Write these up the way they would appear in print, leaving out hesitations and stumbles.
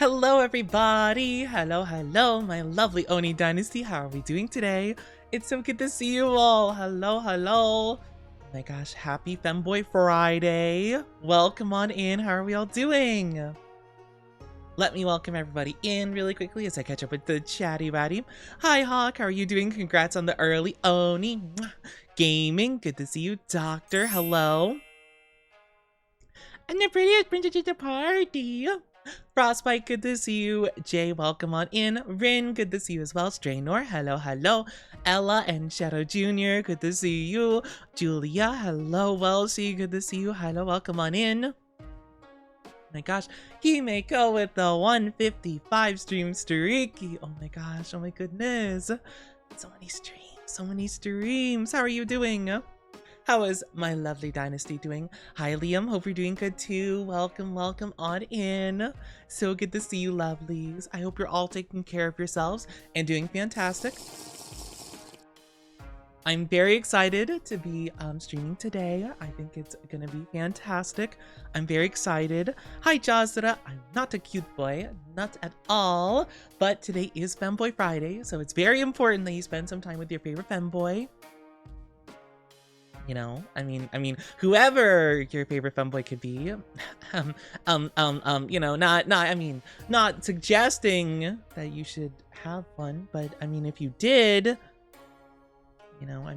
Hello everybody! Hello, my lovely Oni Dynasty. How are we doing today? It's so good to see you all. Hello. Oh my gosh, happy Femboy Friday. Welcome on in. How are we all doing? Let me welcome everybody in really quickly as I catch up with the chatty batty. Hi Hawk, how are you doing? Congrats on the early Oni. Gaming, good to see you. Doctor, hello. And the prettiest princess at the party. Frostbite, good to see you. Jay, welcome on in. Rin, good to see you as well. Straynor, hello. Ella and Shadow Jr., good to see you. Julia, hello. Welshie, good to see you. Hello, welcome on in. Oh my gosh, he may go with the 155 stream streaky. Oh my gosh, oh my goodness. So many streams. How are you doing? How is my lovely dynasty doing? Hi Liam, hope you're doing good too. Welcome on in. So good to see you lovelies. I hope you're all taking care of yourselves and doing fantastic. I'm very excited to be streaming today. I think it's gonna be fantastic. I'm very excited. Hi Jazra, I'm not a cute boy, not at all, but today is Femboy Friday, so it's very important that you spend some time with your favorite femboy. You know, I mean, whoever your favorite femboy could be, you know, not suggesting that you should have one, but I mean, if you did, you know,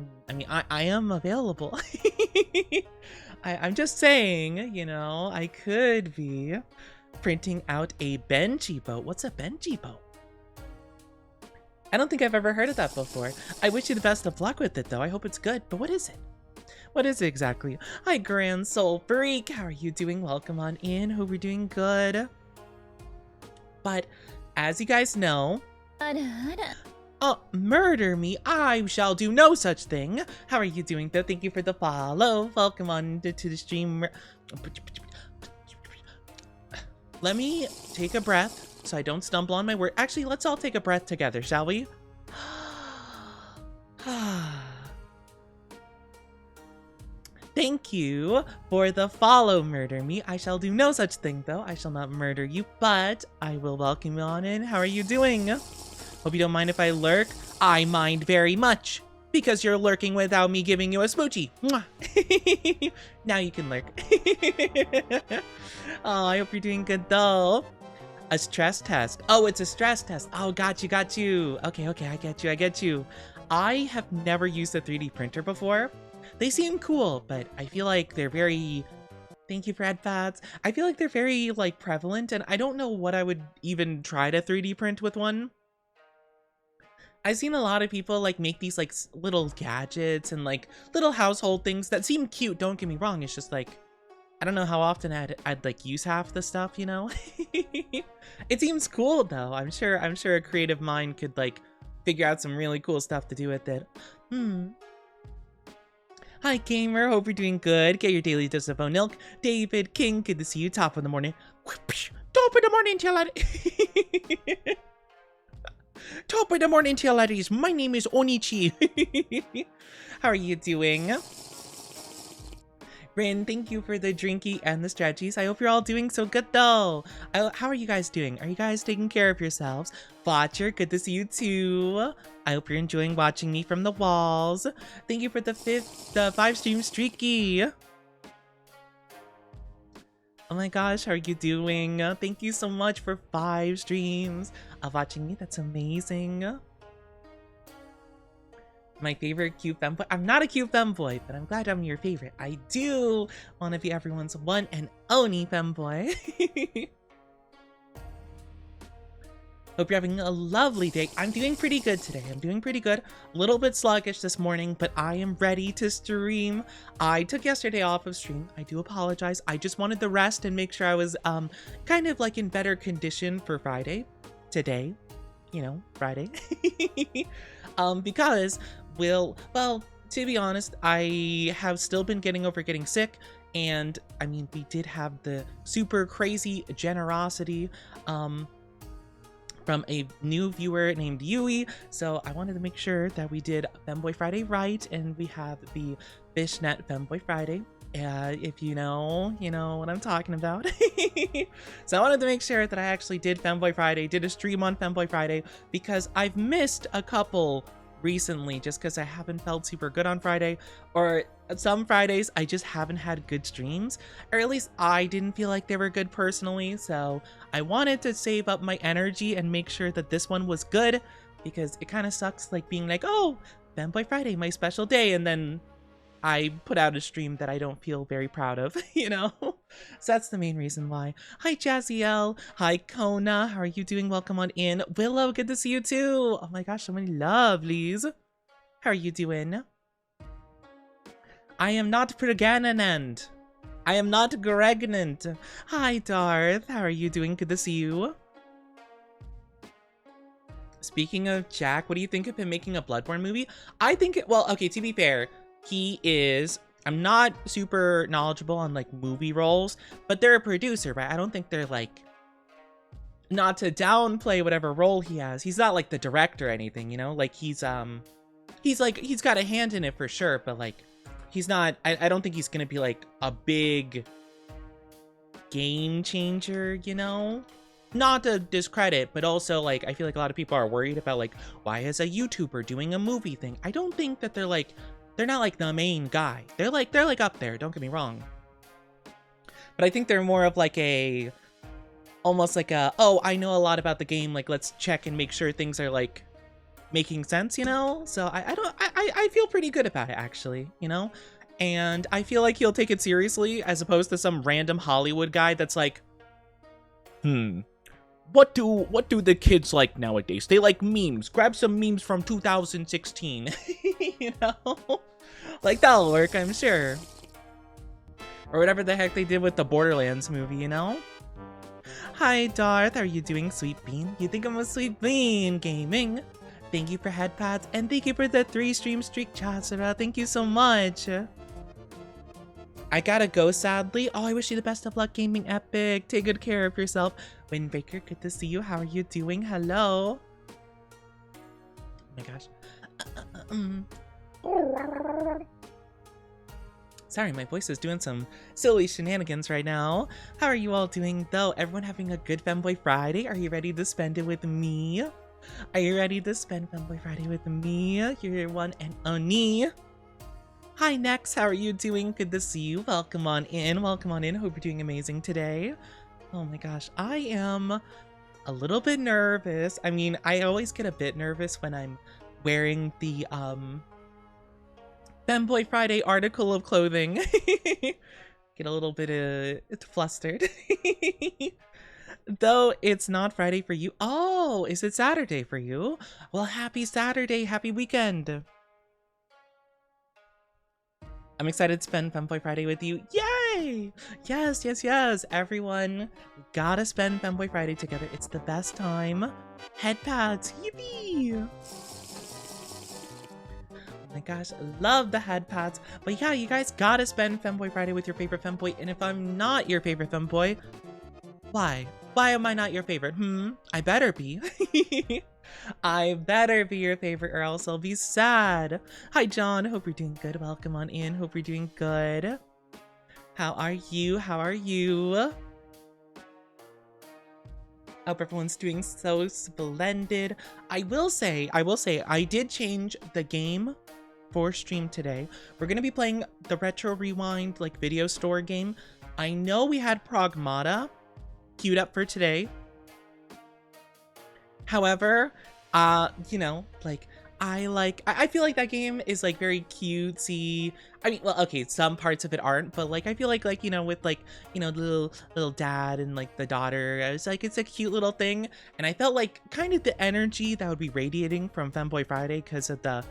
I am available. I'm just saying, you know, I could be printing out a Benji boat. What's a Benji boat? I don't think I've ever heard of that before. I wish you the best of luck with it, though. I hope it's good, but what is it? What is it exactly? Hi, Grand Soul Freak. How are you doing? Welcome on in. Hope you're doing good. But as you guys know, murder me. I shall do no such thing. How are you doing, though? Thank you for the follow. Welcome on to the stream. Let me take a breath so I don't stumble on my word. Actually, let's all take a breath together, shall we? Thank you for the follow, murder me. I shall do no such thing, though. I shall not murder you, but I will welcome you on in. How are you doing? Hope you don't mind if I lurk. I mind very much, because you're lurking without me giving you a smoochie. Mwah. Now you can lurk. Oh, I hope you're doing good, though. A stress test. Oh, it's a stress test. Oh, got you. Okay, I get you. I have never used a 3D printer before. They seem cool, but I feel like they're very, thank you for AdFads. I feel like they're very like prevalent, and I don't know what I would even try to 3D print with one. I've seen a lot of people like make these like little gadgets and like little household things that seem cute, don't get me wrong. It's just like, I don't know how often I'd like use half the stuff, you know? It seems cool though. I'm sure a creative mind could like figure out some really cool stuff to do with it. Hi gamer, hope you're doing good. Get your daily dose of milk. David King, good to see you. Top of the morning. Top of the morning to you. Top of the morning to you, laddies. My name is Onichi. How are you doing? Rin, thank you for the drinky and the stretchies. I hope you're all doing so good though. How are you guys doing? Are you guys taking care of yourselves? Botcher, good to see you too. I hope you're enjoying watching me from the walls. Thank you for the 5 stream streaky. Oh my gosh, how are you doing? Thank you so much for 5 streams of watching me. That's amazing. My favorite cute femboy. I'm not a cute femboy, but I'm glad I'm your favorite. I do want to be everyone's one and only femboy. Hope you're having a lovely day. I'm doing pretty good today. I'm doing pretty good. A little bit sluggish this morning, but I am ready to stream. I took yesterday off of stream. I do apologize. I just wanted the rest and make sure I was kind of like in better condition for Friday. Today, you know, Friday. Because well, to be honest, I have still been getting over getting sick, and I mean, we did have the super crazy generosity from a new viewer named Yui, so I wanted to make sure that we did Femboy Friday right, and we have the Fishnet Femboy Friday, If you know what I'm talking about. So I wanted to make sure that I actually did Femboy Friday, did a stream on Femboy Friday, because I've missed a couple recently just because I haven't felt super good on Friday, or some Fridays I just haven't had good streams, or at least I didn't feel like they were good personally. So I wanted to save up my energy and make sure that this one was good, because it kind of sucks like being like, oh, Femboy Friday, my special day, and then I put out a stream that I don't feel very proud of, So that's the main reason why. Hi, Jazziel. Hi, Kona. How are you doing? Welcome on in. Willow, good to see you too. Oh my gosh, so many lovelies. How are you doing? I am not pregnant. I am not pregnant. Hi, Darth. How are you doing? Good to see you. Speaking of Jack, what do you think of him making a Bloodborne movie? I think well, okay, to be fair, he is, I'm not super knowledgeable on like movie roles, but they're a producer, right? I don't think they're like, not to downplay whatever role he has, he's not like the director or anything, like he's got a hand in it for sure, but like he's not, I don't think he's gonna be like a big game changer, not to discredit, but also like I feel like a lot of people are worried about like, why is a YouTuber doing a movie thing? I don't think that they're not like the main guy. They're like up there, don't get me wrong. But I think they're more of like almost like oh, I know a lot about the game, like let's check and make sure things are like making sense, So I feel pretty good about it actually, And I feel like he'll take it seriously as opposed to some random Hollywood guy that's like, what do the kids like nowadays? They like memes. Grab some memes from 2016. Like that'll work, I'm sure. Or whatever the heck they did with the Borderlands movie, Hi, Darth. How are you doing, Sweet Bean? You think I'm a Sweet Bean Gaming? Thank you for headpads, and thank you for the 3 stream streak, Chasura. Thank you so much. I gotta go, sadly. Oh, I wish you the best of luck, Gaming Epic. Take good care of yourself. Windbreaker, good to see you. How are you doing? Hello. Oh my gosh. Sorry, my voice is doing some silly shenanigans right now. How are you all doing, though? Everyone having a good Femboy Friday? Are you ready to spend it with me? Are you ready to spend Femboy Friday with me? Your one and only. Hi, Nex. How are you doing? Good to see you. Welcome on in. Welcome on in. Hope you're doing amazing today. Oh my gosh. I am a little bit nervous. I mean, I always get a bit nervous when I'm wearing the Femboy Friday article of clothing. Get a little bit flustered. Though it's not Friday for you. Oh, is it Saturday for you? Well, happy Saturday. Happy weekend. I'm excited to spend Femboy Friday with you. Yay! Yes, yes, yes. Everyone gotta spend Femboy Friday together. It's the best time. Headpads. Yippee! Oh my gosh, love the headpads. But yeah, you guys gotta spend Femboy Friday with your favorite femboy. And if I'm not your favorite femboy, why? Why am I not your favorite? I better be. I better be your favorite or else I'll be sad. Hi, John. Hope you're doing good. Welcome on in. Hope you're doing good. How are you? How are you? Hope everyone's doing so splendid. I will say, I did change the game for stream today. We're going to be playing the Retro Rewind, like, video store game. I know we had Pragmata queued up for today. However, you know, like, I feel like that game is, like, very cutesy. I mean, well, okay, some parts of it aren't, but, like, I feel like, you know, with, like, you know, the little dad and, like, the daughter, I was like, it's a cute little thing. And I felt like kind of the energy that would be radiating from Femboy Friday because of the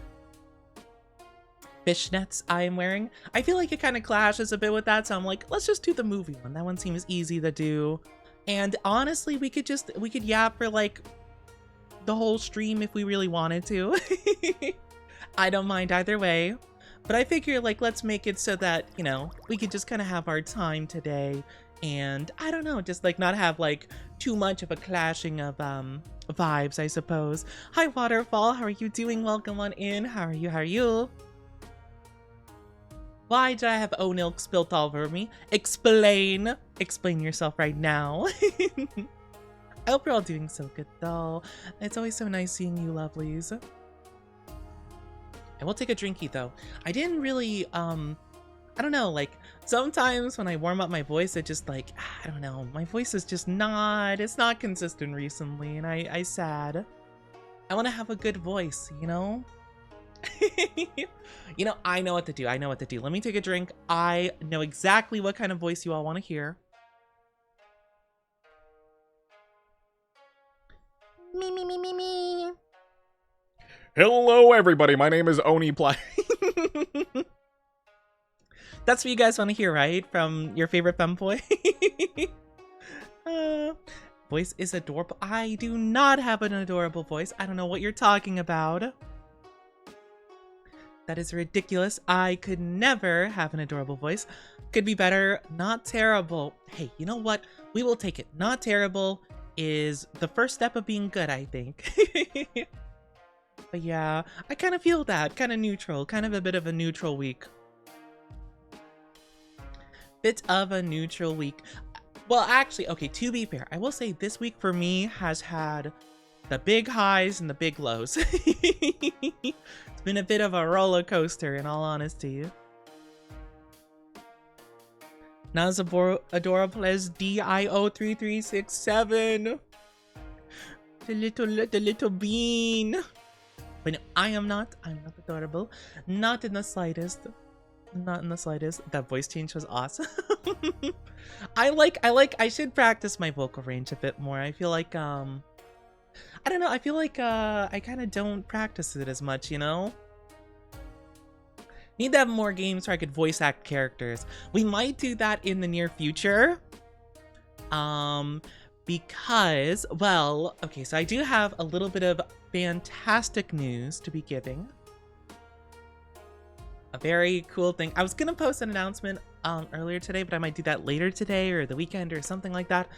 fishnets I am wearing. I feel like it kind of clashes a bit with that, so I'm like, let's just do the movie one. That one seems easy to do. And honestly, we could yap for, like, the whole stream if we really wanted to. I don't mind either way, but I figure, like, let's make it so that, you know, we could just kind of have our time today, and I don't know, just, like, not have, like, too much of a clashing of vibes, I suppose. Hi, Waterfall. How are you doing? Welcome on in. How are you? Why did I have O-milk spilt all over me? Explain! Explain yourself right now. I hope you're all doing so good though. It's always so nice seeing you lovelies. I will take a drinky though. I didn't really, I don't know, like, sometimes when I warm up my voice, it just like, I don't know, my voice is just it's not consistent recently, and I sad. I want to have a good voice, you know? You know, I know what to do, I know what to do. Let me take a drink. I know exactly what kind of voice you all want to hear. Me, me, me, me, me. Hello, everybody. My name is Oni Ply. That's what you guys want to hear, right? From your favorite femboy? Voice is adorable. I do not have an adorable voice. I don't know what you're talking about. That is ridiculous. I could never have an adorable voice. Could be better. Not terrible. Hey, you know what? We will take it. Not terrible is the first step of being good, I think. But yeah, I kind of feel that. Kind of neutral. Kind of a bit of a neutral week. Bit of a neutral week. Well, actually, okay, to be fair, I will say this week for me has had the big highs and the big lows. It's been a bit of a roller coaster, in all honesty. Not as adorable as DIO3367. The little bean. But no, I'm not adorable. Not in the slightest. Not in the slightest. That voice change was awesome. I should practice my vocal range a bit more. I feel like, I don't know, I feel like, I kind of don't practice it as much, you know? Need to have more games where I could voice act characters. We might do that in the near future. Because, well, okay, so I do have a little bit of fantastic news to be giving. A very cool thing. I was gonna post an announcement earlier today, but I might do that later today or the weekend or something like that.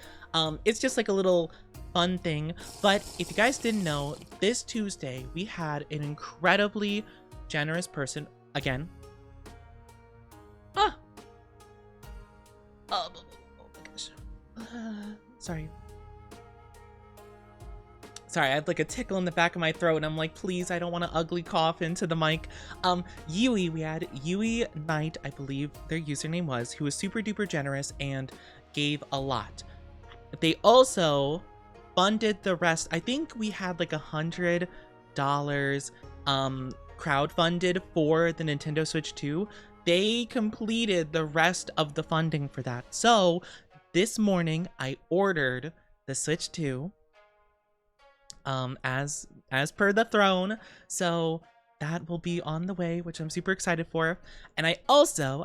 It's just like a little fun thing. But if you guys didn't know, this Tuesday we had an incredibly generous person again. Oh my gosh. Sorry. Sorry, I had like a tickle in the back of my throat and I'm like, please, I don't want to ugly cough into the mic. Yui, we had Yui Knight, I believe their username was, who was super duper generous and gave a lot. They also funded the rest. I think we had like $100 crowdfunded for the Nintendo Switch 2. They completed the rest of the funding for that. So this morning I ordered the Switch 2. As per the throne, so that will be on the way, which I'm super excited for. And I also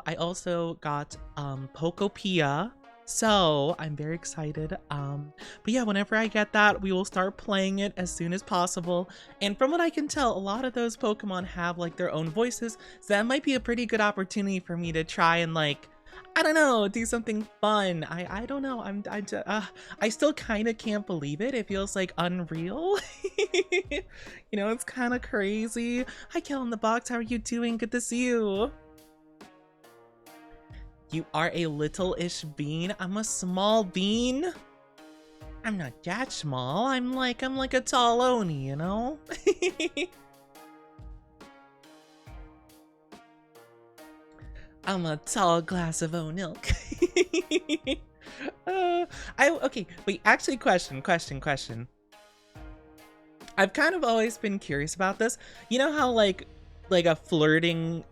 got Pokopia, so I'm very excited. But yeah, whenever I get that, we will start playing it as soon as possible. And from what I can tell, a lot of those Pokemon have like their own voices, so that might be a pretty good opportunity for me to try and like, I don't know, do something fun. I don't know. I still kind of can't believe it. It feels like unreal. You know, it's kind of crazy. Hi, Kel in the box. How are you doing? Good to see you. You are a little-ish bean. I'm a small bean. I'm not that small. I'm like a tall Oni, you know? I'm a tall glass of milk. Okay, wait, actually, question. I've kind of always been curious about this. You know how like a flirting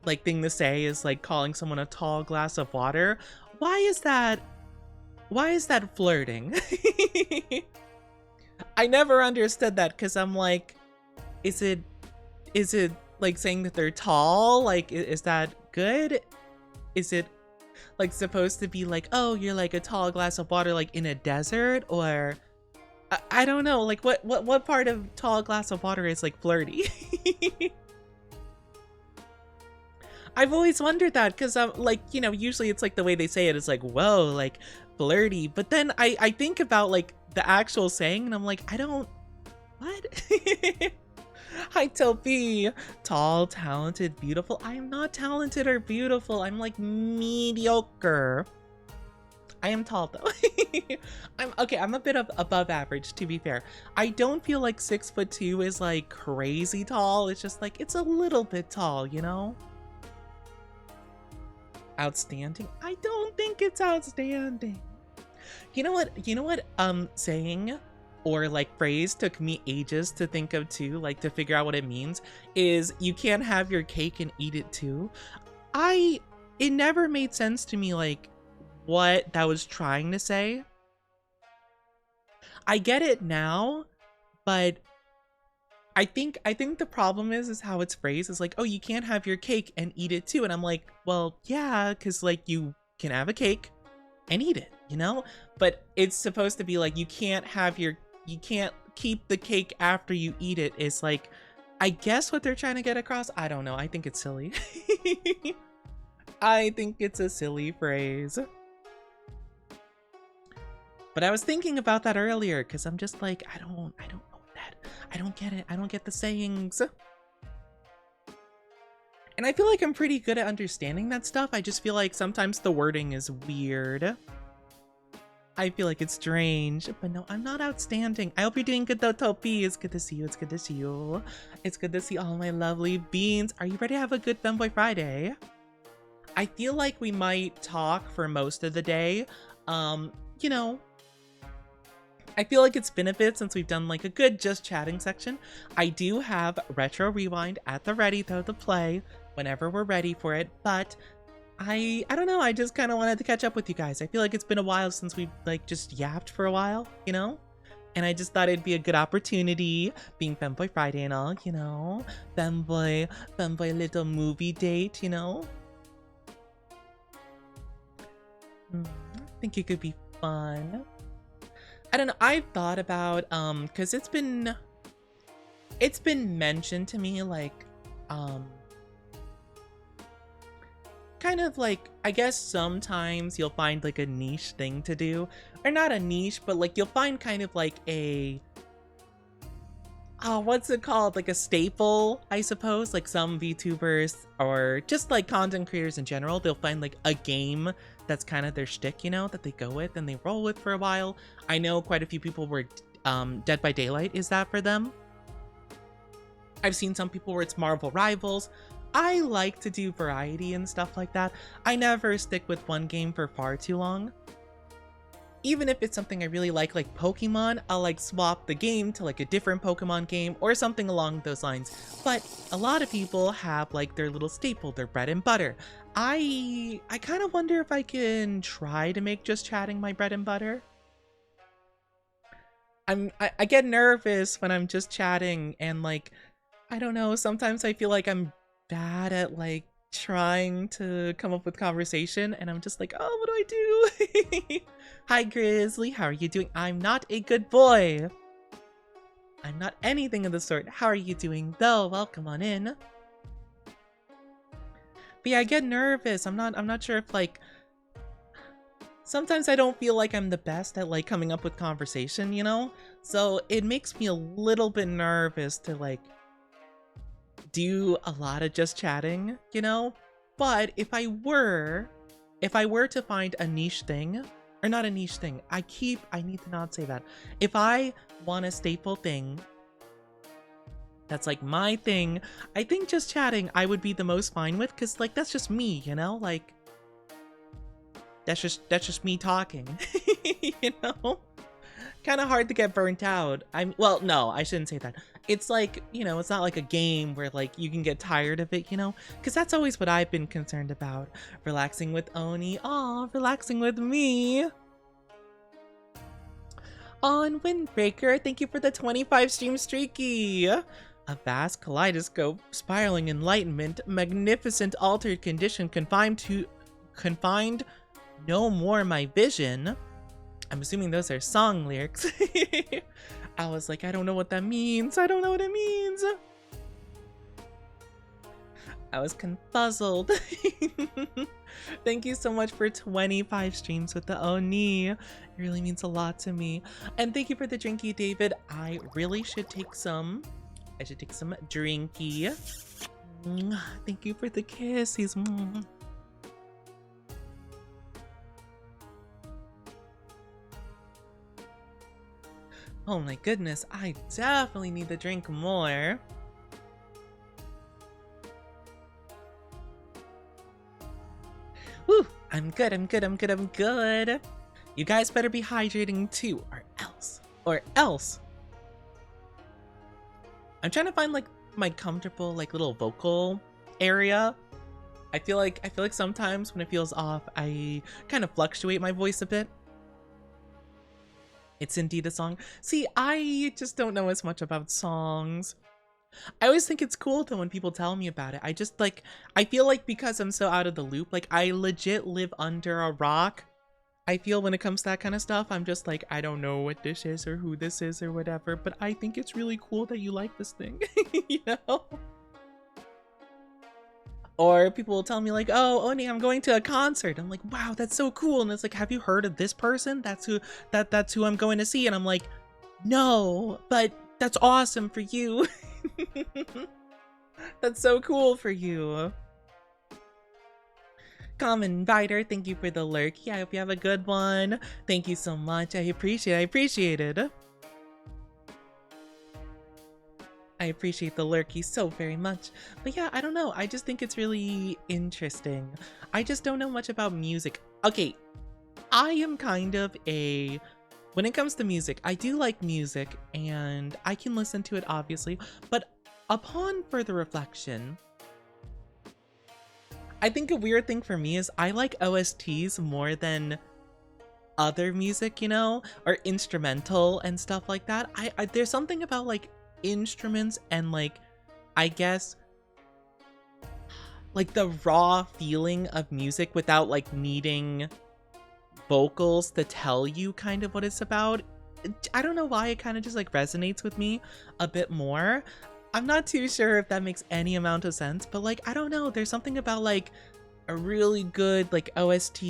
like thing to say is like calling someone a tall glass of water? Why is that flirting? I never understood that, because I'm like, is it like saying that they're tall? Like, is that good? Is it like supposed to be like, oh, you're like a tall glass of water like in a desert? Or I don't know, like what part of tall glass of water is like flirty? I've always wondered that, because I'm like, you know, usually it's like the way they say it is like, whoa, like flirty. But then I think about like the actual saying and I'm like, I don't, what? Hi, Topi. Tall, talented, beautiful. I am not talented or beautiful. I'm like mediocre. I am tall though. I'm okay. I'm a bit of above average, to be fair. I don't feel like 6'2" is like crazy tall. It's just like it's a little bit tall, you know? Outstanding? I don't think it's outstanding. You know what? Saying or like phrase took me ages to think of too, like to figure out what it means, is you can't have your cake and eat it too. It never made sense to me, like, what that was trying to say. I get it now, but I think the problem is how it's phrased. Is like, oh, you can't have your cake and eat it too. And I'm like, well, yeah, because like you can have a cake and eat it, you know? But it's supposed to be like you can't keep the cake after you eat it. Is like, I guess what they're trying to get across. I don't know. I think it's silly. I think it's a silly phrase. But I was thinking about that earlier because I'm just like, I don't know that. I don't get it. I don't get the sayings. And I feel like I'm pretty good at understanding that stuff. I just feel like sometimes the wording is weird. I feel like it's strange. But no, I'm not outstanding. I hope you're doing good though, Topi. It's good to see you. It's good to see you. It's good to see all my lovely beans. Are you ready to have a good Femboy Friday? I feel like we might talk for most of the day. You know, I feel like it's been a bit since we've done like a good just chatting section. I do have Retro Rewind at the ready though to play whenever we're ready for it, but I don't know, I just kind of wanted to catch up with you guys. I feel like it's been a while since we've like just yapped for a while, you know? And I just thought it'd be a good opportunity, being Femboy Friday and all, you know? Femboy little movie date, you know? I think it could be fun. I don't know, I've thought about, cause it's been mentioned to me, like, kind of like, I guess sometimes you'll find like a niche thing to do, or not a niche, but like you'll find kind of like a, what's it called? Like a staple, I suppose. Like some VTubers or just like content creators in general, they'll find like a game that's kind of their shtick, you know, that they go with and they roll with for a while. I know quite a few people were Dead by Daylight is that for them. I've seen some people where it's Marvel Rivals. I like to do variety and stuff like that. I never stick with one game for far too long. Even if it's something I really like Pokemon, I'll like swap the game to like a different Pokemon game or something along those lines. But a lot of people have like their little staple, their bread and butter. I kind of wonder if I can try to make just chatting my bread and butter. I get nervous when I'm just chatting and like, I don't know, sometimes I feel like I'm bad at like trying to come up with conversation and I'm just like, oh, what do I do? Hi Grizzly, how are you doing? I'm not a good boy. I'm not anything of the sort. How are you doing though? Welcome on in. But yeah, I get nervous. I'm not sure if like, sometimes I don't feel like I'm the best at like coming up with conversation, you know? So it makes me a little bit nervous to like do a lot of just chatting, you know? But if I were to find a niche thing, or not a niche thing, I need to not say that. If I want a staple thing that's like my thing, I think just chatting I would be the most fine with, because like that's just me, you know? Like that's just me talking. You know? Kind of hard to get burnt out. Well, no, I shouldn't say that. It's like, you know, it's not like a game where like you can get tired of it, you know? Because that's always what I've been concerned about. Relaxing with Oni. Aw, relaxing with me. On Windbreaker, thank you for the 25 stream streaky. A vast kaleidoscope, spiraling enlightenment, magnificent altered condition, confined no more my vision. I'm assuming those are song lyrics. I was like, I don't know what that means. I don't know what it means. I was confuzzled. Thank you so much for 25 streams with the Oni. It really means a lot to me. And thank you for the drinky, David. I really should take some I should take some drinky. Thank you for the kisses. Oh my goodness, I definitely need to drink more. Woo! I'm good, I'm good, I'm good, I'm good. You guys better be hydrating too, or else. I'm trying to find like my comfortable like little vocal area. I feel like sometimes when it feels off, I kind of fluctuate my voice a bit. It's indeed a song. See, I just don't know as much about songs. I always think it's cool though when people tell me about it. I feel like because I'm so out of the loop, like I legit live under a rock. I feel when it comes to that kind of stuff, I'm just like, I don't know what this is or who this is or whatever, but I think it's really cool that you like this thing, you know? Or people will tell me like, oh, Oni, I'm going to a concert. I'm like, wow, that's so cool. And it's like, have you heard of this person? That's who I'm going to see. And I'm like, no, but that's awesome for you. That's so cool for you. Common Inviter, thank you for the lurky. I hope you have a good one. Thank you so much. I appreciate it. I appreciate the lurky so very much. But yeah, I don't know. I just think it's really interesting. I just don't know much about music. Okay, I am kind of when it comes to music, I do like music and I can listen to it obviously, but upon further reflection, I think a weird thing for me is I like OSTs more than other music, you know, or instrumental and stuff like that. There's something about like instruments and like, I guess, like the raw feeling of music without like needing vocals to tell you kind of what it's about. I don't know why it kind of just like resonates with me a bit more. I'm not too sure if that makes any amount of sense, but like, I don't know, there's something about like a really good like OST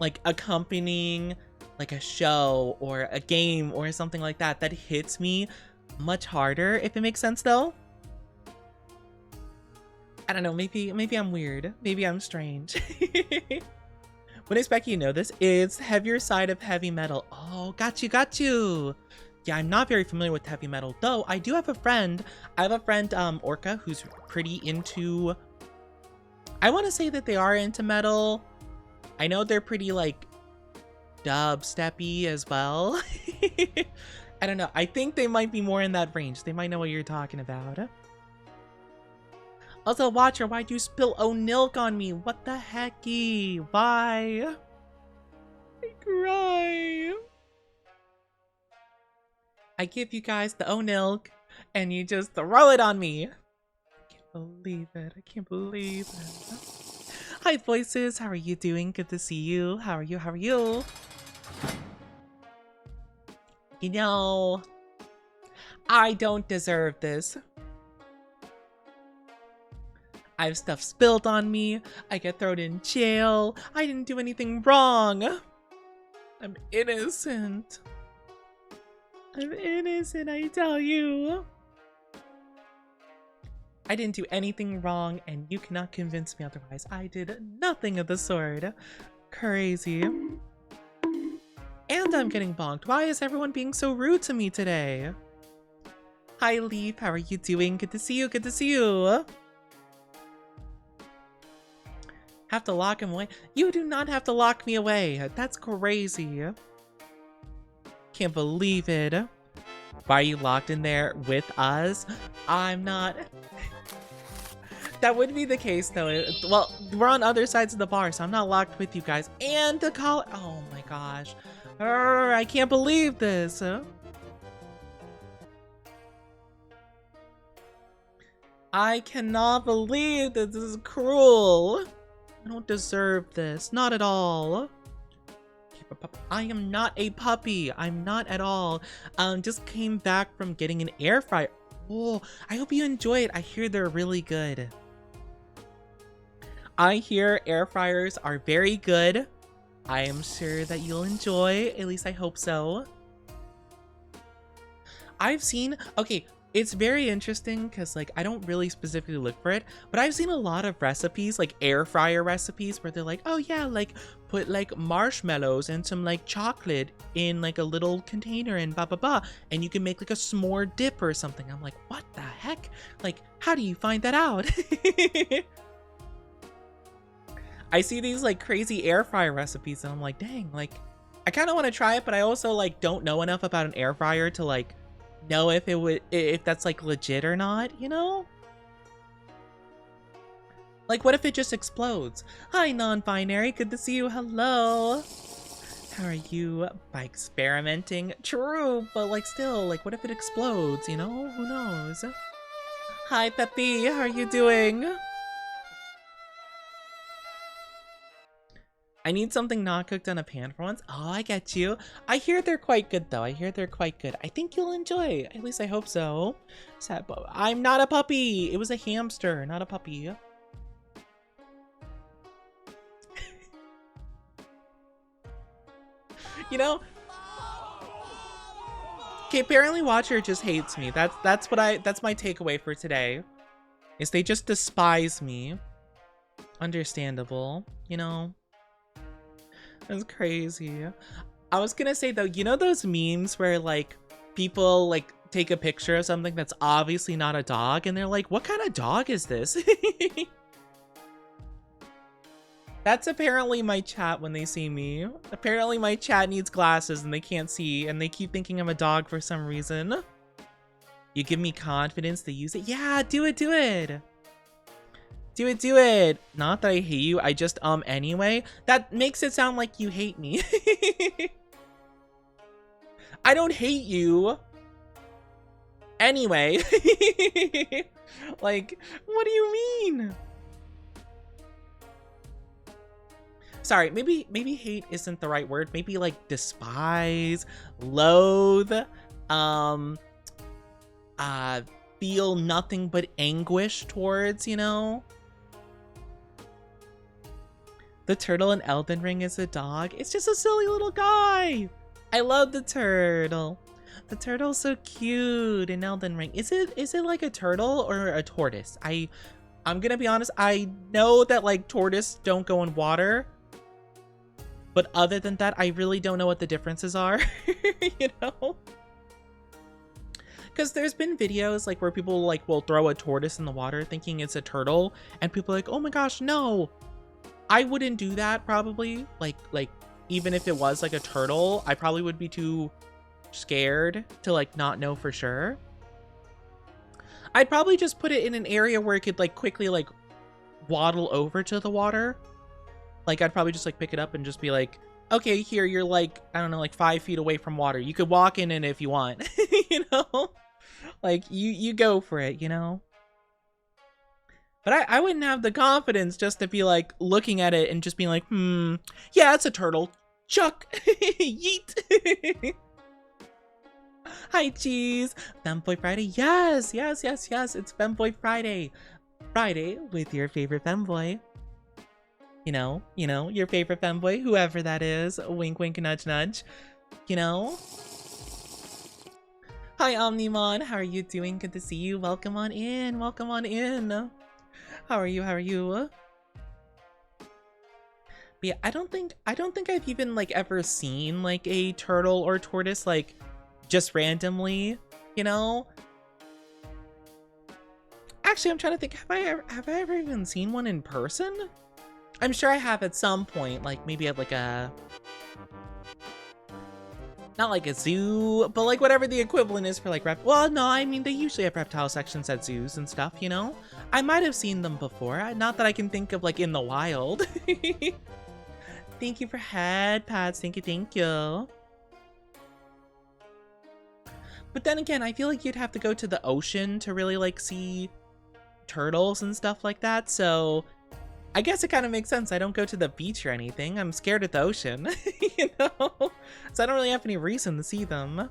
like accompanying like a show or a game or something like that that hits me much harder, if it makes sense though. I don't know, maybe I'm weird, maybe I'm strange. Wouldn't expect you to know this. It's heavier side of heavy metal. Oh, got you. Yeah, I'm not very familiar with heavy metal, though I do have a friend. I have a friend, Orca, who's pretty into... I want to say that they are into metal. I know they're pretty, like, dubsteppy as well. I don't know. I think they might be more in that range. They might know what you're talking about. Also, Watcher, why'd you spill O'Nilk on me? What the hecky? Why? I cry. I give you guys the O'Nilk, and you just throw it on me. I can't believe it. Hi, Voices. How are you doing? Good to see you. How are you? You know, I don't deserve this. I have stuff spilled on me. I get thrown in jail. I didn't do anything wrong. I'm innocent. I tell you. I didn't do anything wrong, and you cannot convince me otherwise. I did nothing of the sort. Crazy. And I'm getting bonked. Why is everyone being so rude to me today? Hi, Leaf. How are you doing? Good to see you. Have to lock him away? You do not have to lock me away. That's crazy. Can't believe it. Why are you locked in there with us? I'm not. That would be the case though. Well, we're on other sides of the bar, so I'm not locked with you guys. And the call. Oh my gosh. I can't believe this. I cannot believe that this is cruel. I don't deserve this. Not at all. I am not a puppy. I'm not at all. Just came back from getting an air fryer. Oh, I hope you enjoy it. I hear they're really good. I hear air fryers are very good. I am sure that you'll enjoy. At least I hope so. I've seen, okay, it's very interesting because like I don't really specifically look for it, but I've seen a lot of recipes, like air fryer recipes, where they're like, oh yeah, like put like marshmallows and some like chocolate in like a little container and blah blah blah, and you can make like a s'more dip or something. I'm like, what the heck? Like, how do you find that out? I see these like crazy air fryer recipes and I'm like, dang, like I kind of want to try it, but I also like don't know enough about an air fryer to like know if that's like legit or not, you know? Like, what if it just explodes? Hi, non-binary, good to see you. Hello. How are you? By experimenting? True, but like still, like what if it explodes, you know? Who knows? Hi, Peppy, how are you doing? I need something not cooked on a pan for once. Oh, I get you. I hear they're quite good, though. I hear they're quite good. I think you'll enjoy. At least I hope so. Sad, but I'm not a puppy. It was a hamster, not a puppy. You know? Okay, apparently Watcher just hates me. That's my takeaway for today. Is they just despise me. Understandable, you know? That's crazy. I was gonna say though, you know those memes where like people like take a picture of something that's obviously not a dog and they're like, what kind of dog is this? That's apparently my chat when they see me. Apparently my chat needs glasses and they can't see and they keep thinking I'm a dog for some reason. You give me confidence to use it. Yeah, do it, do it. Do it, do it. Not that I hate you, I just anyway. That makes it sound like you hate me. I don't hate you. Anyway. Like, what do you mean? Sorry, maybe hate isn't the right word. Maybe like despise, loathe, feel nothing but anguish towards, you know? The turtle in Elden Ring is a dog. It's just a silly little guy. I love the turtle. The turtle's so cute in Elden Ring. Is it like a turtle or a tortoise? I'm gonna be honest. I know that like tortoise don't go in water, but other than that, I really don't know what the differences are. You know? Because there's been videos like where people like will throw a tortoise in the water thinking it's a turtle, and people are like, oh my gosh, no. I wouldn't do that probably. Like even if it was like a turtle, I probably would be too scared to like not know for sure. I'd probably just put it in an area where it could like quickly like waddle over to the water. Like I'd probably just like pick it up and just be like, okay, here, you're like, I don't know, like 5 feet away from water. You could walk in it if you want, you know? Like you go for it, you know? But I wouldn't have the confidence just to be like looking at it and just being like, yeah, it's a turtle. Chuck. Yeet. Hi, cheese. Femboy Friday. Yes. It's Femboy Friday. Friday with your favorite femboy. You know, your favorite femboy, whoever that is. Wink, wink, nudge, nudge. You know? Hi, Omnimon. How are you doing? Good to see you. Welcome on in. Welcome on in. How are you? How are you? But yeah, I don't think I've even like ever seen like a turtle or tortoise like just randomly, you know? Actually, I'm trying to think, have I ever even seen one in person? I'm sure I have at some point, like maybe at like a, not like a zoo, but like whatever the equivalent is for like well, no, I mean, they usually have reptile sections at zoos and stuff, you know? I might have seen them before, not that I can think of like in the wild. Thank you for head pats, thank you. But then again, I feel like you'd have to go to the ocean to really like see turtles and stuff like that, so I guess it kind of makes sense. I don't go to the beach or anything. I'm scared at the ocean, you know? So I don't really have any reason to see them.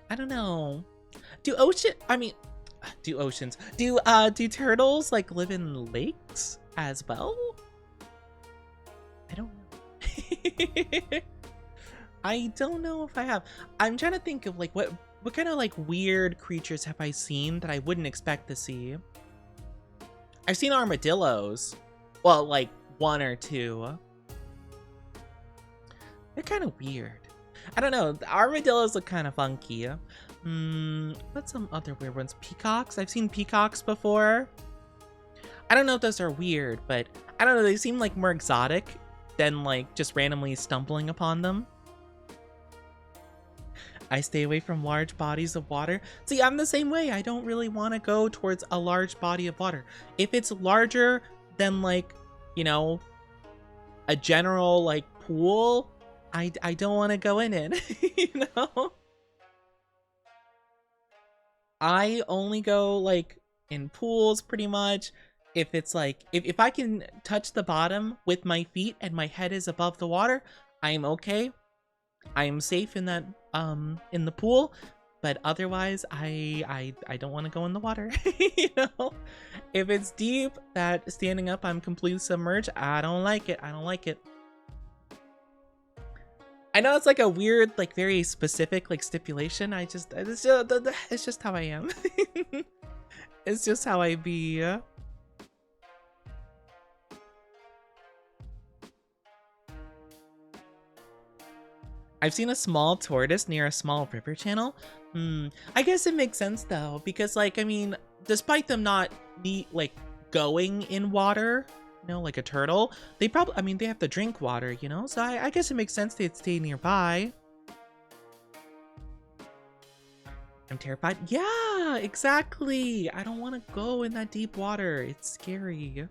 I don't know. Do turtles like live in lakes as well? I don't know. I don't know if I have. I'm trying to think of like what kind of like weird creatures have I seen that I wouldn't expect to see. I've seen armadillos. Well, like one or two. They're kind of weird. I don't know. The armadillos look kind of funky. What's some other weird ones? Peacocks? I've seen peacocks before. I don't know if those are weird, but I don't know. They seem like more exotic than like just randomly stumbling upon them. I stay away from large bodies of water. See, I'm the same way. I don't really want to go towards a large body of water. If it's larger than like, you know, a general like pool, I don't want to go in it, you know? I only go like in pools pretty much. If it's like, if I can touch the bottom with my feet and my head is above the water, I'm okay. I am safe in that, in the pool, but otherwise I don't want to go in the water, you know? If it's deep, that standing up, I'm completely submerged, I don't like it. I don't like it. I know it's like a weird, like very specific, like stipulation. It's just how I am. It's just how I be. I've seen a small tortoise near a small river channel. I guess it makes sense though, because like, I mean, despite them not like going in water, you know, like a turtle, they probably, I mean, they have to drink water, you know? So I guess it makes sense they'd stay nearby. I'm terrified. Yeah, exactly. I don't want to go in that deep water. It's scary.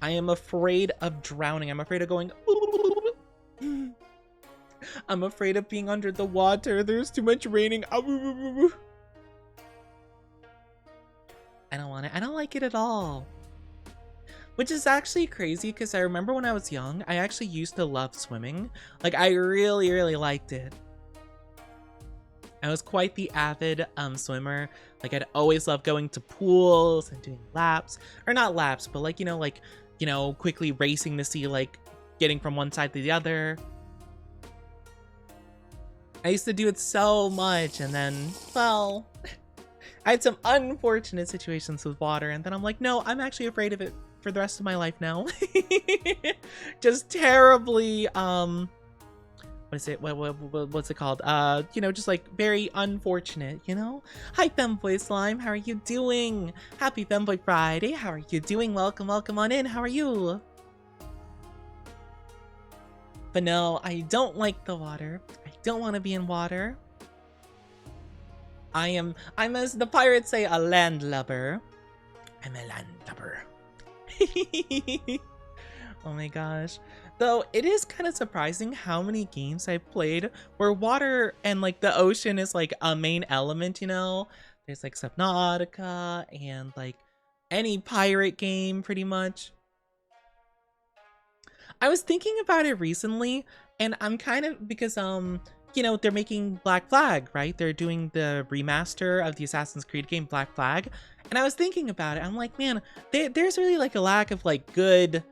I am afraid of drowning. I'm afraid of going... I'm afraid of being under the water. There's too much raining. I don't want it. I don't like it at all. Which is actually crazy because I remember when I was young, I actually used to love swimming. Like, I really, really liked it. I was quite the avid swimmer. Like, I'd always love going to pools and doing laps. Or not laps, but like, quickly racing to see, like, getting from one side to the other. I used to do it so much, and then, well, I had some unfortunate situations with water, and then I'm like, no, I'm actually afraid of it for the rest of my life now. Just terribly, what is it? What's it called? Just like very unfortunate, you know? Hi, Femboy Slime. How are you doing? Happy Femboy Friday. How are you doing? Welcome on in. How are you? But no, I don't like the water. I don't want to be in water. I'm as the pirates say, a landlubber. I'm a landlubber. Oh my gosh. Though it is kind of surprising how many games I've played where water and like the ocean is like a main element, you know? There's like Subnautica and like any pirate game pretty much. I was thinking about it recently, and I'm kind of, because they're making Black Flag, right? They're doing the remaster of the Assassin's Creed game Black Flag, and I was thinking about it. I'm like, man, there's really like a lack of like good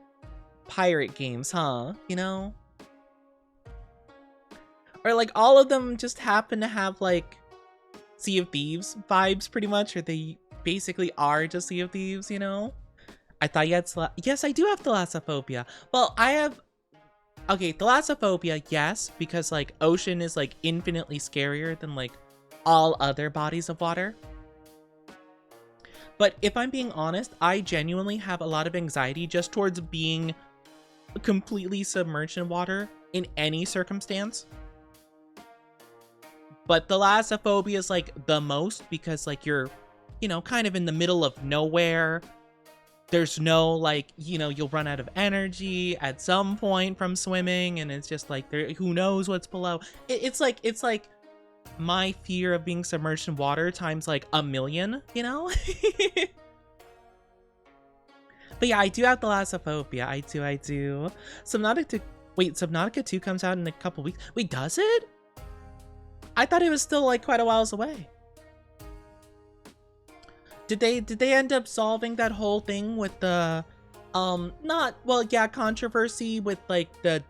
pirate games, huh? You know? Or like all of them just happen to have like Sea of Thieves vibes pretty much, or they basically are just Sea of Thieves, you know? I thought you had yes, I do have Thalassophobia. Well, I have... Okay, Thalassophobia, yes, because, like, ocean is, like, infinitely scarier than, like, all other bodies of water. But if I'm being honest, I genuinely have a lot of anxiety just towards being completely submerged in water in any circumstance. But Thalassophobia is, like, the most because, like, you're, kind of in the middle of nowhere. There's no, like, you'll run out of energy at some point from swimming, and it's just like, who knows what's below. It's like my fear of being submerged in water times like a million, you know? But yeah, I do have Thalassophobia. I do. Subnautica 2 comes out in a couple weeks. Wait, does it? I thought it was still like quite a whiles away. Did they end up solving that whole thing with the controversy with like the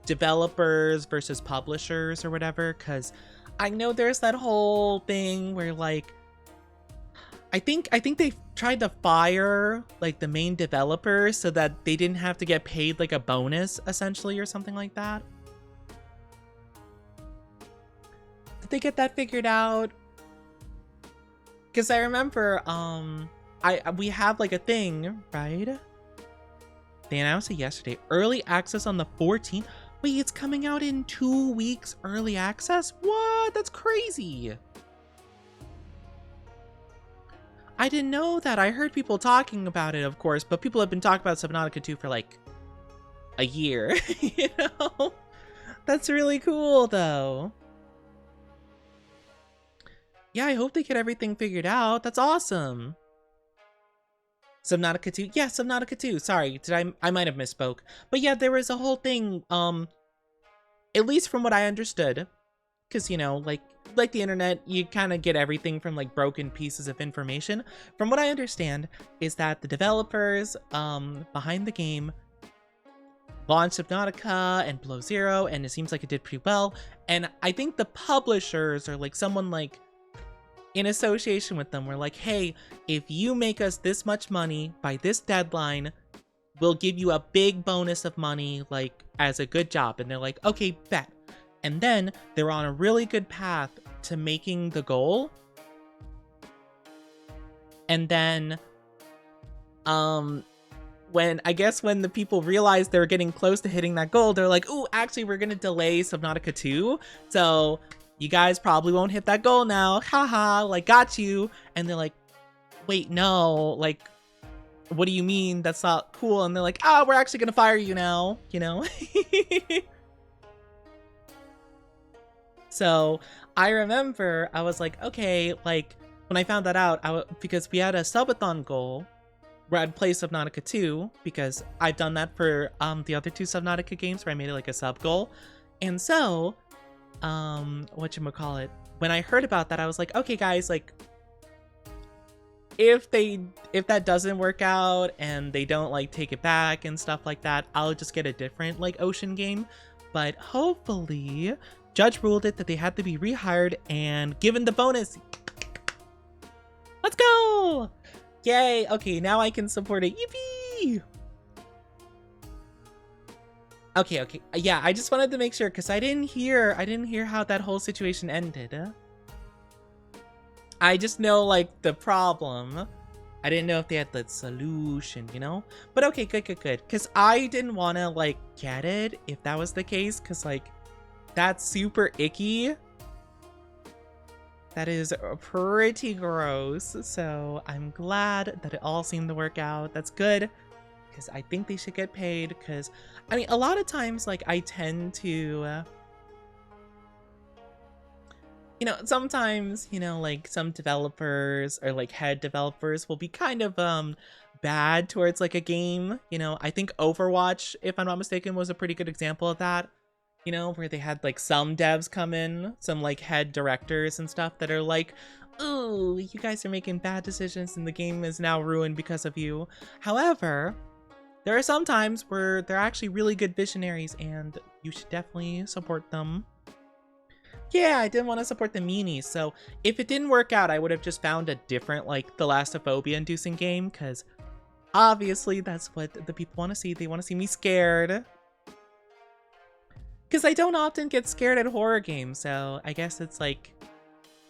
developers versus publishers or whatever, because I know there's that whole thing where like I think they tried to fire like the main developers so that they didn't have to get paid like a bonus essentially or something like that. Did they get that figured out? Because I remember we have like a thing, right? They announced it yesterday. Early access on the 14th. Wait, it's coming out in 2 weeks early access? What? That's crazy. I didn't know that. I heard people talking about it, of course, but people have been talking about Subnautica 2 for like a year, you know? That's really cool, though. Yeah, I hope they get everything figured out. That's awesome. Subnautica 2? Yeah, Subnautica 2. Sorry, I might have misspoke. But yeah, there was a whole thing, at least from what I understood, because, you know, like the internet, you kind of get everything from like broken pieces of information. From what I understand is that the developers behind the game launched Subnautica and Below Zero, and it seems like it did pretty well. And I think the publishers or like someone like in association with them were like, hey, if you make us this much money by this deadline, we'll give you a big bonus of money, like as a good job. And they're like, okay, bet. And then they're on a really good path to making the goal. And then, when the people realized they were getting close to hitting that goal, they're like, ooh, actually, we're gonna delay Subnautica 2. So you guys probably won't hit that goal now. Haha, like, got you. And they're like, wait, no, like, what do you mean? That's not cool. And they're like, oh, we're actually gonna fire you now, you know? So I remember I was like, okay, like when I found that out, because we had a subathon goal where I'd play Subnautica 2, because I've done that for the other 2 Subnautica games where I made it like a sub goal. And so, whatchamacallit, when I heard about that, I was like, okay guys, like if that doesn't work out and they don't like take it back and stuff like that, I'll just get a different like ocean game. But hopefully Judge ruled it that they had to be rehired and given the bonus. Let's go! Yay! Okay, now I can support it. Yippee! Okay. Yeah, I just wanted to make sure because I didn't hear how that whole situation ended. I just know like the problem. I didn't know if they had the solution, you know? But okay, good. Because I didn't want to like get it if that was the case, because like that's super icky. That is pretty gross. So I'm glad that it all seemed to work out. That's good, because I think they should get paid. Because I mean, a lot of times like I tend to you know, sometimes, you know, like some developers or like head developers will be kind of bad towards like a game. You know, I think Overwatch, if I'm not mistaken, was a pretty good example of that. You know, where they had like some devs come in, some like head directors and stuff that are like, ooh, you guys are making bad decisions and the game is now ruined because of you. However, there are some times where they're actually really good visionaries and you should definitely support them. Yeah, I didn't want to support the meanies, so if it didn't work out, I would have just found a different, like, thalassophobia-inducing game, because obviously that's what the people want to see. They want to see me scared. Because I don't often get scared at horror games, so I guess it's like,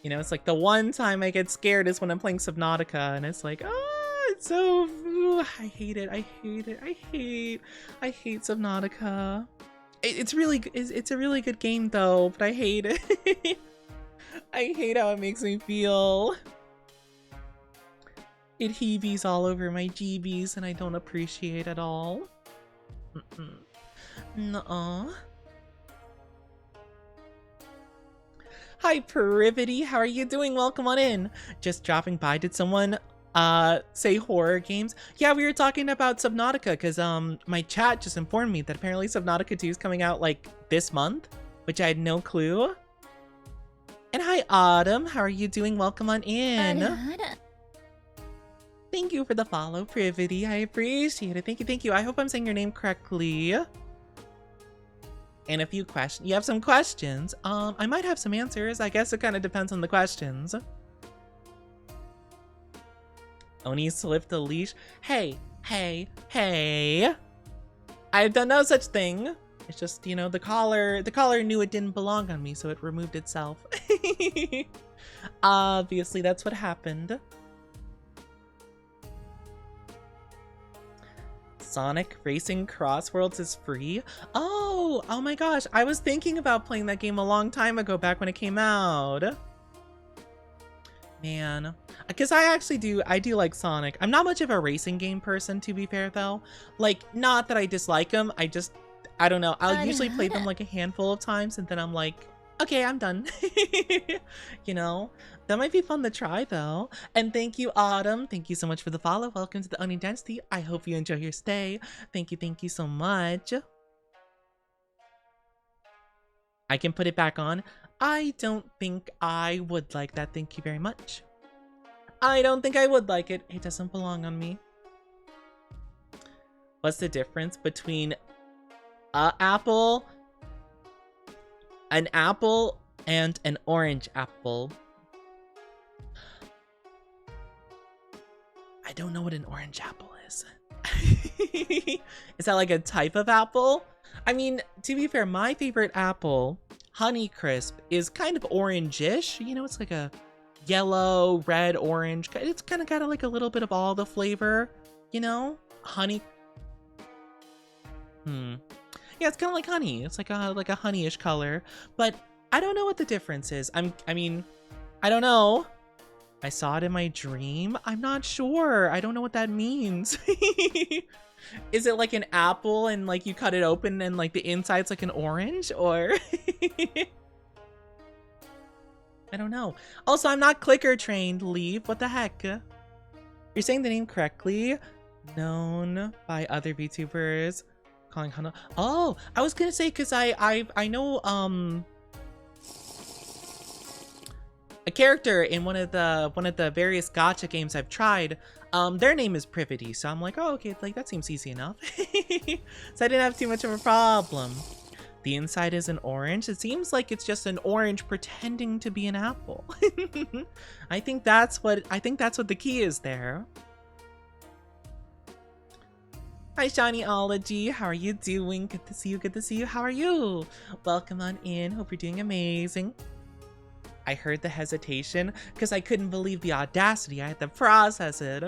you know, it's like the one time I get scared is when I'm playing Subnautica, and it's like, oh, it's so, I hate it, I hate Subnautica. It's a really good game though, but I hate it. I hate how it makes me feel. It heavies all over my GBs and I don't appreciate it all. Nuh-uh. Hi Perivity, how are you doing? Welcome on in. Just dropping by. Did someone say horror games? Yeah, we were talking about Subnautica because my chat just informed me that apparently Subnautica 2 is coming out like this month, which I had no clue. And hi Autumn, how are you doing? Welcome on in. Thank you for the follow, Privity. I appreciate it. Thank you. I hope I'm saying your name correctly. and a few questions. You have some questions. I might have some answers. I guess it kind of depends on the questions. Oni slipped the leash. Hey, hey, hey. I've done no such thing. It's just, you know, the collar knew it didn't belong on me, so it removed itself. Obviously, that's what happened. Sonic Racing Crossworlds is free? Oh my gosh. I was thinking about playing that game a long time ago, back when it came out. Man. Because I do like Sonic. I'm not much of a racing game person, to be fair, though. Like, not that I dislike them. I don't know. I'll usually play them like a handful of times, and then I'm like, okay, I'm done. You know? That might be fun to try, though. And thank you, Autumn. Thank you so much for the follow. Welcome to the Oni Dynasty. I hope you enjoy your stay. Thank you so much. I can put it back on. I don't think I would like that. Thank you very much. I don't think I would like it. It doesn't belong on me. What's the difference between an apple, and an orange apple? I don't know what an orange apple is. Is that like a type of apple? I mean, to be fair, my favorite apple, Honeycrisp, is kind of orangish. You know, it's like a yellow, red, orange. It's kind of got like a little bit of all the flavor, you know? Honey. Yeah, it's kind of like honey. It's like a honeyish color, but I don't know what the difference is. I mean, I don't know. I saw it in my dream. I'm not sure. I don't know what that means. Is it like an apple and like you cut it open and like the inside's like an orange, or I don't know. Also, I'm not clicker trained, Leave. What the heck? You're saying the name correctly. Known by other VTubers. Calling Hana. Oh, I was gonna say, because I know a character in one of the various gacha games I've tried. Their name is Privity, so I'm like, oh, okay, like that seems easy enough. So I didn't have too much of a problem. The inside is an orange. It seems like it's just an orange pretending to be an apple. I think that's what the key is there. Hi, Shiny-ology. How are you doing? Good to see you. Good to see you. How are you? Welcome on in. Hope you're doing amazing. I heard the hesitation because I couldn't believe the audacity. I had to process it.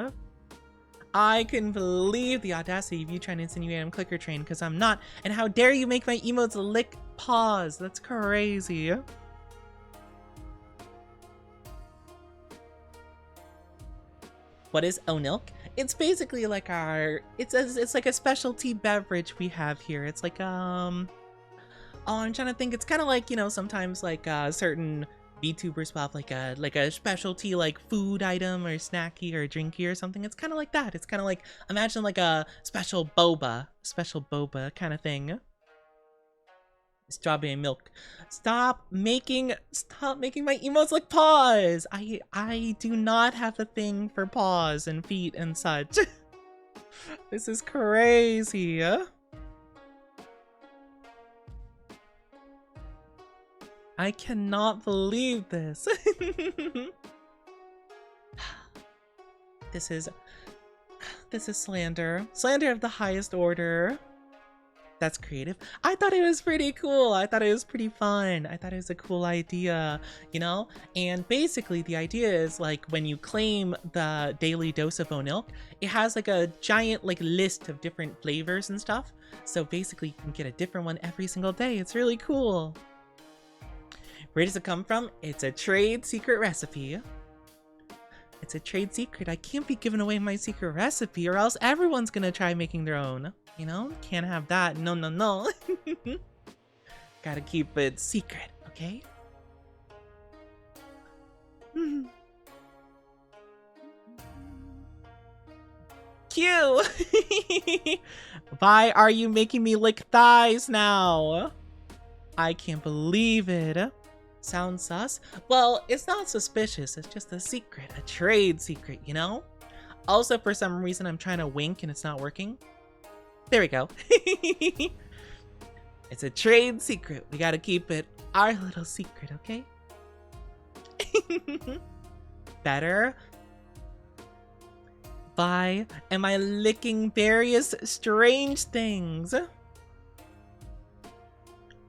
I couldn't believe the audacity of you trying to insinuate I'm clicker trained, because I'm not. And how dare you make my emotes lick paws? That's crazy. What is Onilk? It's basically like it's like a specialty beverage we have here. It's like oh, I'm trying to think. It's kind of like, you know, sometimes like certain VTubers will have like a specialty like food item or snacky or drinky or something. It's kind of like that. It's kind of like, imagine like a special boba kind of thing. Strawberry milk. Stop making my emotes like paws. I do not have a thing for paws and feet and such. This is crazy. I cannot believe this. This is slander. Slander of the highest order. That's creative. I thought it was pretty cool. I thought it was pretty fun. I thought it was a cool idea, you know? And basically the idea is like when you claim the daily dose of Onilk, it has like a giant like list of different flavors and stuff. So basically you can get a different one every single day. It's really cool. Where does it come from? It's a trade secret recipe. It's a trade secret. I can't be giving away my secret recipe or else everyone's gonna try making their own. You know? Can't have that. No, no, no. Gotta keep it secret, okay? Q! Why are you making me lick thighs now? I can't believe it. Sounds sus? Well, it's not suspicious. It's just a secret. A trade secret, you know? Also, for some reason, I'm trying to wink and it's not working. There we go. It's a trade secret. We gotta keep it our little secret, okay? Better? Why am I licking various strange things? We'll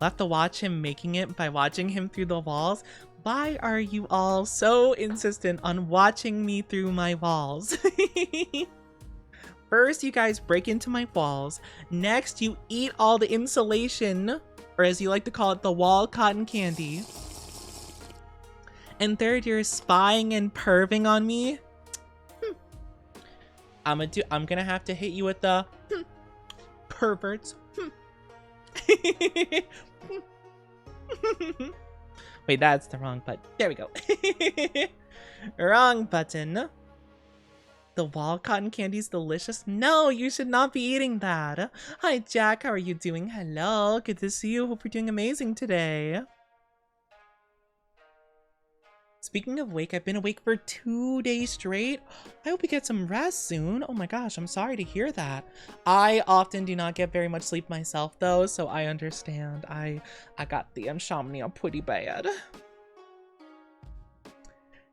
have to watch him making it by watching him through the walls. Why are you all so insistent on watching me through my walls? First, you guys break into my walls. Next, you eat all the insulation, or as you like to call it, the wall cotton candy. And third, you're spying and perving on me. I'm gonna have to hit you with the perverts. Wait, that's the wrong button. There we go. Wrong button. The wall cotton candy's delicious. No, you should not be eating that. Hi, Jack. How are you doing? Hello. Good to see you. Hope you're doing amazing today. Speaking of awake, I've been awake for 2 days straight. I hope you get some rest soon. Oh my gosh, I'm sorry to hear that. I often do not get very much sleep myself though, so I understand. I got the insomnia pretty bad.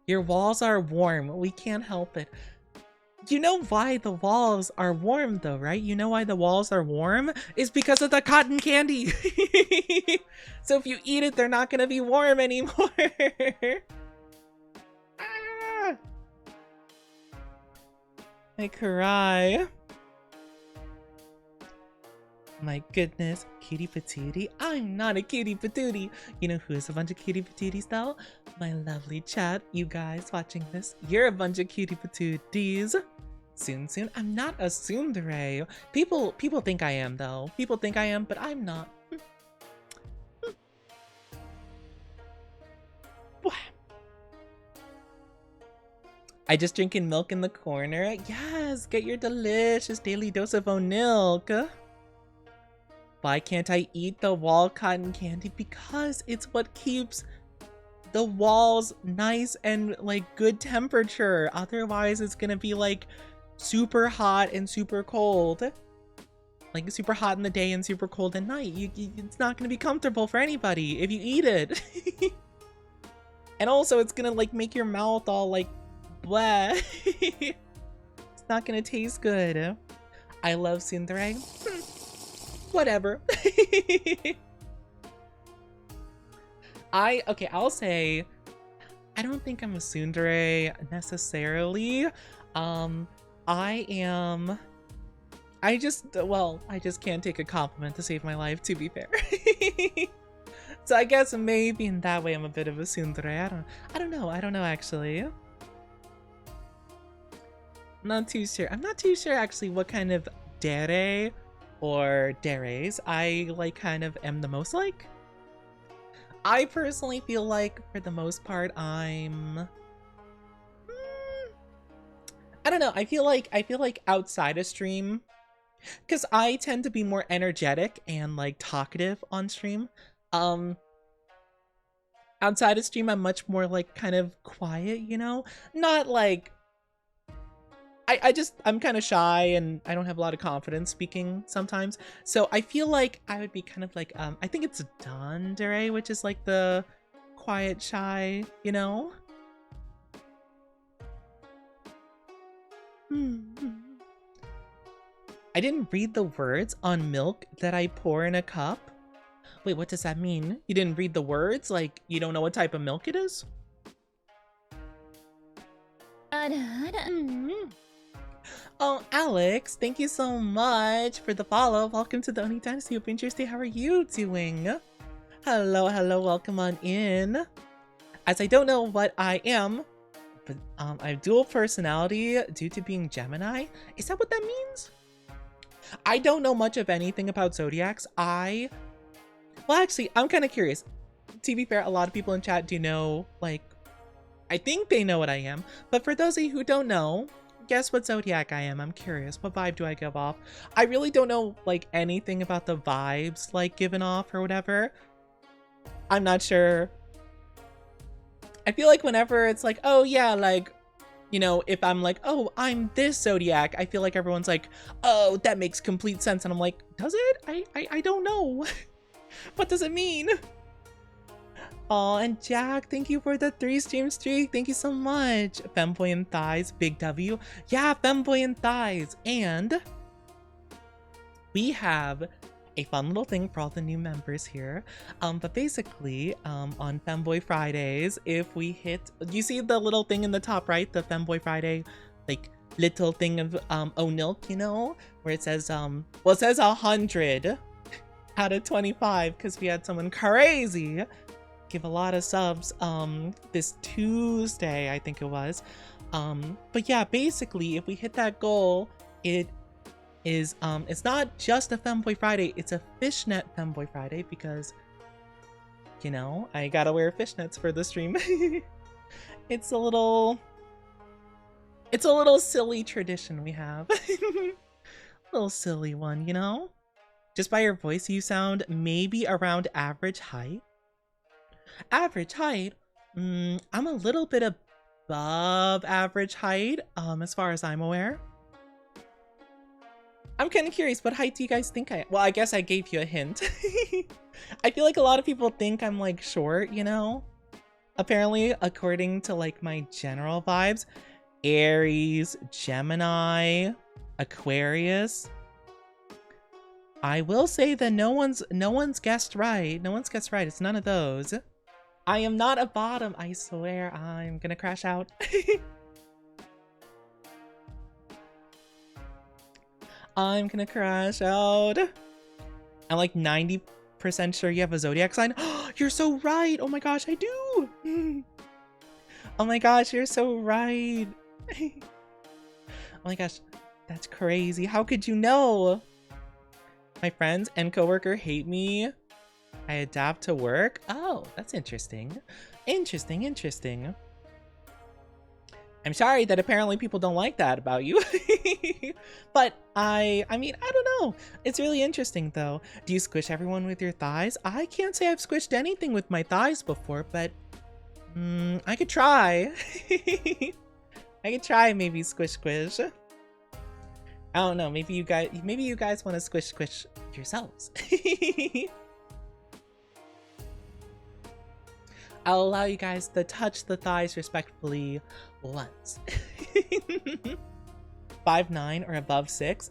Your walls are warm. We can't help it. You know why the walls are warm though, right? You know why the walls are warm? It's because of the cotton candy. So if you eat it, they're not gonna be warm anymore. I cry. My goodness, cutie patootie. I'm not a cutie patootie. You know who is a bunch of cutie patooties though? My lovely chat. You guys watching this, you're a bunch of cutie patooties. Soon. I'm not a tsundere. People think I am though. People think I am, but I'm not. I just drinking milk in the corner. Yes, get your delicious daily dose of milk. Why can't I eat the wall cotton candy? Because it's what keeps the walls nice and like good temperature. Otherwise, it's gonna be like super hot and super cold. Like super hot in the day and super cold at night. It's not gonna be comfortable for anybody if you eat it. And also, it's gonna like make your mouth all like blah. It's not gonna taste good. I love tsundere. Whatever. I'll say I don't think I'm a tsundere necessarily. I just can't take a compliment to save my life, to be fair. So I guess maybe in that way I'm a bit of a tsundere. I don't know actually. Not too sure. I'm not too sure actually what kind of dere or deres I like kind of am the most like. I personally feel like for the most part I'm I don't know. I feel like outside of stream, because I tend to be more energetic and like talkative on stream. Outside of stream I'm much more like kind of quiet, you know? Not like I'm kind of shy and I don't have a lot of confidence speaking sometimes. So I feel like I would be kind of like, I think it's Dandere, which is like the quiet, shy, you know? I didn't read the words on milk that I pour in a cup. Wait, what does that mean? You didn't read the words? Like, you don't know what type of milk it is? Oh, Alex, thank you so much for the follow. Welcome to the Oni Dynasty of Interesting. How are you doing? Hello, welcome on in. As I don't know what I am, but I have dual personality due to being Gemini. Is that what that means? I don't know much of anything about zodiacs. Well, actually, I'm kind of curious. To be fair, a lot of people in chat do know, like, I think they know what I am. But for those of you who don't know, guess what zodiac I am. I'm curious. What vibe do I give off? I really don't know, like, anything about the vibes, like, given off or whatever. I'm not sure. I feel like whenever it's like, oh, yeah, like, you know, if I'm like, oh, I'm this zodiac, I feel like everyone's like, oh, that makes complete sense. And I'm like, does it? I don't know. What does it mean? Oh, and Jack, thank you for the 3-stream streak. Thank you so much. Femboy and Thighs, Big W. Yeah, Femboy and Thighs. And we have a fun little thing for all the new members here. But basically, on Femboy Fridays, if we hit, you see the little thing in the top right, the Femboy Friday, like little thing of O'Nilk, you know, where it says well, it says 100 out of 25 because we had someone crazy give a lot of subs this Tuesday, I think it was. But yeah, basically, if we hit that goal, it is it's not just a Femboy Friday, it's a fishnet Femboy Friday because, you know, I gotta wear fishnets for the stream. It's a little silly tradition we have. Little silly one, you know? Just by your voice, you sound maybe around average height. Average height? I'm a little bit above average height, as far as I'm aware. I'm kind of curious, what height do you guys think I am? Well, I guess I gave you a hint. I feel like a lot of people think I'm like short, you know? Apparently, according to like my general vibes, Aries, Gemini, Aquarius. I will say that no one's guessed right. No one's guessed right. It's none of those. I am not a bottom, I swear. I'm gonna crash out. I'm gonna crash out. I'm like 90% sure you have a zodiac sign. You're so right. Oh my gosh, I do. Oh my gosh, you're so right. Oh my gosh, that's crazy. How could you know? My friends and coworker hate me. I adapt to work. Oh, that's interesting. Interesting. I'm sorry that apparently people don't like that about you. But I mean, I don't know. It's really interesting though. Do you squish everyone with your thighs? I can't say I've squished anything with my thighs before, but I could try. I could try maybe squish. I don't know. Maybe you guys want to squish yourselves. I'll allow you guys to touch the thighs respectfully once. 5'9" or above 6.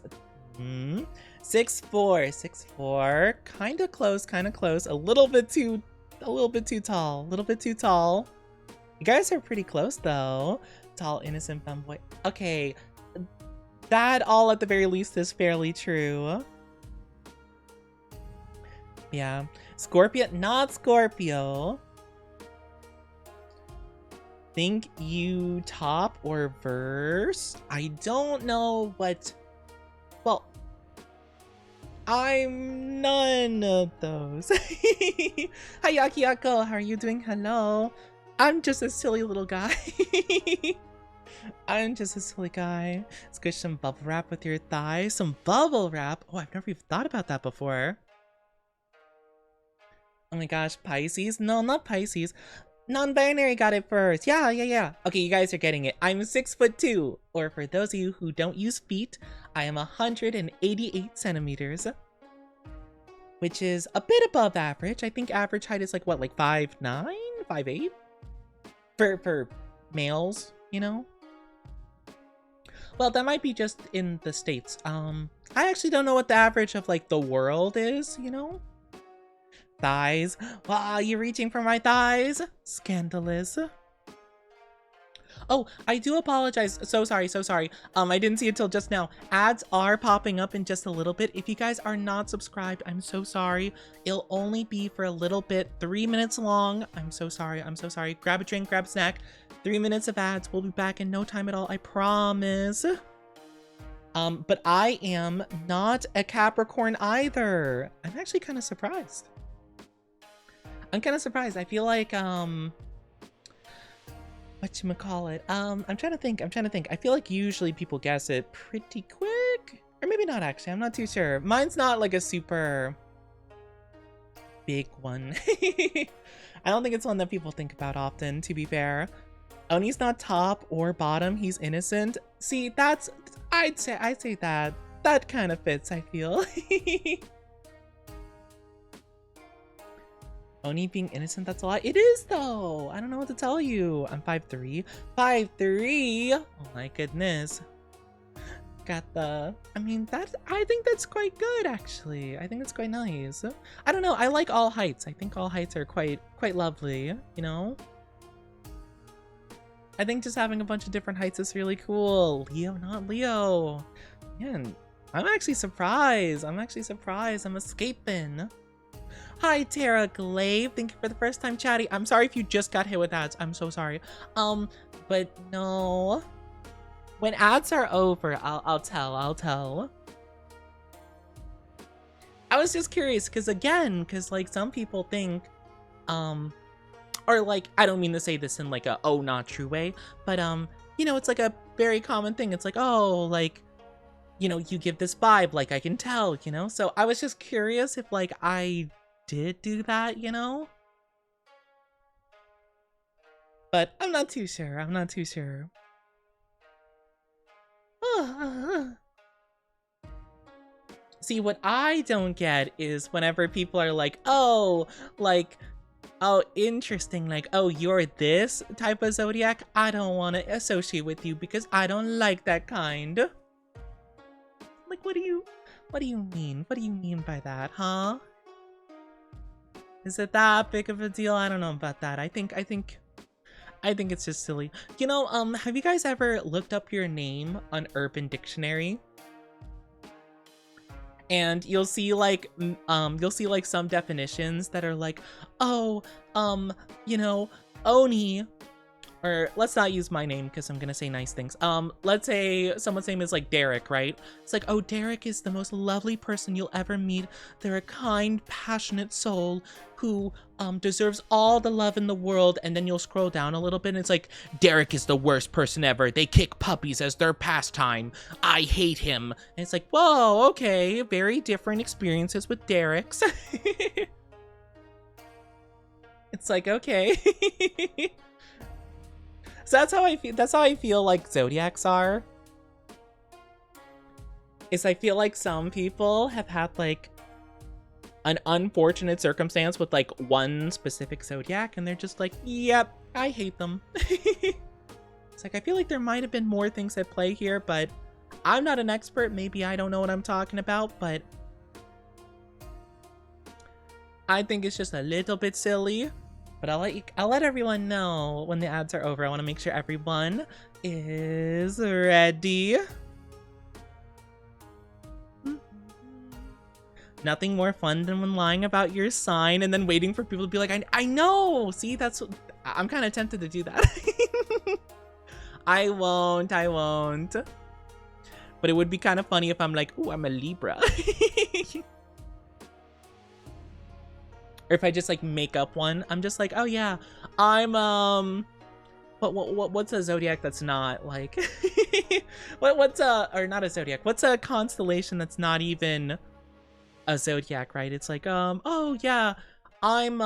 6'4". Kinda close. A little bit too tall. You guys are pretty close though. Tall, innocent femboy. Okay. That all at the very least is fairly true. Yeah. Scorpio, not Scorpio. Think you top or verse? I don't know what... Well, I'm none of those. Hi, Yakiyako. How are you doing? Hello. I'm just a silly little guy. Squish some bubble wrap with your thighs. Some bubble wrap? Oh, I've never even thought about that before. Oh my gosh, Pisces? No, not Pisces. Non-binary got it first. Yeah. Okay, you guys are getting it. I'm 6'2", or for those of you who don't use feet, I am 188 centimeters, which is a bit above average. I think average height is like what, like 5'9", 5'8", for males, you know. Well, that might be just in the States. I actually don't know what the average of like the world is, you know. Thighs. Wow, you're reaching for my thighs. Scandalous. Oh, I do apologize. So sorry. I didn't see it till just now. Ads are popping up in just a little bit. If you guys are not subscribed, I'm so sorry. It'll only be for a little bit, 3 minutes long. I'm so sorry. Grab a drink, grab a snack. 3 minutes of ads. We'll be back in no time at all, I promise. But I am not a Capricorn either. I'm actually kind of surprised. I feel like, whatchamacallit? I'm trying to think. I feel like usually people guess it pretty quick. Or maybe not actually, I'm not too sure. Mine's not like a super big one. I don't think it's one that people think about often, to be fair. Oni's not top or bottom, he's innocent. See, I'd say that kind of fits, I feel. Oni being innocent, that's a lot. It is though. I don't know what to tell you. I'm 5'3". 5'3". Oh my goodness. Got the, I mean, I think that's quite good actually. I think that's quite nice. I don't know, I like all heights. I think all heights are quite lovely, you know? I think just having a bunch of different heights is really cool. Leo, not Leo. Man, I'm actually surprised. I'm escaping. Hi, Tara Glaive. Thank you for the first time chatting. I'm sorry if you just got hit with ads. I'm so sorry. But no. When ads are over, I'll tell. I was just curious, because like some people think, or like, I don't mean to say this in like a, oh, not true way, but you know, it's like a very common thing. It's like, oh, like, you know, you give this vibe, like I can tell, you know? So I was just curious if like I did do that, you know? But I'm not too sure. See, what I don't get is whenever people are like, oh, like, oh, interesting, like, oh, you're this type of zodiac, I don't want to associate with you because I don't like that kind. Like, what do you mean? What do you mean by that, huh? Is it that big of a deal? I don't know about that. I think it's just silly. You know, have you guys ever looked up your name on Urban Dictionary? And you'll see like some definitions that are like, oh, you know, Oni, or let's not use my name because I'm gonna say nice things. Let's say someone's name is like Derek, right? It's like, oh, Derek is the most lovely person you'll ever meet. They're a kind, passionate soul who deserves all the love in the world. And then you'll scroll down a little bit and it's like, Derek is the worst person ever. They kick puppies as their pastime. I hate him. And it's like, whoa, okay, very different experiences with Derek's. It's like, okay. So that's how I feel like zodiacs are. Is I feel like some people have had like an unfortunate circumstance with like one specific zodiac and they're just like, yep, I hate them. It's like, I feel like there might have been more things at play here, but I'm not an expert. Maybe I don't know what I'm talking about, but I think it's just a little bit silly. But I'll let everyone know when the ads are over. I want to make sure everyone is ready. Nothing more fun than when lying about your sign and then waiting for people to be like, I know. See, I'm kind of tempted to do that. I won't. But it would be kind of funny if I'm like, ooh, I'm a Libra. Or if I just like make up one, I'm just like, oh yeah, I'm what's a zodiac that's not like what's or not a zodiac? What's a constellation that's not even a zodiac, right? It's like oh yeah, I'm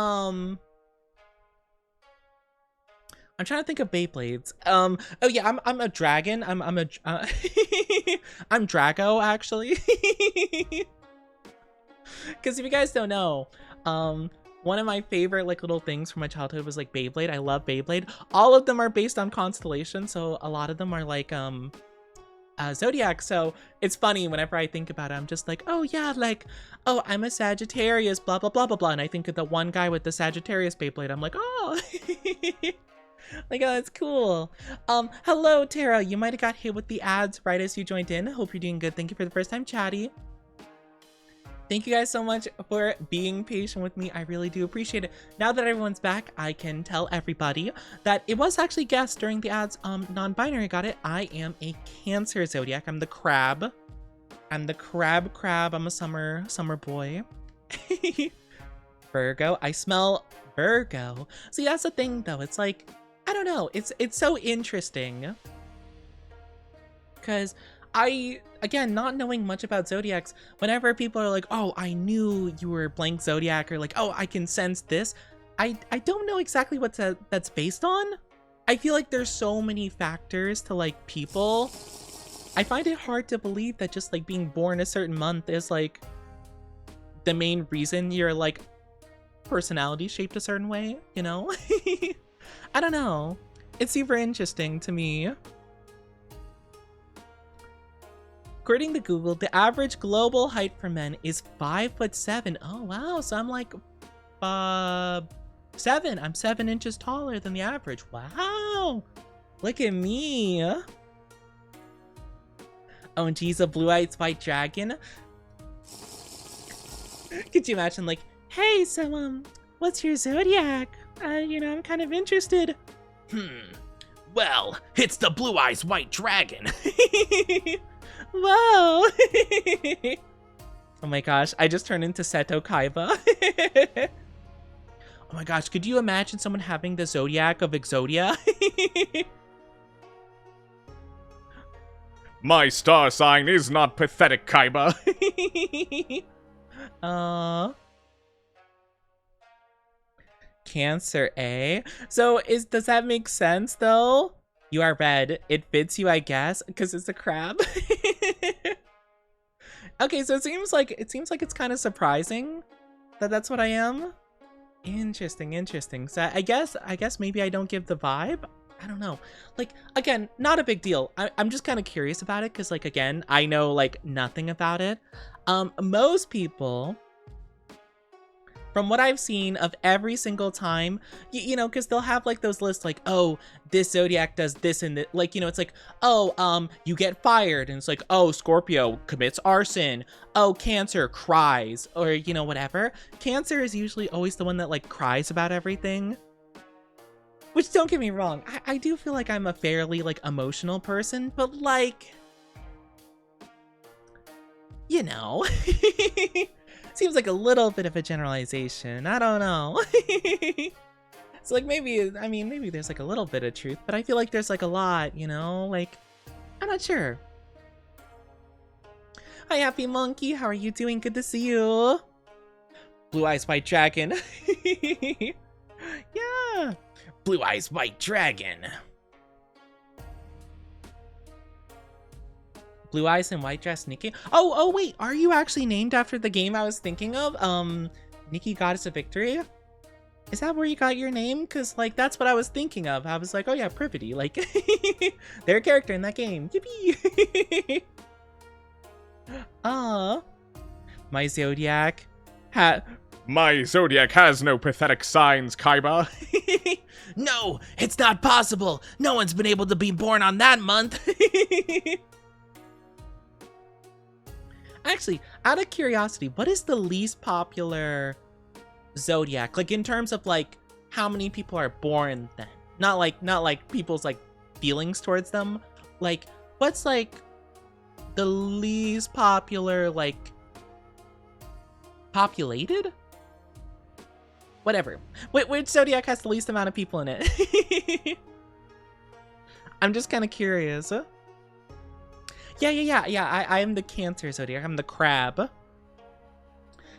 trying to think of Beyblades. Oh yeah, I'm a dragon. I'm I'm Drago actually. Because if you guys don't know, one of my favorite like little things from my childhood was like Beyblade. I love Beyblade. All of them are based on constellations, so a lot of them are like zodiac. So it's funny whenever I think about it, I'm just like, oh yeah, like, oh, I'm a Sagittarius, blah blah blah blah blah. And I think of the one guy with the Sagittarius Beyblade. I'm like, oh. Like, oh, that's cool. Hello Tara, you might have got hit with the ads right as you joined in. Hope you're doing good. Thank you for the first time chatty. Thank you guys so much for being patient with me. I really do appreciate it. Now that everyone's back, I can tell everybody that it was actually guessed during the ads. Non-binary got it. I am a Cancer zodiac. I'm the crab. I'm the crab. I'm a summer boy. Virgo. I smell Virgo. See, that's the thing though. It's like, I don't know. It's so interesting. Because again, not knowing much about zodiacs, whenever people are like, oh, I knew you were blank zodiac, or like, oh, I can sense this, I don't know exactly what that's based on. I feel like there's so many factors to like people. I find it hard to believe that just like being born a certain month is like the main reason you're like personality shaped a certain way, you know? I don't know. It's super interesting to me. According to Google, the average global height for men is 5'7". Oh wow, so I'm like 7. I'm 7 inches taller than the average. Wow, look at me. Oh, geez, a blue-eyed white dragon. Could you imagine, like, hey, so what's your zodiac? You know, I'm kind of interested. Well, it's the Blue Eyes White Dragon. Whoa. Oh my gosh, I just turned into Seto Kaiba. Oh my gosh, could you imagine someone having the zodiac of Exodia? My star sign is not pathetic, Kaiba. Cancer, eh? So does that make sense though? You are red. It fits you, I guess, because it's a crab. Okay, so it seems like it's kind of surprising that that's what I am. Interesting. So I guess maybe I don't give the vibe. I don't know. Like, again, not a big deal. I'm just kind of curious about it because, like, again, I know like nothing about it. Most people, from what I've seen of every single time, you know, because they'll have like those lists like, oh, this zodiac does this and that. Like, you know, it's like, oh, you get fired. And it's like, oh, Scorpio commits arson. Oh, Cancer cries, or, you know, whatever. Cancer is usually always the one that like cries about everything. Which, don't get me wrong, I do feel like I'm a fairly like emotional person, but like, you know. Seems like a little bit of a generalization. I don't know. So like maybe there's like a little bit of truth, but I feel like there's like a lot, you know? Like, I'm not sure. Hi, Happy Monkey. How are you doing? Good to see you. Blue Eyes White Dragon. Yeah. Blue Eyes White Dragon. Blue Eyes and White Dress Nikki. Oh wait, are you actually named after the game I was thinking of? Nikki Goddess of Victory? Is that where you got your name? Cause like that's what I was thinking of. I was like, oh yeah, Privity, like their character in that game. Yippee! My zodiac My zodiac has no pathetic signs, Kaiba. No, it's not possible. No one's been able to be born on that month. Actually, out of curiosity, what is the least popular zodiac? Like in terms of like how many people are born then? Not like people's like feelings towards them. Like what's like the least popular like populated? Whatever. Which zodiac has the least amount of people in it? I'm just kind of curious. Yeah. I am the Cancer zodiac. I'm the crab.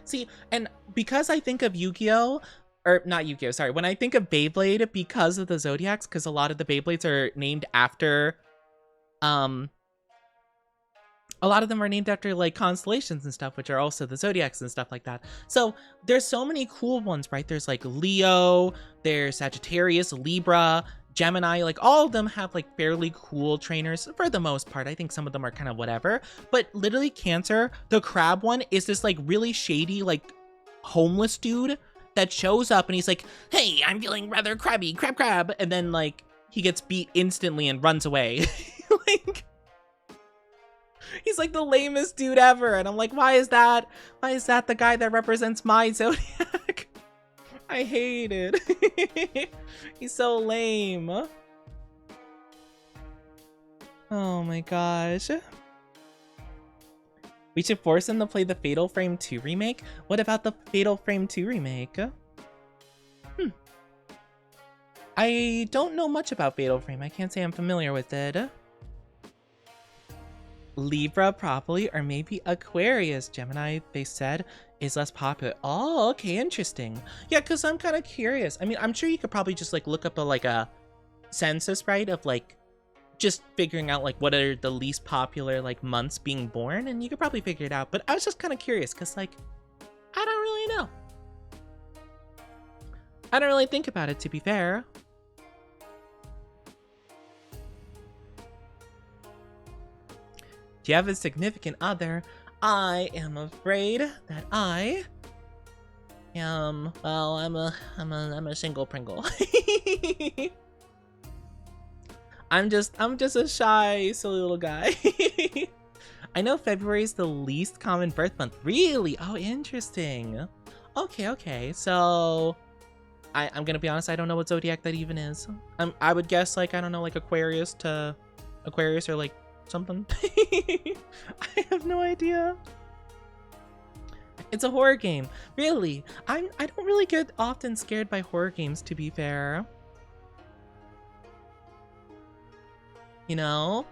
See, and because I think of Yu-Gi-Oh, or not Yu-Gi-Oh, sorry. When I think of Beyblade, because of the zodiacs, because a lot of the Beyblades are named after, a lot of them are named after like constellations and stuff, which are also the zodiacs and stuff like that. So there's so many cool ones, right? There's like Leo, there's Sagittarius, Libra, Gemini, like all of them have like fairly cool trainers for the most part. I think some of them are kind of whatever, but literally Cancer, the crab one, is this like really shady, like homeless dude that shows up and he's like, hey, I'm feeling rather crabby, crab. And then like he gets beat instantly and runs away. Like, he's like the lamest dude ever. And I'm like, why is that the guy that represents my zodiac? I hate it. He's so lame. Oh my gosh. We should force him to play the Fatal Frame 2 remake? What about the Fatal Frame 2 remake? I don't know much about Fatal Frame. I can't say I'm familiar with it. Libra, probably, or maybe Aquarius. Gemini, they said, is less popular. Oh, okay, interesting. Yeah, because I'm kind of curious. I mean, I'm sure you could probably just like look up a census, right, of like just figuring out like what are the least popular like months being born, and you could probably figure it out. But I was just kind of curious because like I don't really know. I don't really think about it, to be fair. Do you have a significant other? I am afraid that I am, well, I'm a single Pringle. I'm just a shy, silly little guy. I know February is the least common birth month. Really? Oh, interesting. Okay. So, I'm gonna be honest. I don't know what zodiac that even is. I would guess like I don't know, like Aquarius or like something. I have no idea. It's a horror game. Really? I don't really get often scared by horror games, to be fair. You know?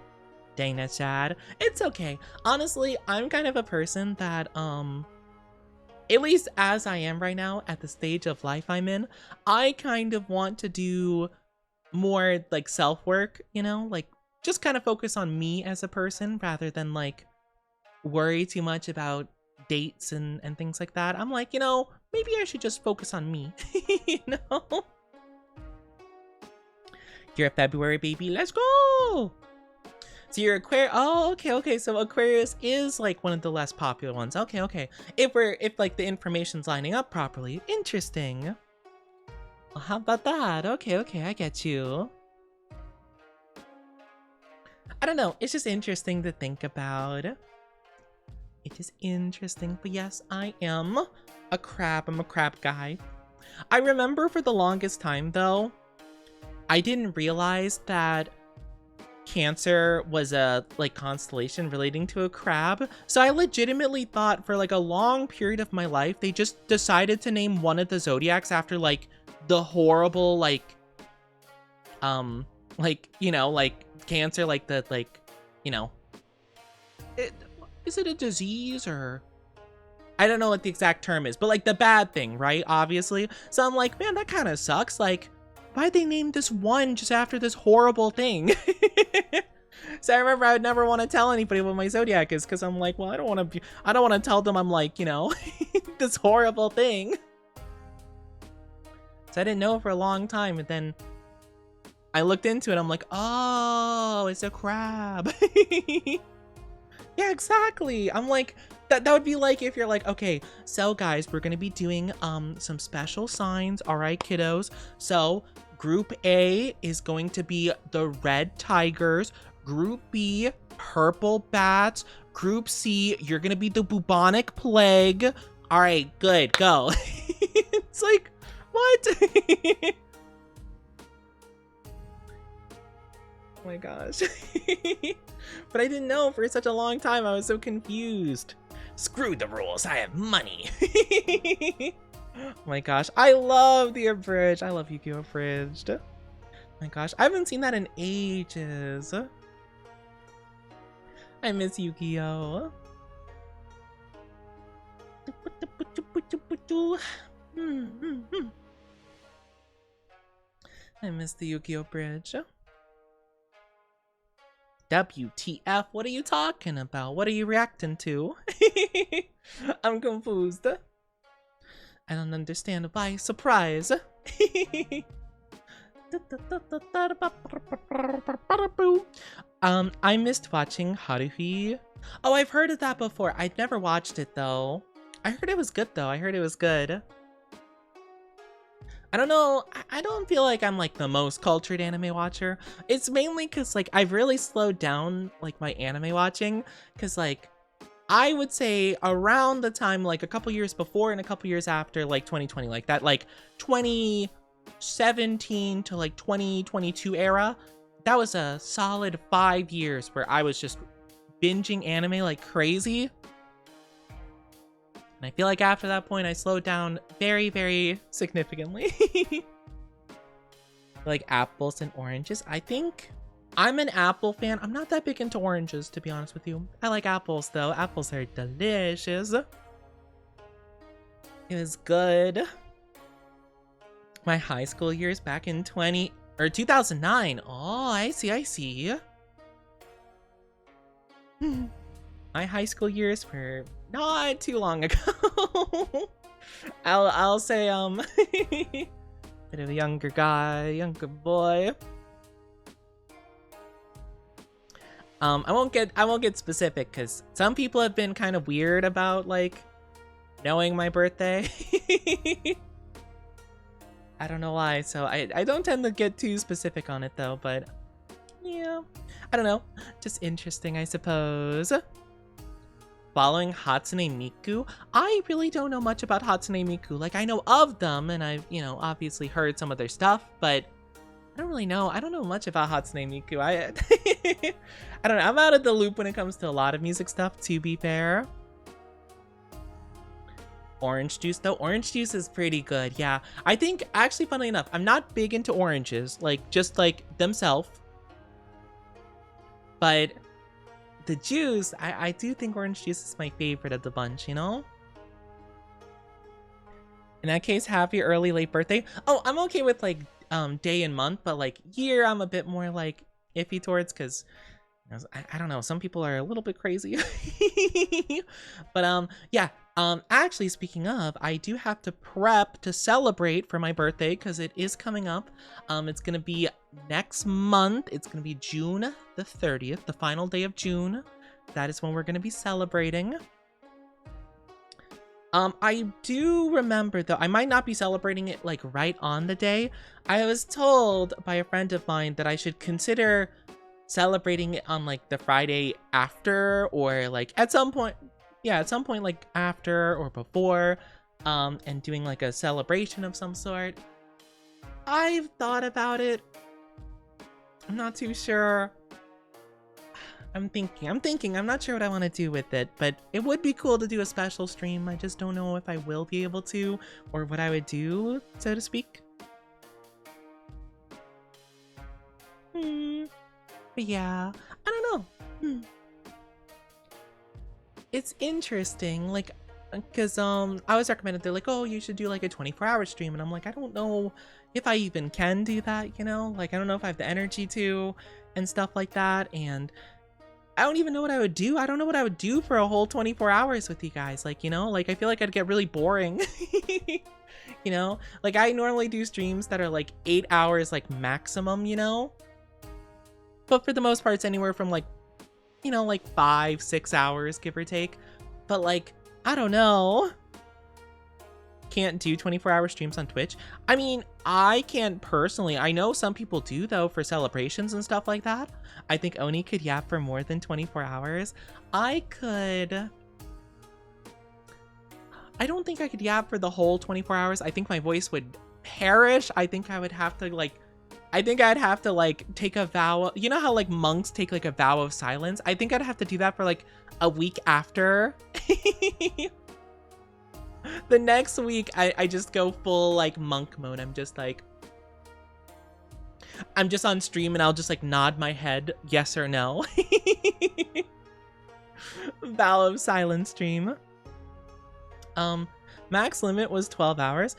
Dang, that's sad. It's okay. Honestly, I'm kind of a person that, at least as I am right now, at the stage of life I'm in, I kind of want to do more, like, self-work, you know? Like, just kind of focus on me as a person rather than, like, worry too much about dates and things like that. I'm like, you know, maybe I should just focus on me, you know? You're a February baby. Let's go! So you're Aquarius. Oh, okay. So Aquarius is like one of the less popular ones. Okay. If like the information's lining up properly. Interesting. Well, how about that? Okay, I get you. I don't know. It's just interesting to think about. It is interesting. But yes, I am a crab. I'm a crab guy. I remember for the longest time though, I didn't realize that Cancer was a like constellation relating to a crab. So I legitimately thought for like a long period of my life they just decided to name one of the zodiacs after like the horrible like you know, like Cancer, like the like, you know, is it a disease or I don't know what the exact term is, but like the bad thing, right? Obviously. So I'm like, man, that kind of sucks. Like, why'd they name this one just after this horrible thing? So I remember I would never want to tell anybody what my zodiac is because I'm like, well, I don't want to tell them I'm like, you know, this horrible thing. So I didn't know for a long time, and then I looked into it. I'm like, oh, it's a crab. Yeah, exactly. I'm like, that would be like if you're like, okay, so guys, we're gonna be doing some special signs. All right, kiddos. So Group A is going to be the red tigers. Group B, purple bats. Group C, you're gonna be the bubonic plague. All right, good, go. It's like, what? Oh my gosh. But I didn't know for such a long time. I was so confused. Screw the rules, I have money. Oh my gosh, I love the Abridged. I love Yu-Gi-Oh! Abridged. Oh my gosh, I haven't seen that in ages. I miss Yu-Gi-Oh! I miss the Yu-Gi-Oh! Bridge. WTF, what are you talking about? What are you reacting to? I'm confused. I don't understand why. Surprise. I missed watching Haruhi. Oh, I've heard of that before. I'd never watched it though. I heard it was good though. I heard it was good. I don't know. I don't feel like I'm like the most cultured anime watcher. It's mainly because like I've really slowed down like my anime watching because like I would say around the time like a couple years before and a couple years after like 2020, like that like 2017 to like 2022 era, that was a solid 5 years where I was just binging anime like crazy. And I feel like after that point, I slowed down very, very significantly. Like apples and oranges. I think I'm an apple fan. I'm not that big into oranges, to be honest with you. I like apples, though. Apples are delicious. It was good. My high school years back in 2009. Oh, I see. My high school years were not too long ago. I'll say Bit of a younger guy, younger boy. I won't get specific because some people have been kind of weird about like knowing my birthday. I don't know why, so I don't tend to get too specific on it though, but yeah, I don't know, just interesting I suppose. Following Hatsune Miku, I really don't know much about Hatsune Miku. Like I know of them and I've, you know, obviously heard some of their stuff, but I don't really know. I don't know much about Hatsune Miku. I I don't know. I'm out of the loop when it comes to a lot of music stuff, to be fair. Orange juice, though. Orange juice is pretty good. Yeah. I think, actually, funnily enough, I'm not big into oranges, like, just like themselves. But the juice, I do think orange juice is my favorite of the bunch, you know? In that case, happy early, late birthday. Oh, I'm okay with, like, day and month, but, like, year, I'm a bit more, like, iffy towards, because I don't know, some people are a little bit crazy. But yeah, actually speaking of, I do have to prep to celebrate for my birthday because it is coming up. It's gonna be next month. It's gonna be June the 30th, the final day of June. That is when we're gonna be celebrating. I do remember though, I might not be celebrating it like right on the day. I was told by a friend of mine that I should consider celebrating it on like the Friday after, or like at some point, yeah, at some point like after or before, and doing like a celebration of some sort. I've thought about it. I'm not too sure. I'm thinking, I'm not sure what I want to do with it, but it would be cool to do a special stream. I just don't know if I will be able to, or what I would do, so to speak. But yeah, I don't know. It's interesting, like, because I was recommended, they're like, oh, you should do like a 24-hour stream, and I'm like, I don't know if I even can do that, you know? Like, I don't know if I have the energy to, and stuff like that, and I don't even know what I would do. I don't know what I would do for a whole 24 hours with you guys, like, you know? Like, I feel like I'd get really boring. You know? Like, I normally do streams that are like 8 hours, like, maximum, you know? But for the most part, it's anywhere from like, you know, like 5-6 hours, give or take. But like, I don't know. Can't do 24-hour streams on Twitch. I mean, I can't personally. I know some people do though for celebrations and stuff like that. I think Oni could yap for more than 24 hours. I don't think I could yap for the whole 24 hours. I think my voice would perish. I think I would have to like, I'd have to like take a vow. You know how like monks take like a vow of silence? I think I'd have to do that for like a week after. The next week, I just go full like monk mode. I'm just on stream and I'll just like nod my head yes or no. Vow of silence stream. Max limit was 12 hours.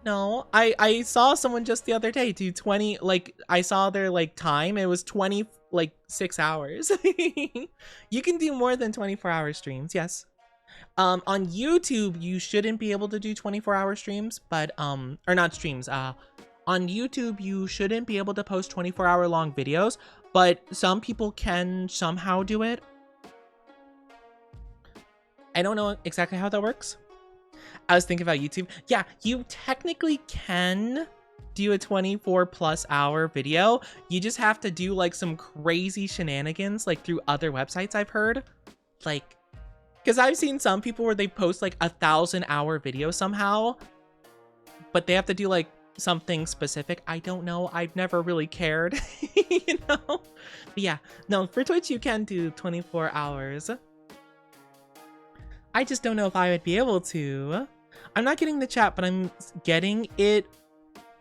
No, I saw someone just the other day do 20, like, I saw their, like, time. It was 20, like, 6 hours. You can do more than 24-hour streams, yes. On YouTube, you shouldn't be able to do 24-hour streams, but, or not streams, on YouTube, you shouldn't be able to post 24-hour long videos, but some people can somehow do it. I don't know exactly how that works. I was thinking about YouTube. Yeah, you technically can do a 24+ hour video. You just have to do like some crazy shenanigans like through other websites I've heard. Like, because I've seen some people where they post like 1,000-hour video somehow, but they have to do like something specific. I don't know. I've never really cared, you know? But yeah, no, for Twitch you can do 24 hours. I just don't know if I would be able to. I'm not getting the chat, but I'm getting it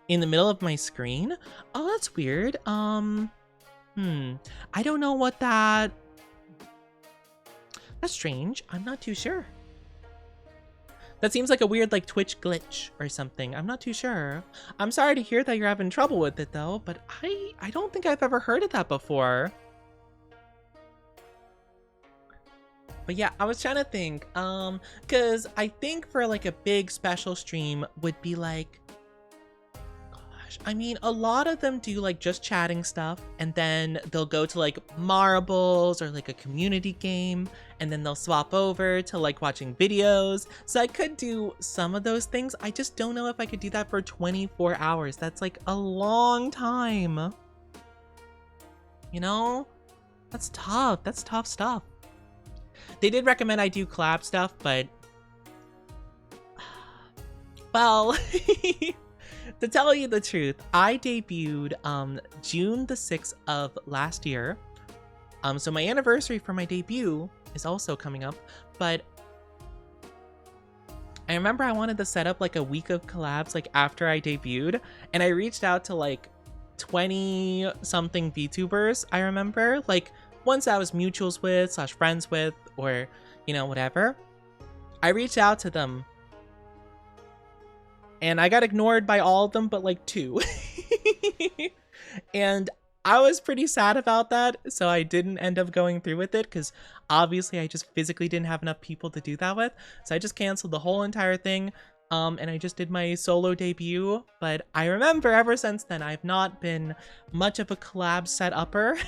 in the middle of my screen. Oh, that's weird. I don't know what that... That's strange. I'm not too sure. That seems like a weird, like, Twitch glitch or something. I'm not too sure. I'm sorry to hear that you're having trouble with it, though, but I don't think I've ever heard of that before. But yeah, I was trying to think, because I think for like a big special stream would be like gosh, I mean, a lot of them do like just chatting stuff, and then they'll go to like marbles or like a community game, and then they'll swap over to like watching videos. So I could do some of those things. I just don't know if I could do that for 24 hours. That's like a long time. You know? That's tough. That's tough stuff. They did recommend I do collab stuff, but well, to tell you the truth, I debuted June the 6th of last year. So my anniversary for my debut is also coming up, but I remember I wanted to set up like a week of collabs like after I debuted, and I reached out to like 20 something VTubers. I remember like ones I was mutuals with / friends with, or you know, whatever. I reached out to them and I got ignored by all of them but like 2. And I was pretty sad about that, so I didn't end up going through with it because obviously I just physically didn't have enough people to do that with. So I just canceled the whole entire thing, and I just did my solo debut. But I remember ever since then I've not been much of a collab set-upper.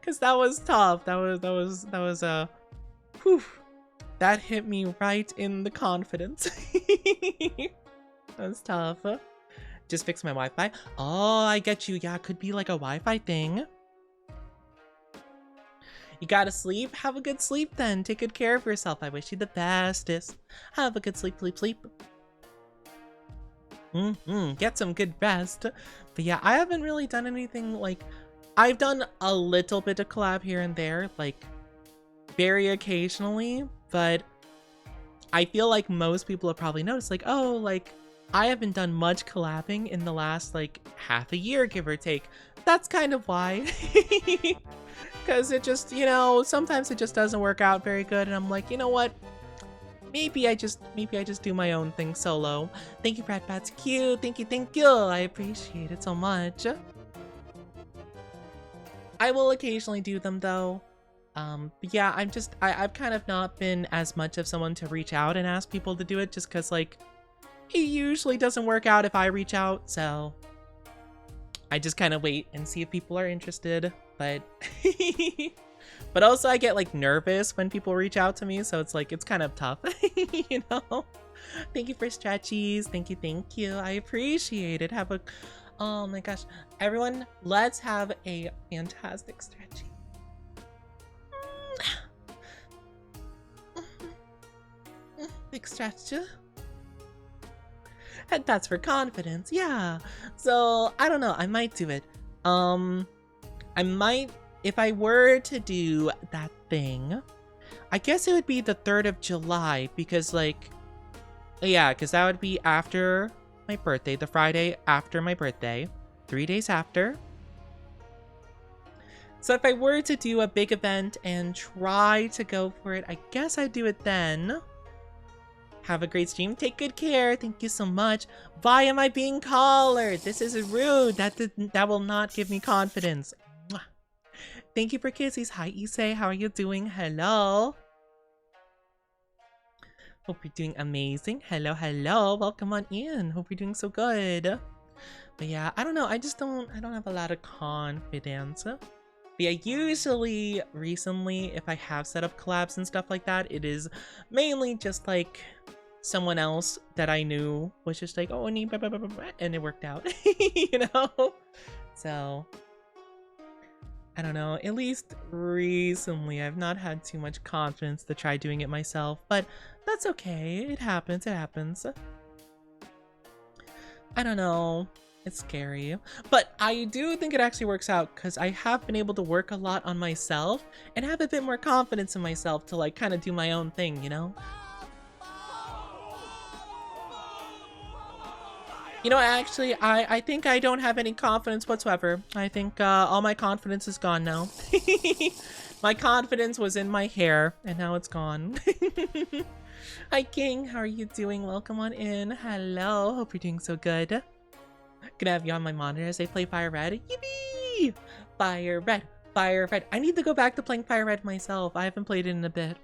Because that was tough. That was whew. That hit me right in the confidence. That's tough. Just fix my Wi-Fi. Oh, I get you. Yeah, it could be like a Wi-Fi thing. You gotta sleep? Have a good sleep then. Take good care of yourself. I wish you the bestest. Have a good sleep. Get some good rest. But yeah, I haven't really done anything like... I've done a little bit of collab here and there, like very occasionally, but I feel like most people have probably noticed, like, oh, like, I haven't done much collabing in the last, like, half a year, give or take. That's kind of why. Because it just, you know, sometimes it just doesn't work out very good, and I'm like, you know what? Maybe I just do my own thing solo. Thank you, Brad. That's cute. Thank you. I appreciate it so much. I will occasionally do them though. But yeah, I've kind of not been as much of someone to reach out and ask people to do it, just because like it usually doesn't work out if I reach out, so I just kind of wait and see if people are interested. But but also I get like nervous when people reach out to me, so it's like it's kind of tough. You know. Thank you for stretchies. Thank you. I appreciate it. Have a... Oh my gosh. Everyone, let's have a fantastic stretchy. Big stretch. And that's for confidence. Yeah. So, I don't know. I might do it. I might... If I were to do that thing, I guess it would be the 3rd of July, because like... Yeah, because that would be after my birthday, the Friday after my birthday, 3 days after. So if I were to do a big event and try to go for it, I guess I'd do it then. Have a great stream. Take good care. Thank you so much. Why am I being collared? This is rude. That will not give me confidence. Mwah. Thank you for kisses. Hi, Issei. How are you doing? Hello. Hope you're doing amazing. Hello. Welcome on in. Hope you're doing so good. But yeah, I don't know. I don't have a lot of confidence. But yeah, usually, recently, if I have set up collabs and stuff like that, it is mainly just like someone else that I knew was just like, oh, and it worked out, you know? So, I don't know. At least recently, I've not had too much confidence to try doing it myself, but that's okay. It happens. I don't know. It's scary, but I do think it actually works out because I have been able to work a lot on myself and have a bit more confidence in myself to like kind of do my own thing, you know? You know, actually, I think I don't have any confidence whatsoever. I think all my confidence is gone now. My confidence was in my hair and now it's gone. Hi, King. How are you doing? Welcome on in. Hello. Hope you're doing so good. Gonna have you on my monitor as I play Fire Red. Yippee! Fire Red. I need to go back to playing Fire Red myself. I haven't played it in a bit.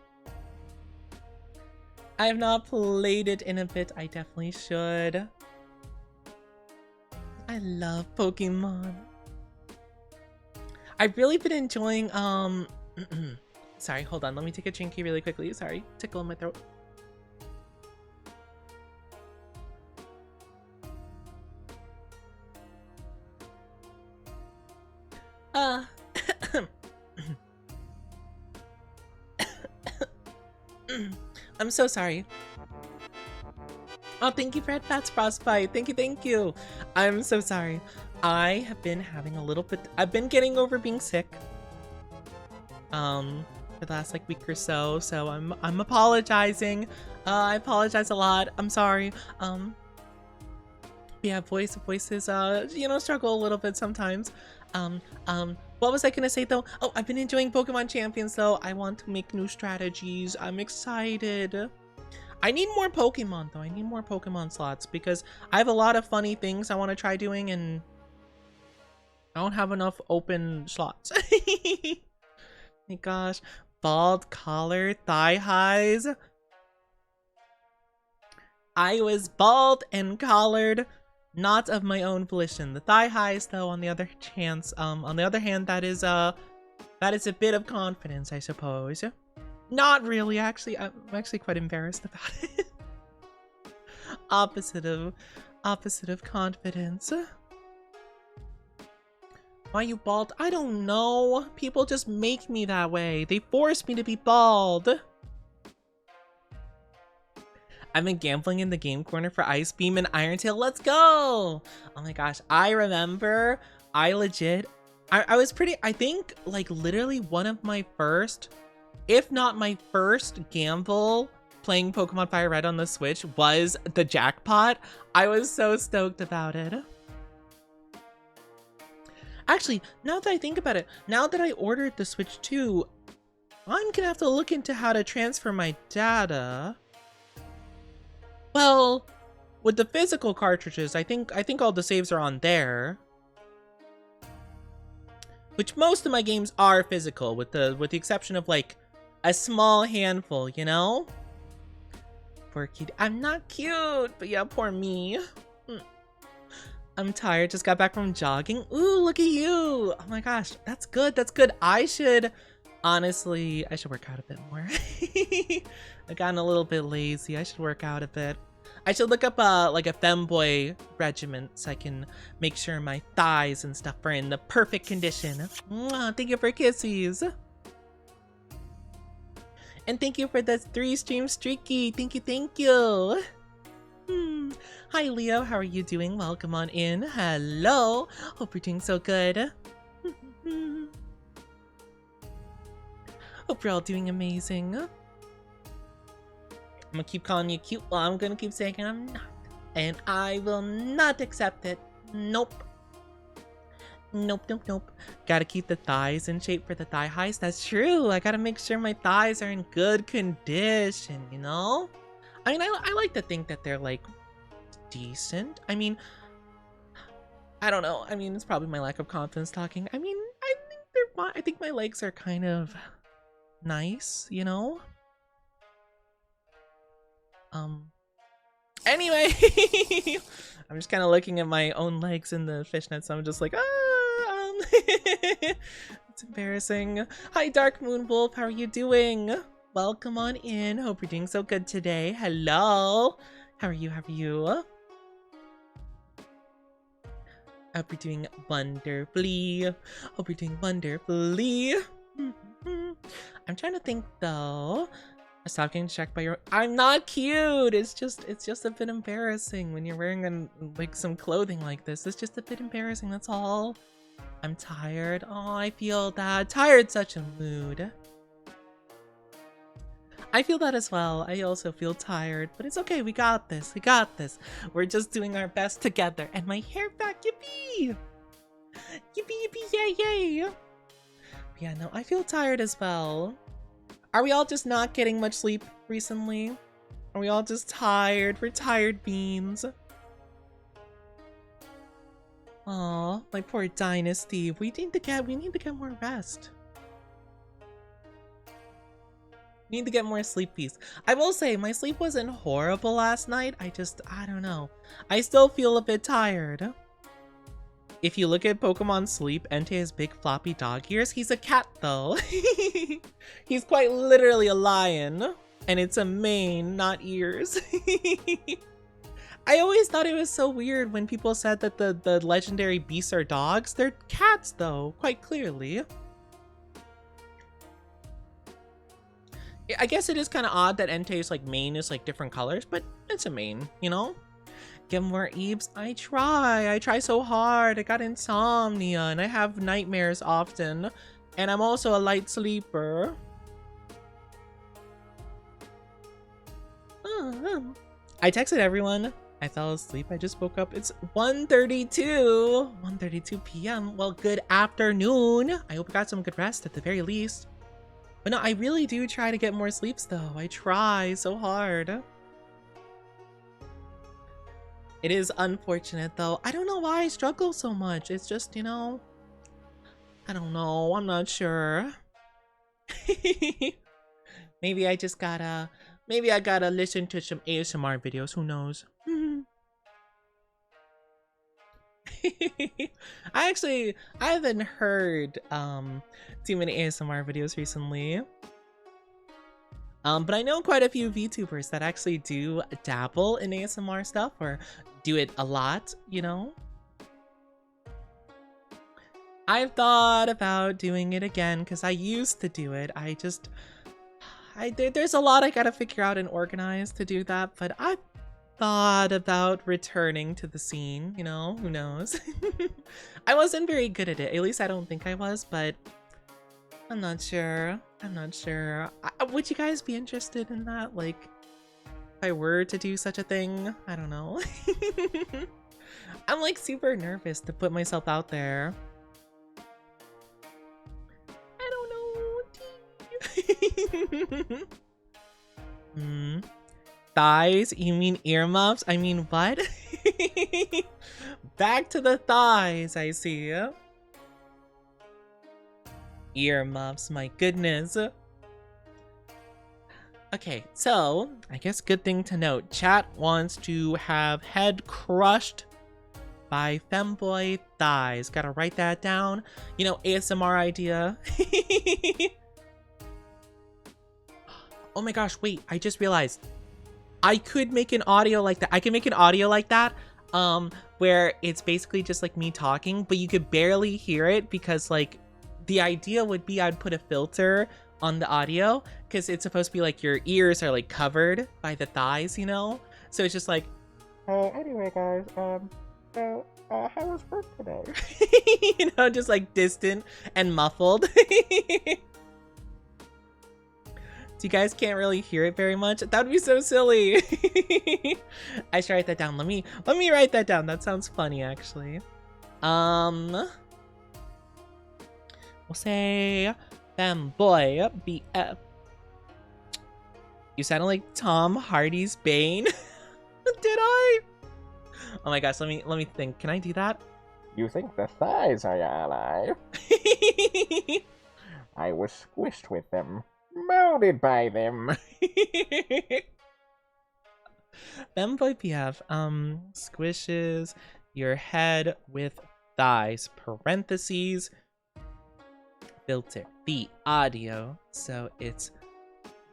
I have not played it in a bit. I definitely should. I love Pokemon. I've really been enjoying, sorry, hold on. Let me take a drinky really quickly. Sorry, tickle in my throat. I'm so sorry. Oh, thank you for Fats Frostbite. Thank you, thank you. I'm so sorry. I have been having a little bit. I've been getting over being sick. For the last like week or so. So I'm apologizing. I apologize a lot. I'm sorry. Yeah, voices. You know, struggle a little bit sometimes. What was I gonna say though? Oh, I've been enjoying Pokemon Champions though. I want to make new strategies. I'm excited. I need more Pokemon though. I need more Pokemon slots because I have a lot of funny things I want to try doing and I don't have enough open slots. My gosh. Bald collar, thigh highs. I was bald and collared, not of my own volition. The thigh highs though, on the other hand, that is a bit of confidence, I suppose. Not really, actually. I'm actually quite embarrassed about it. Opposite of confidence. Why are you bald? I don't know. People just make me that way. They force me to be bald. I've been gambling in the game corner for Ice Beam and Iron Tail. Let's go! Oh my gosh, I remember. I was pretty, I think like literally one of my first, if not my first gamble playing Pokemon Fire Red on the Switch was the jackpot. I was so stoked about it. Actually, now that I think about it, now that I ordered the Switch 2, I'm gonna have to look into how to transfer my data. Well, with the physical cartridges, I think all the saves are on there. Which most of my games are physical, with the exception of like a small handful, you know? Poor kid. I'm not cute, but yeah, poor me. I'm tired, just got back from jogging. Ooh, look at you. Oh my gosh, that's good, that's good. Honestly, I should work out a bit more. I've gotten a little bit lazy. I should work out a bit. I should look up like a Femboy regimen so I can make sure my thighs and stuff are in the perfect condition. Mwah, thank you for kisses. And thank you for the 3 stream streaky. Thank you, thank you. Hi Leo, how are you doing? Welcome on in. Hello. Hope you're doing so good. Hope you're all doing amazing. I'm gonna keep calling you cute. Well, I'm gonna keep saying I'm not. And I will not accept it. Nope. Nope, nope, nope. Gotta keep the thighs in shape for the thigh highs. That's true. I gotta make sure my thighs are in good condition, you know? I mean, I like to think that they're like decent. I mean, I don't know. I mean, it's probably my lack of confidence talking. I mean, I think my legs are kind of nice, you know? Anyway, I'm just kind of looking at my own legs in the fishnet, so I'm just like, it's embarrassing. Hi, Dark Moon Wolf, how are you doing? Welcome on in. Hope you're doing so good today. Hello. How are you? How are you? Hope you're doing wonderfully. Hope you're doing wonderfully. I'm trying to think though. Stop getting checked by your. I'm not cute. It's just a bit embarrassing when you're wearing like some clothing like this. It's just a bit embarrassing. That's all. I'm tired. Oh, I feel that. Tired, such a mood. I feel that as well. I also feel tired, but it's okay. We got this. We got this. We're just doing our best together. And my hair back, yippee! Yippee, yippee, yay, yay! Yeah, no, I feel tired as well. Are we all just not getting much sleep recently? Are we all just tired? We're tired beans. Aw, my poor Dynasty. We need to get more rest. We need to get more sleep piece. I will say my sleep wasn't horrible last night. I don't know. I still feel a bit tired. If you look at Pokemon Sleep, Entei has big floppy dog ears. He's a cat though. He's quite literally a lion. And it's a mane, not ears. I always thought it was so weird when people said that the legendary beasts are dogs. They're cats though, quite clearly. I guess it is kind of odd that Entei's like mane is like different colors, but it's a mane, you know? Get more Eebs? I try so hard. I got insomnia and I have nightmares often. And I'm also a light sleeper. I texted everyone. I fell asleep. I just woke up. It's 1:32 p.m. Well, good afternoon. I hope you got some good rest at the very least. But no, I really do try to get more sleeps though. I try so hard. It is unfortunate though. I don't know why I struggle so much. It's just, you know, I don't know. I'm not sure. Maybe I just gotta, maybe I gotta listen to some ASMR videos. Who knows? I haven't heard too many ASMR videos recently. But I know quite a few VTubers that actually do dabble in ASMR stuff or do it a lot, you know? I've thought about doing it again because I used to do it. There's a lot I gotta figure out and organize to do that, but I've thought about returning to the scene, you know? Who knows? I wasn't very good at it. At least I don't think I was, but I'm not sure. Would you guys be interested in that? Like, if I were to do such a thing? I don't know. I'm like super nervous to put myself out there. I don't know. Thighs? You mean earmuffs? I mean what? Back to the thighs, I see. Earmuffs, my goodness. Okay, so I guess good thing to note. Chat wants to have head crushed by Femboy thighs. Gotta write that down. You know, ASMR idea. Oh my gosh, wait, I just realized. I could make an audio like that. I can make an audio like that, where it's basically just like me talking, but you could barely hear it because like the idea would be I'd put a filter on the audio because it's supposed to be like your ears are like covered by the thighs, you know? So it's just like, anyway guys, so how was work today? You know, just like distant and muffled. You guys can't really hear it very much. That would be so silly. I should write that down. Let me write that down. That sounds funny actually. We'll say Femboy BF. You sounded like Tom Hardy's Bane. Did I? Oh my gosh, let me think. Can I do that? You think the thighs are your ally? I was squished with them. Molded by them. Femboy PF squishes your head with thighs, parentheses, filter the audio so it's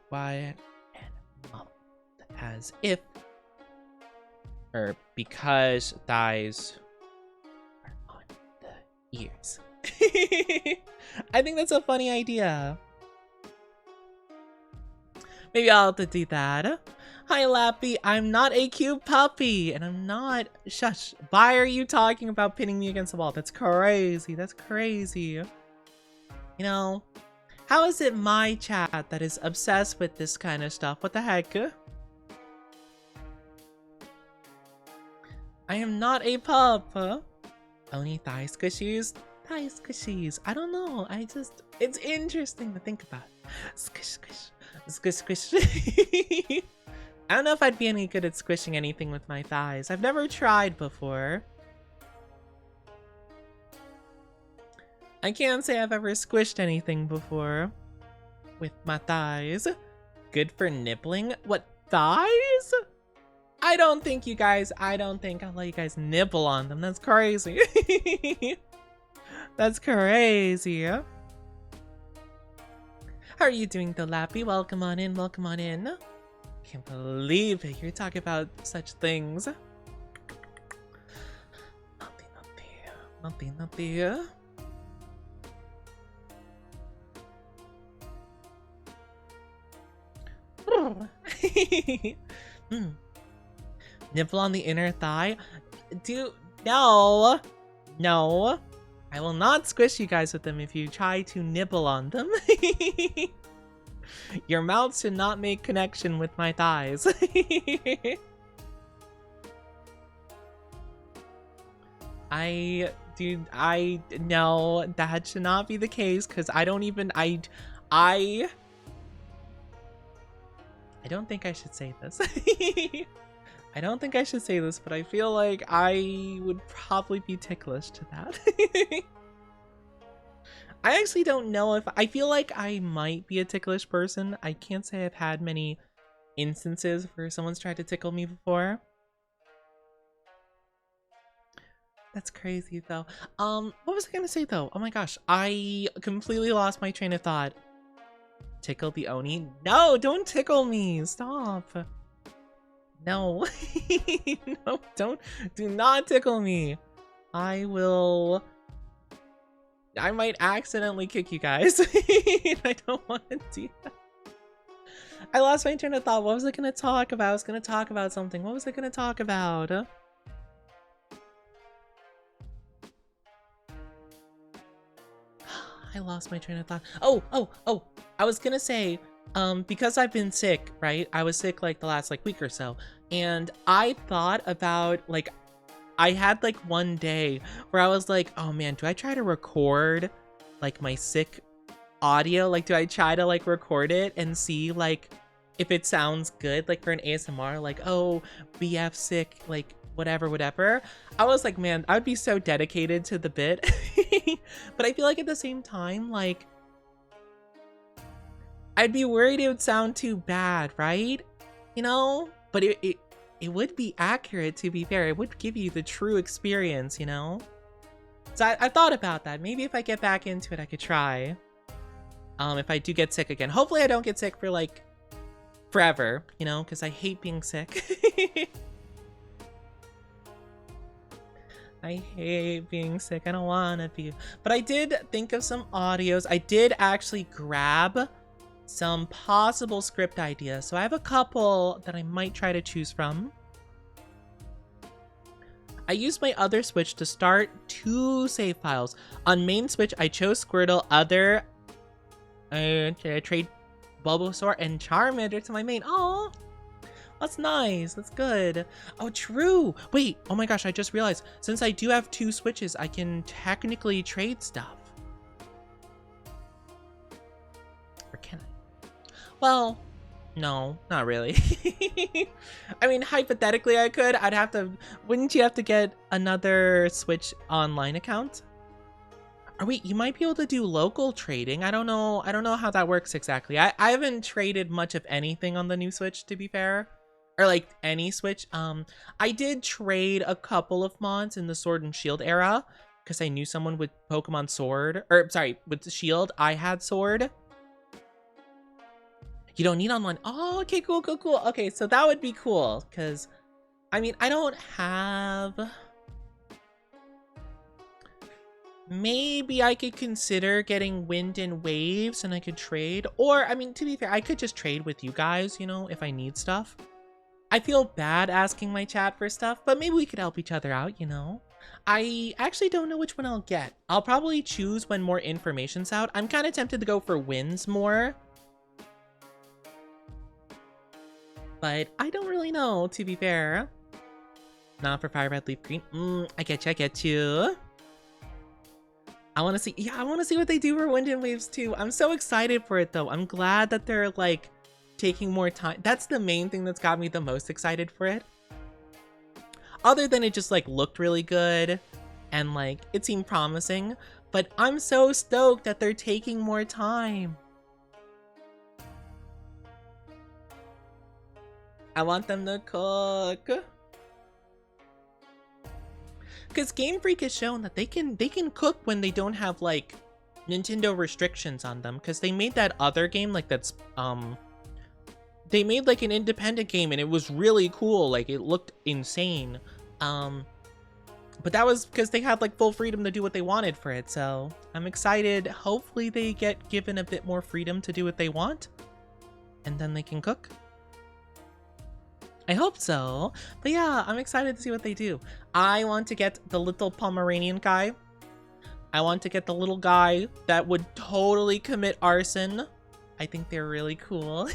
quiet and muffled as if or because thighs are on the ears. I think that's a funny idea. Maybe I'll have to do that. Hi, Lappy. I'm not a cute puppy. And I'm not... Shush. Why are you talking about pinning me against the wall? That's crazy. That's crazy. You know, how is it my chat that is obsessed with this kind of stuff? What the heck? I am not a pup. Only thigh squishies? Thigh squishies. I don't know. It's interesting to think about. Squish, squish. Squish, squish. I don't know if I'd be any good at squishing anything with my thighs. I've never tried before. I can't say I've ever squished anything before with my thighs. Good for nibbling? What, thighs? I don't think I'll let you guys nibble on them. That's crazy. That's crazy. How are you doing, though, Lappy? Welcome on in, welcome on in. Can't believe it. You're talking about such things. Nothing. Nibble on the inner thigh? No. I will not squish you guys with them if you try to nibble on them. Your mouth should not make connection with my thighs. No, that should not be the case, because I don't think I should say this. I don't think I should say this, but I feel like I would probably be ticklish to that. I actually don't know if I feel like I might be a ticklish person. I can't say I've had many instances where someone's tried to tickle me before. That's crazy though. What was I gonna say though? Oh my gosh, I completely lost my train of thought. Tickle the Oni? No, don't tickle me. Stop. No. No, do not tickle me. I might accidentally kick you guys. I don't want to do that. I lost my train of thought. What was I gonna talk about? I was gonna talk about something. What was I gonna talk about? I lost my train of thought. Oh, I was gonna say, because I've been sick, right? I was sick like the last week or so, and I thought about I had one day where I was like, oh man, do I try to record my sick audio? Do I try to record it and see if it sounds good for an ASMR, oh, BF sick, whatever. I was like, man, I would be so dedicated to the bit. But I feel at the same time, I'd be worried it would sound too bad, right? You know? But it would be accurate, to be fair. It would give you the true experience, you know? So I thought about that. Maybe if I get back into it, I could try. If I do get sick again. Hopefully I don't get sick for forever, you know? Because I hate being sick. I hate being sick. I don't want to be. But I did think of some audios. I did actually grab some possible script ideas. So I have a couple that I might try to choose from. I used my other Switch to start 2 save files. On main Switch, I chose Squirtle, other trade Bulbasaur and Charmander to my main. Oh, that's nice. That's good. Oh, true. Wait. Oh my gosh, I just realized. Since I do have 2 Switches, I can technically trade stuff. Or can I? Well, no, not really. I mean, hypothetically, I could. Wouldn't you have to get another Switch online account? Or wait, you might be able to do local trading. I don't know how that works exactly. I haven't traded much of anything on the new Switch, to be fair. Or any Switch. I did trade a couple of mods in the Sword and Shield era because I knew someone with Pokemon Sword, or sorry, with Shield. I had Sword. You don't need online. Oh, okay, cool. Okay, so that would be cool because, I mean, I don't have. Maybe I could consider getting Wind and Waves and I could trade, or I mean, to be fair, I could just trade with you guys, you know, if I need stuff. I feel bad asking my chat for stuff, but maybe we could help each other out, you know? I actually don't know which one I'll get. I'll probably choose when more information's out. I'm kind of tempted to go for wins more. But I don't really know, to be fair. Not for Fire Red Leaf Green. I get you. I want to see what they do for Wind and Waves too. I'm so excited for it though. I'm glad that they're taking more time. That's the main thing that's got me the most excited for it. Other than it just looked really good and it seemed promising, but I'm so stoked that they're taking more time. I want them to cook. Because Game Freak has shown that they can cook when they don't have like Nintendo restrictions on them. Because they made that other game like that's they made like an independent game and it was really cool. Like it looked insane. But that was because they had like full freedom to do what they wanted for it. So I'm excited. Hopefully they get given a bit more freedom to do what they want, and then they can cook. I hope so. But yeah, I'm excited to see what they do. I want to get the little Pomeranian guy. I want to get the little guy that would totally commit arson. I think they're really cool.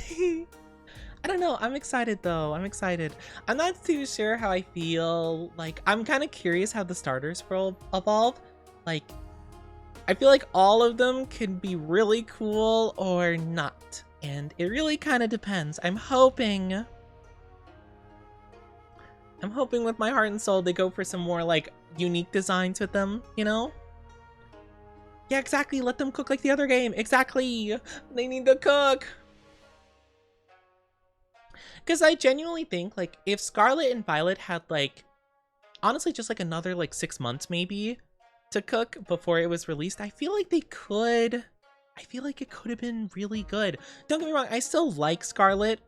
I don't know. I'm excited though. I'm excited. I'm not too sure how I feel. Like, I'm kind of curious how the starters will evolve. Like, I feel like all of them can be really cool or not. And it really kind of depends. I'm hoping with my heart and soul they go for some more like unique designs with them, you know? Yeah, exactly. Let them cook like the other game. Exactly. They need to cook. Because I genuinely think like if Scarlet and Violet had like, honestly, just like another like 6 months maybe to cook before it was released, I feel like they could. I feel like it could have been really good. Don't get me wrong. I still like Scarlet.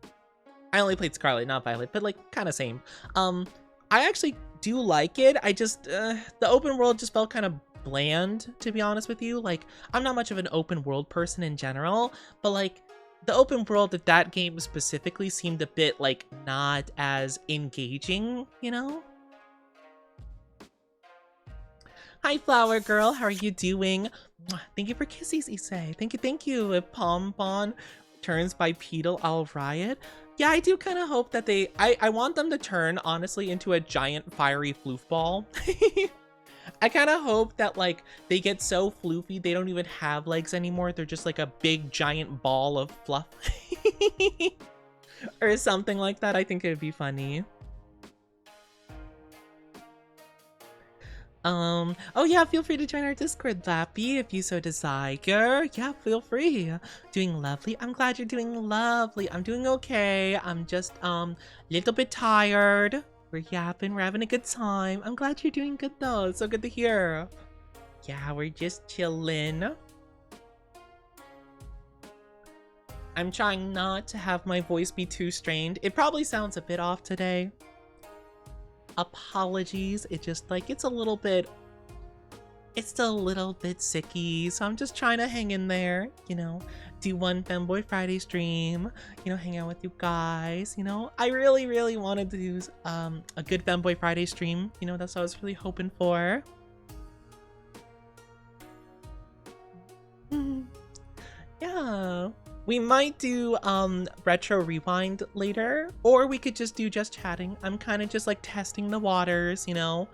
I only played Scarlet, not Violet, but like kind of same. I actually do like it. I just, the open world just felt kind of bland, to be honest with you. Like, I'm not much of an open world person in general, but like the open world of that game specifically seemed a bit like not as engaging, you know? Hi, Flower Girl. How are you doing? Thank you for kisses, Issei. Thank you. If Pompon turns bipedal, I'll riot. Yeah, I do kind of hope that I want them to turn, honestly, into a giant fiery floof ball. I kind of hope that, like, they get so floofy they don't even have legs anymore. They're just, like, a big, giant ball of fluff. Or something like that. I think it would be funny. Oh yeah, feel free to join our Discord, Lappy, if you so desire. Yeah, feel free. Doing lovely. I'm glad you're doing lovely. I'm doing okay. I'm just, little bit tired. We're yapping, we're having a good time. I'm glad you're doing good though. It's so good to hear. Yeah, we're just chilling. I'm trying not to have my voice be too strained. It probably sounds a bit off today. Apologies. It just like it's a little bit sicky, so I'm just trying to hang in there, you know, do one Femboy Friday stream, you know, hang out with you guys, you know. I really wanted to do a good Femboy Friday stream, you know. That's what I was really hoping for. Yeah, we might do retro rewind later, or we could just do just chatting. I'm kind of just like testing the waters, you know.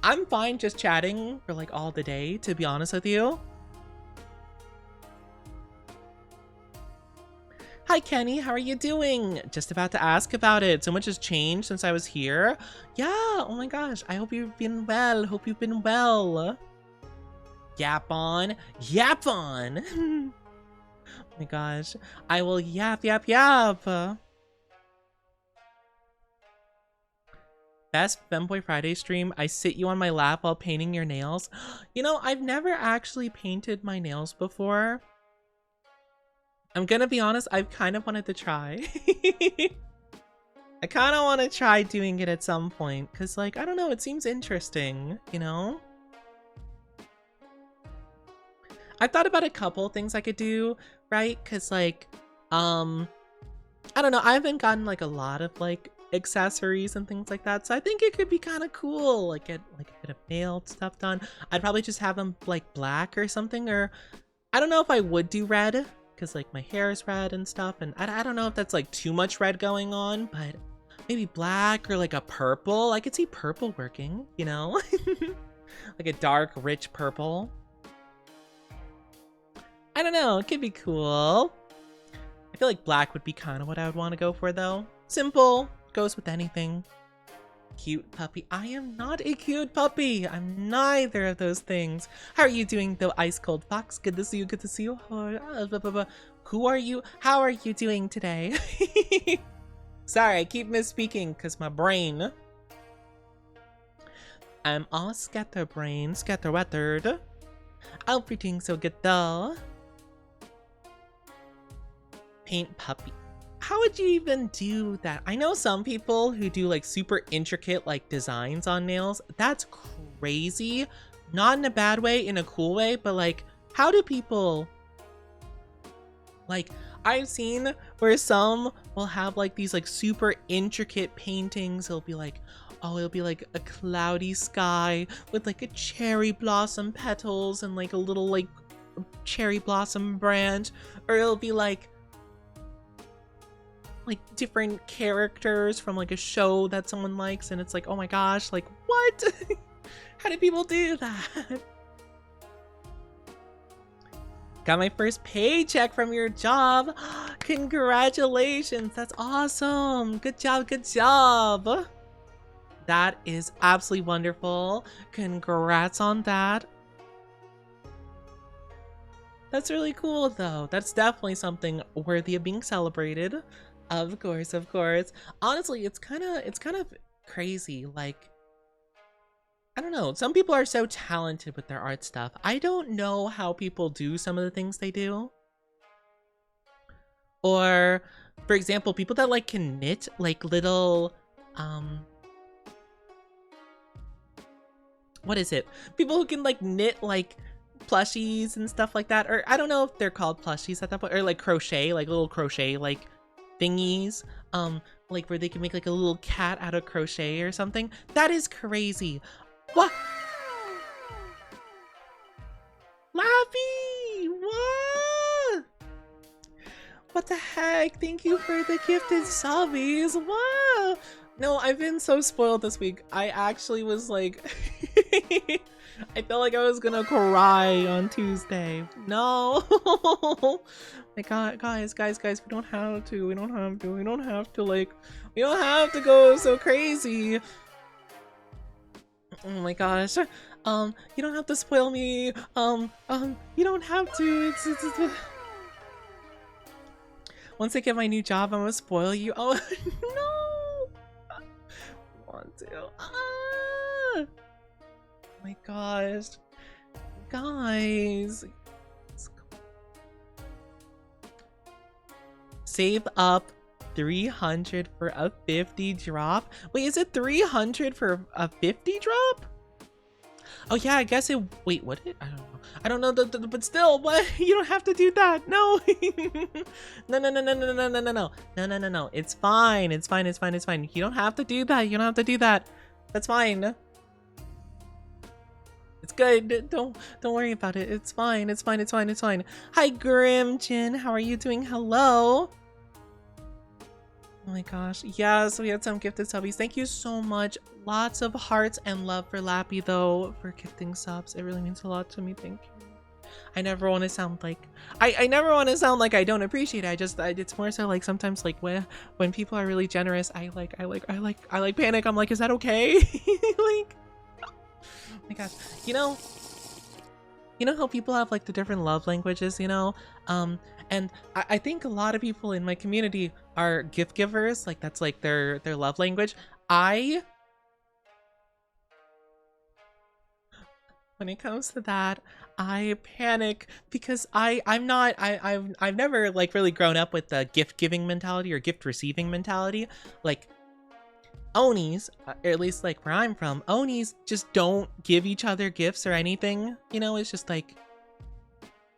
I'm fine just chatting for like all the day, to be honest with you. Hi Kenny, how are you doing? Just about to ask about it. So much has changed since I was here. Yeah, oh my gosh, I hope you've been well. Hope you've been well. Yap on. Yap on. Oh my gosh, I will yap. Best Femboy Friday stream, I sit you on my lap while painting your nails. You know, I've never actually painted my nails before. I'm gonna be honest, I've kind of wanted to try. I kind of want to try doing it at some point, because like, I don't know, it seems interesting, you know? I thought about a couple things I could do, right? Because like, I don't know, I haven't gotten like a lot of like accessories and things like that, so I think it could be kind of cool, like get like a bit of nail stuff done. I'd probably just have them like black or something, or I don't know if I would do red, because like my hair is red and stuff, and I don't know if that's like too much red going on, but maybe black or like a purple. I could see purple working, you know? Like a dark, rich purple. I don't know, it could be cool. I feel like black would be kind of what I would want to go for though. Simple, goes with anything. Cute puppy. I am not a cute puppy. I'm neither of those things. How are you doing though, Ice Cold Fox? Good to see you, good to see you. Who are you? How are you doing today? Sorry, I keep misspeaking because my brain. I'm all scatterweathered. Everything so good though. Paint puppy. How would you even do that? I know some people who do like super intricate like designs on nails. That's crazy. Not in a bad way, in a cool way, but like, how do people, like, I've seen where some will have like these like super intricate paintings. It'll be like, oh, it'll be like a cloudy sky with like a cherry blossom petals and like a little like cherry blossom branch. Or it'll be like different characters from like a show that someone likes, and it's like, oh my gosh, like what? How do people do that? Got my first paycheck from your job. Congratulations, that's awesome. Good job, good job. That is absolutely wonderful. Congrats on that. That's really cool though. That's definitely something worthy of being celebrated. Of course, of course. Honestly, it's kind of crazy. Like, I don't know. Some people are so talented with their art stuff. I don't know how people do some of the things they do. Or, for example, people that like can knit like little, what is it? People who can like knit like plushies and stuff like that. Or I don't know if they're called plushies at that point. Or like crochet, like little crochet like thingies, like where they can make like a little cat out of crochet or something. That is crazy. What? Laffy! What? What the heck? Thank you for the gifted subbies. Wow. No, I've been so spoiled this week. I actually was like, I felt like I was gonna cry on Tuesday. No. My God, guys, we don't have to. We don't have to go so crazy. Oh my gosh. You don't have to spoil me. You don't have to. It's Once I get my new job, I'm gonna spoil you. Oh no. I want to. Oh my gosh. Guys. Save up 300 for a 50 drop. Wait, is it 300 for a 50 drop? Oh yeah, I guess it. Wait, what? I don't know. But still, what? You don't have to do that. No. No. It's fine. It's fine. You don't have to do that. That's fine. It's good. Don't worry about it. It's fine. It's fine. Hi, Grimchin. How are you doing? Hello. Oh my gosh. Yes, we had some gifted subbies. Thank you so much. Lots of hearts and love for Lappy though, for gifting subs. It really means a lot to me. Thank you. I never want to sound like I never want to sound like I don't appreciate it. It's more so like sometimes like when people are really generous, I panic. I'm like, is that okay? Like, oh my gosh. You know how people have like the different love languages, you know? And I think a lot of people in my community are gift givers. Like that's like their love language. When it comes to that, I panic because I've never like really grown up with the gift giving mentality or gift receiving mentality. Like Onis, or at least like where I'm from, Onis just don't give each other gifts or anything. You know, it's just like,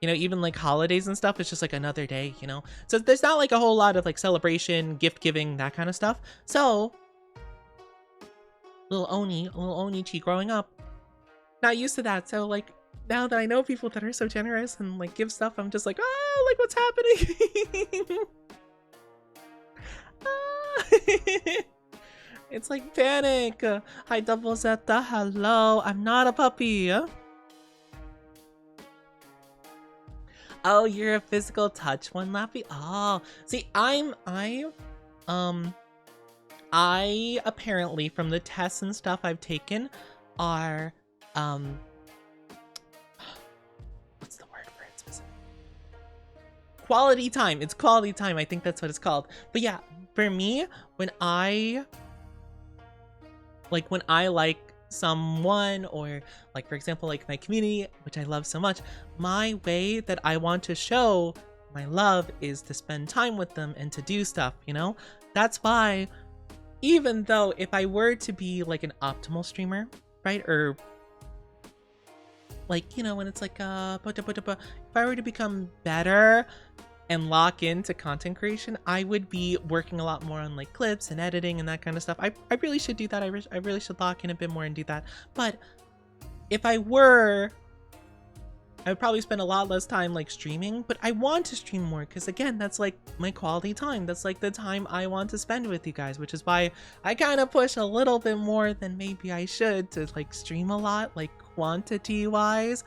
you know, even like holidays and stuff, it's just like another day, you know? So there's not like a whole lot of like celebration, gift giving, that kind of stuff. So little Onichi growing up, not used to that. So like now that I know people that are so generous and like give stuff, I'm just like, oh, like what's happening? It's like panic. Hi, Double Zeta. Hello. I'm not a puppy. Oh, you're a physical touch one, Lappy. Oh, see, I apparently from the tests and stuff I've taken are what's the word for it specifically? Quality time. It's quality time. I think that's what it's called. But yeah, for me, when I like someone, or like for example like my community, which I love so much, my way that I want to show my love is to spend time with them and to do stuff, you know? That's why, even though if I were to be like an optimal streamer, right, or like, you know, when it's like if I were to become better and lock into content creation, I would be working a lot more on like clips and editing and that kind of stuff. I really should do that. I really should lock in a bit more and do that. But if I were, I would probably spend a lot less time like streaming, but I want to stream more because again, that's like my quality time. That's like the time I want to spend with you guys, which is why I kind of push a little bit more than maybe I should to like stream a lot, like quantity wise.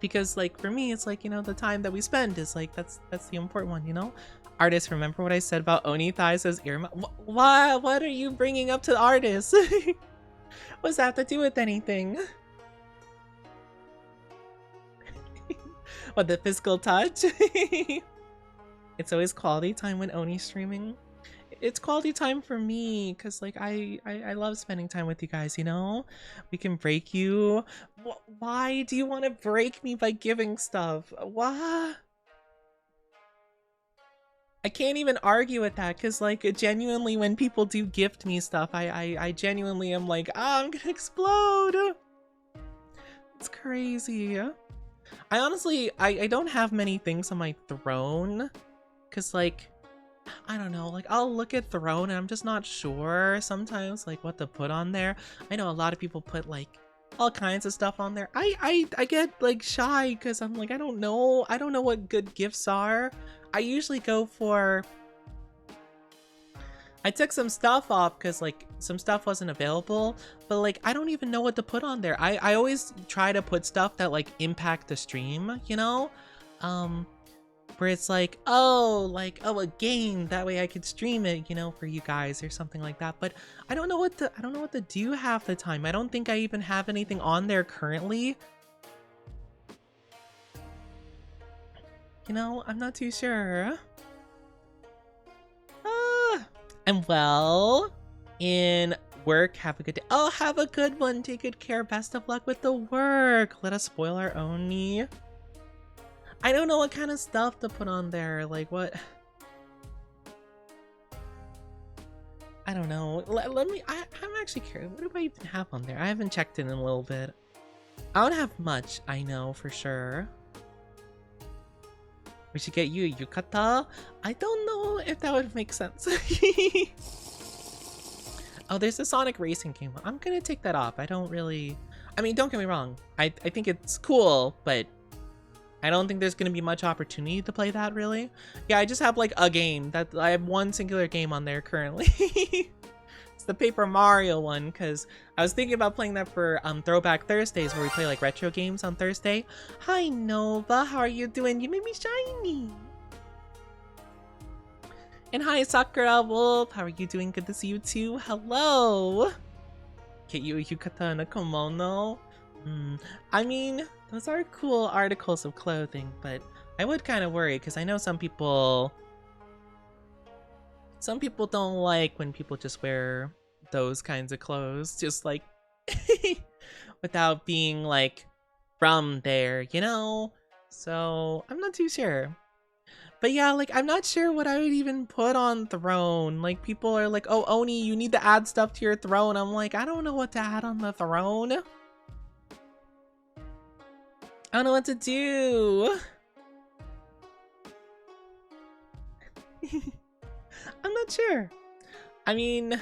Because like for me, it's like, you know, the time that we spend is like, that's the important one, you know? Artists, remember what I said about Oni thighs as ear? What are you bringing up to the artists? What's that have to do with anything? What, the physical touch? It's always quality time when Oni's streaming. It's quality time for me because like I love spending time with you guys, you know? We can break you. Why do you want to break me by giving stuff? What? I can't even argue with that because like genuinely when people do gift me stuff, I genuinely am like, I'm gonna explode. It's crazy. I honestly, I don't have many things on my throne because like, I don't know, like I'll look at throne and I'm just not sure sometimes like what to put on there. I know a lot of people put like all kinds of stuff on there. I get like shy because I'm like, I don't know what good gifts are. I usually go for, I took some stuff off because like some stuff wasn't available, but like I don't even know what to put on there. I always try to put stuff that like impact the stream, you know? Where it's like, oh, a game, that way I could stream it, you know, for you guys or something like that. But I don't know what to do half the time. I don't think I even have anything on there currently. You know, I'm not too sure. And well, in work, have a good day. Oh, have a good one. Take good care. Best of luck with the work. Let us spoil our Oni. I don't know what kind of stuff to put on there. Like what? I don't know. Let me. I'm actually curious. What do I even have on there? I haven't checked in a little bit. I don't have much. I know for sure. We should get you a yukata. I don't know if that would make sense. Oh, there's a Sonic Racing game. I'm gonna take that off. I don't really. I mean, don't get me wrong. I think it's cool, but I don't think there's gonna be much opportunity to play that really. Yeah, I just have like a game that I have one singular game on there currently. It's the Paper Mario one because I was thinking about playing that for Throwback Thursdays where we play like retro games on Thursday. Hi Nova, how are you doing? You made me shiny. And hi Sakura Wolf, how are you doing? Good to see you too. Hello. Get you a yukata and a kimono. I mean, those are cool articles of clothing, but I would kind of worry because I know some people don't like when people just wear those kinds of clothes, just like without being like from there, you know? So I'm not too sure. But yeah, like I'm not sure what I would even put on throne. Like people are like, oh Oni, you need to add stuff to your throne. I'm like, I don't know what to add on the throne. I don't know what to do. I'm not sure. I mean,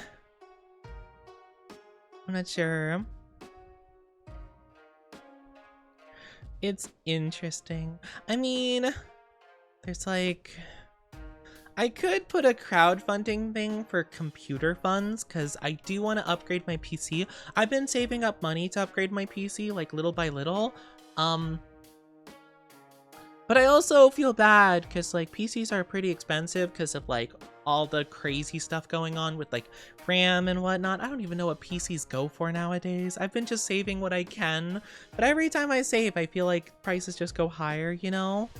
I'm not sure. It's interesting. I mean, there's like, I could put a crowdfunding thing for computer funds because I do want to upgrade my PC. I've been saving up money to upgrade my PC like little by little. But I also feel bad because like PCs are pretty expensive because of like all the crazy stuff going on with like RAM and whatnot. I don't even know what PCs go for nowadays. I've been just saving what I can, but every time I save, I feel like prices just go higher, you know?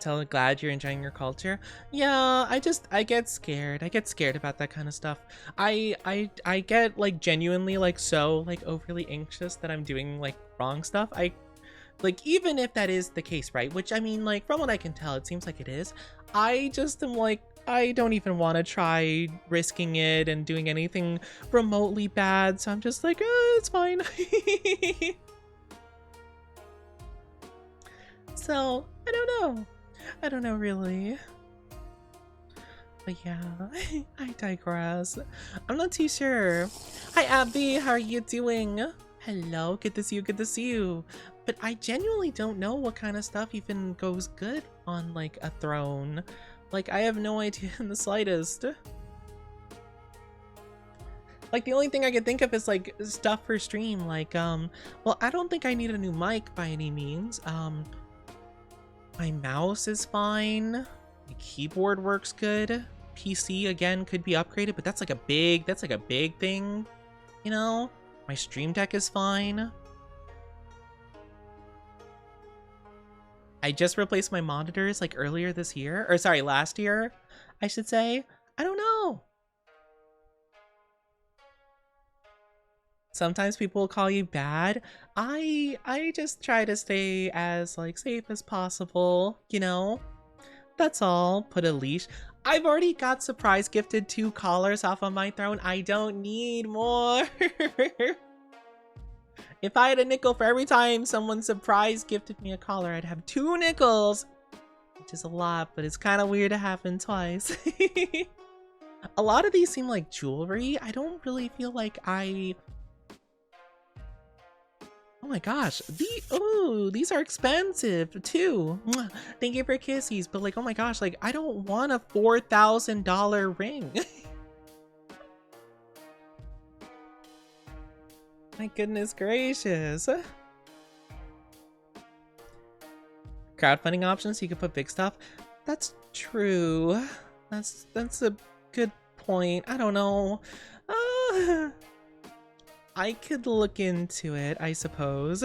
So glad you're enjoying your culture. Yeah, I get scared. I get scared about that kind of stuff. I get like genuinely like so like overly anxious that I'm doing like wrong stuff. I like, even if that is the case, right? Which I mean, like, from what I can tell, it seems like it is. I just am like, I don't even want to try risking it and doing anything remotely bad. So I'm just like, it's fine. So I don't know. I don't know really. But yeah, I digress. I'm not too sure. Hi Abby, how are you doing? Hello, good to see you, good to see you. But I genuinely don't know what kind of stuff even goes good on like a throne. Like I have no idea in the slightest. Like the only thing I can think of is like stuff for stream. Like well, I don't think I need a new mic by any means. My mouse is fine. My keyboard works good. PC again could be upgraded, but that's like a big thing, you know? My stream deck is fine. I just replaced my monitors like earlier this year, or sorry, last year, I should say. I don't know. Sometimes people will call you bad. I just try to stay as like safe as possible, you know? That's all. Put a leash. I've already got surprise gifted 2 collars off of my throne. I don't need more. If I had a nickel for every time someone surprise gifted me a collar, I'd have 2 nickels. Which is a lot, but it's kind of weird to happen twice. A lot of these seem like jewelry. I don't really feel like I... Oh my gosh, these are expensive too. Thank you for kissies, but like, oh my gosh, like I don't want a $4,000 ring. My goodness gracious. Crowdfunding options, you can put big stuff. That's true. That's a good point. I don't know. I could look into it, I suppose.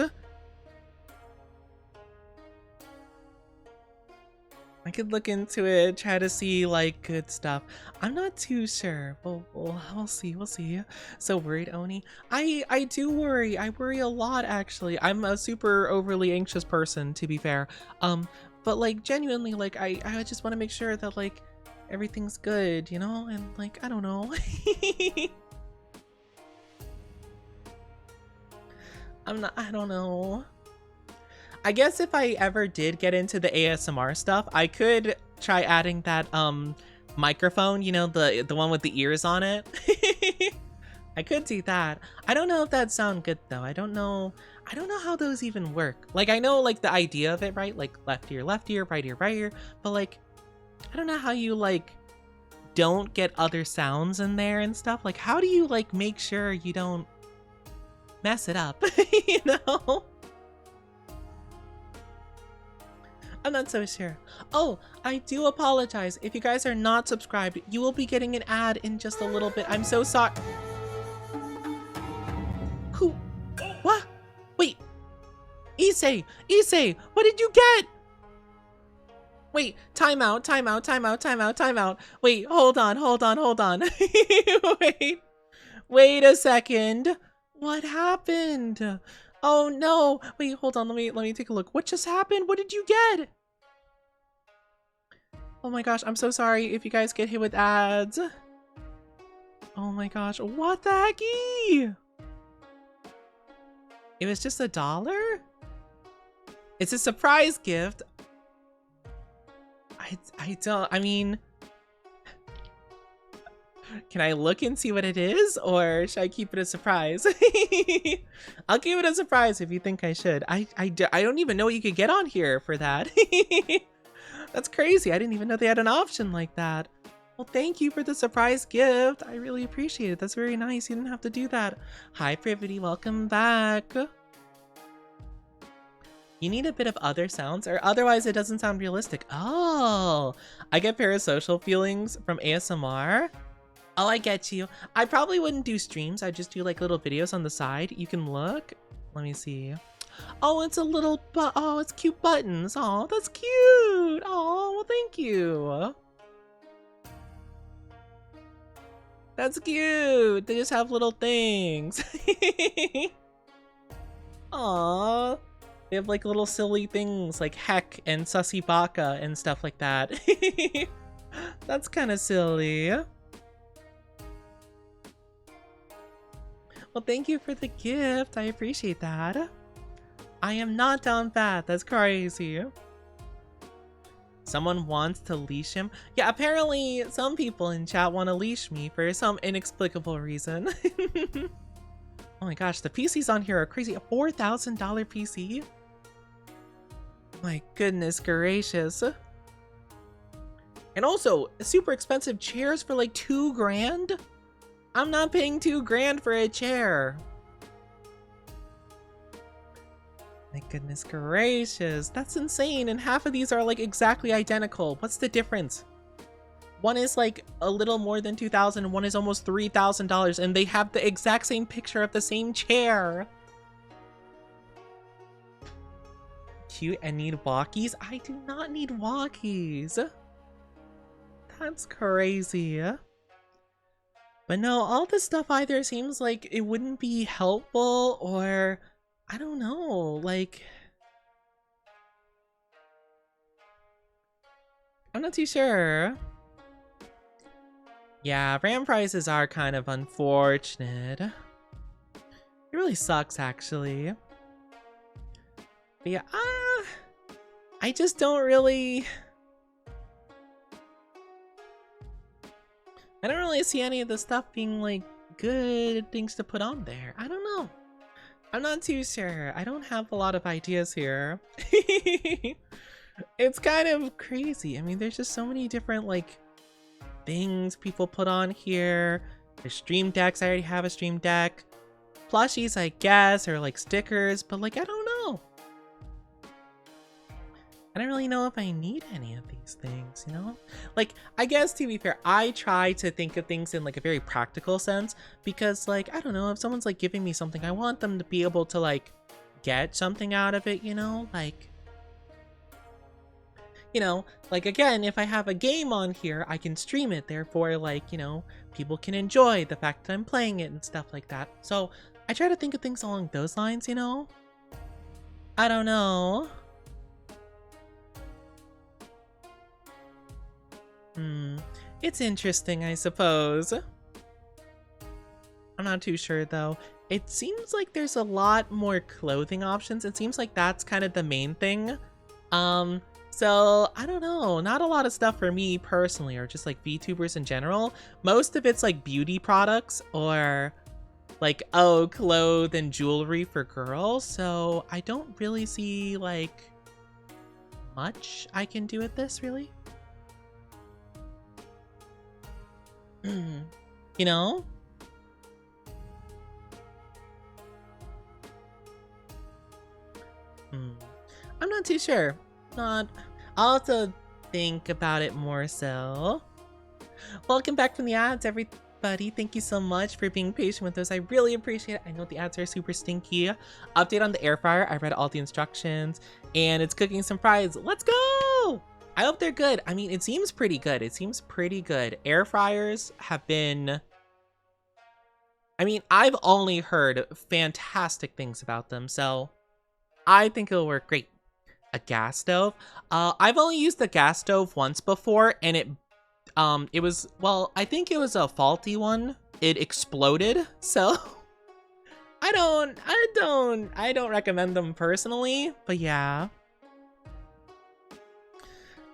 I could look into it, try to see like good stuff. I'm not too sure. We'll see. We'll see. So worried, Oni. I do worry. I worry a lot actually. I'm a super overly anxious person, to be fair. But like genuinely, like I just want to make sure that like everything's good, you know, and like I don't know. I don't know. I guess if I ever did get into the ASMR stuff, I could try adding that microphone, you know, the one with the ears on it. I could do that. I don't know if that'd sound good though. I don't know how those even work. Like I know like the idea of it, right? Like left ear, right ear, but like I don't know how you like don't get other sounds in there and stuff. Like how do you like make sure you don't mess it up, you know? I'm not so sure. Oh, I do apologize. If you guys are not subscribed, you will be getting an ad in just a little bit. I'm so sorry. Who? What? Wait. Issei, what did you get? Wait, time out. Wait, hold on. Wait a second. What happened? Oh no! Wait, hold on. Let me take a look. What just happened? What did you get? Oh my gosh, I'm so sorry if you guys get hit with ads. Oh my gosh, what the hecky? It was just $1? It's a surprise gift. I mean, can I look and see what it is, or should I keep it a surprise? I'll keep it a surprise if you think I should. I don't even know what you could get on here for that. That's crazy. I didn't even know they had an option like that. Well, thank you for the surprise gift. I really appreciate it. That's very nice. You didn't have to do that. Hi, Privity. Welcome back. You need a bit of other sounds, or otherwise it doesn't sound realistic. Oh, I get parasocial feelings from ASMR. Oh, I get you. I probably wouldn't do streams. I'd just do like little videos on the side. You can look. Let me see. Oh, it's a little oh, it's cute buttons. Oh, that's cute. Oh. Thank you. That's cute. They just have little things. Aww. They have like little silly things like heck and sussy baka and stuff like that. That's kind of silly. Well, thank you for the gift. I appreciate that. I am not down bad. That's crazy. Someone wants to leash him? Yeah, apparently some people in chat want to leash me for some inexplicable reason. Oh my gosh, the PCs on here are crazy. A $4,000 PC? My goodness gracious. And also, super expensive chairs for like $2,000? I'm not paying $2,000 for a chair. My goodness gracious, that's insane. And half of these are like exactly identical. What's the difference? One is like a little more than $2,000 and one is almost $3,000 and they have the exact same picture of the same chair. Cute and need walkies? I do not need walkies. That's crazy. But no, all this stuff either seems like it wouldn't be helpful or I don't know, like I'm not too sure. Yeah, RAM prices are kind of unfortunate. It really sucks actually. But yeah, I just don't really see any of the stuff being like good things to put on there. I don't know. I'm not too sure. I don't have a lot of ideas here. It's kind of crazy. I mean, there's just so many different like things people put on here. There's stream decks. I already have a stream deck. Plushies, I guess, or like stickers, but like, I don't know. I don't really know if I need any of these things, you know? Like, I guess to be fair, I try to think of things in like a very practical sense because like, I don't know, if someone's like giving me something, I want them to be able to like get something out of it, you know? Like, you know, like again, if I have a game on here, I can stream it, therefore like, you know, people can enjoy the fact that I'm playing it and stuff like that. So I try to think of things along those lines, you know? I don't know. It's interesting, I suppose. I'm not too sure though. It seems like there's a lot more clothing options. It seems like that's kind of the main thing. So I don't know, not a lot of stuff for me personally, or just like VTubers in general. Most of it's like beauty products or like, oh, clothes and jewelry for girls. So I don't really see like much I can do with this really. You know? I'm not too sure. I'll have to think about it more so. Welcome back from the ads, everybody. Thank you so much for being patient with us. I really appreciate it. I know the ads are super stinky. Update on the air fryer. I read all the instructions and it's cooking some fries. Let's go! I hope they're good. I mean, it seems pretty good. It seems pretty good. Air fryers have been... I mean, I've only heard fantastic things about them, so I think it'll work great. A gas stove? I've only used the gas stove once before, and it was, well, I think it was a faulty one. It exploded, so I don't recommend them personally, but yeah.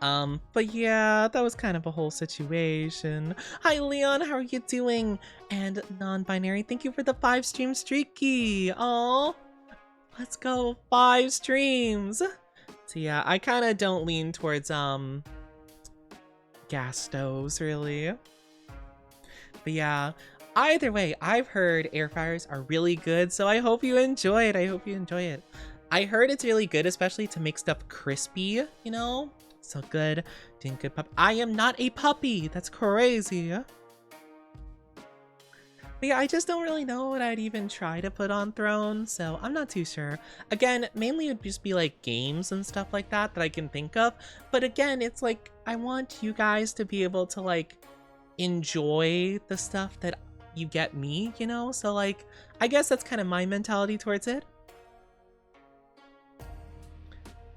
But yeah, that was kind of a whole situation. Hi Leon, how are you doing? And non-binary, thank you for the 5 stream streaky. Oh, let's go 5 streams. So yeah, I kind of don't lean towards gas stoves really. But yeah, either way, I've heard air fryers are really good, so I hope you enjoy it. I hope you enjoy it. I heard it's really good, especially to make stuff crispy, you know? So good. Doing good pup. I am not a puppy. That's crazy. But yeah, I just don't really know what I'd even try to put on Throne, so I'm not too sure. Again, mainly it'd just be like games and stuff like that I can think of. But again, it's like, I want you guys to be able to like enjoy the stuff that you get me, you know? So like, I guess that's kind of my mentality towards it.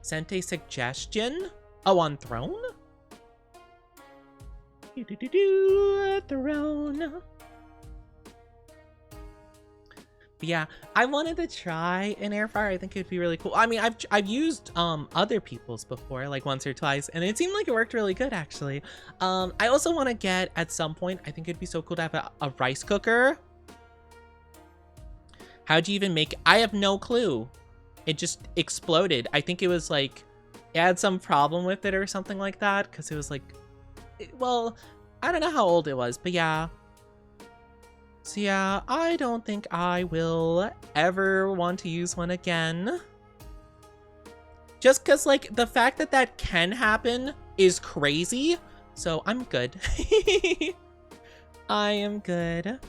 Sent a suggestion? Oh, on Throne? Throne. But yeah, I wanted to try an air fryer. I think it'd be really cool. I mean, I've used other people's before, like once or twice, and it seemed like it worked really good actually. I also want to get at some point, I think it'd be so cool to have a rice cooker. How'd you even make it? I have no clue. It just exploded. I think it was like, it had some problem with it or something like that, because it was like, well, I don't know how old it was, but yeah. So yeah, I don't think I will ever want to use one again. Just because, like, the fact that that can happen is crazy. So I'm good. I am good.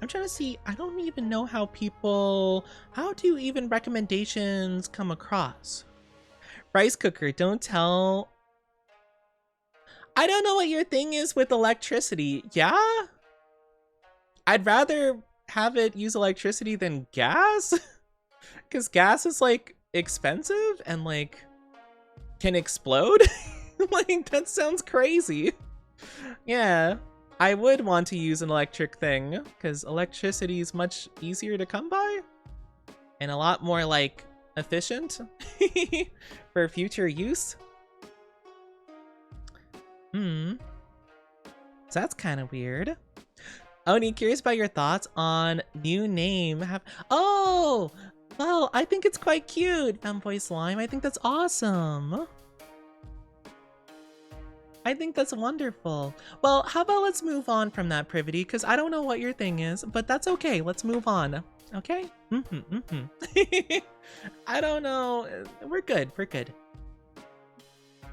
I'm trying to see, I don't even know how do even recommendations come across? Rice cooker, don't tell. I don't know what your thing is with electricity. Yeah? I'd rather have it use electricity than gas. Because gas is like expensive and like can explode. Like, that sounds crazy. Yeah, I would want to use an electric thing because electricity is much easier to come by and a lot more like efficient for future use. So that's kind of weird. Oni, curious about your thoughts on new name. Oh, well, I think it's quite cute. Femboy Slime, I think that's awesome. I think that's wonderful. Well, how about let's move on from that, Privity, because I don't know what your thing is, but that's okay. Let's move on. Okay? I don't know. We're good. We're good.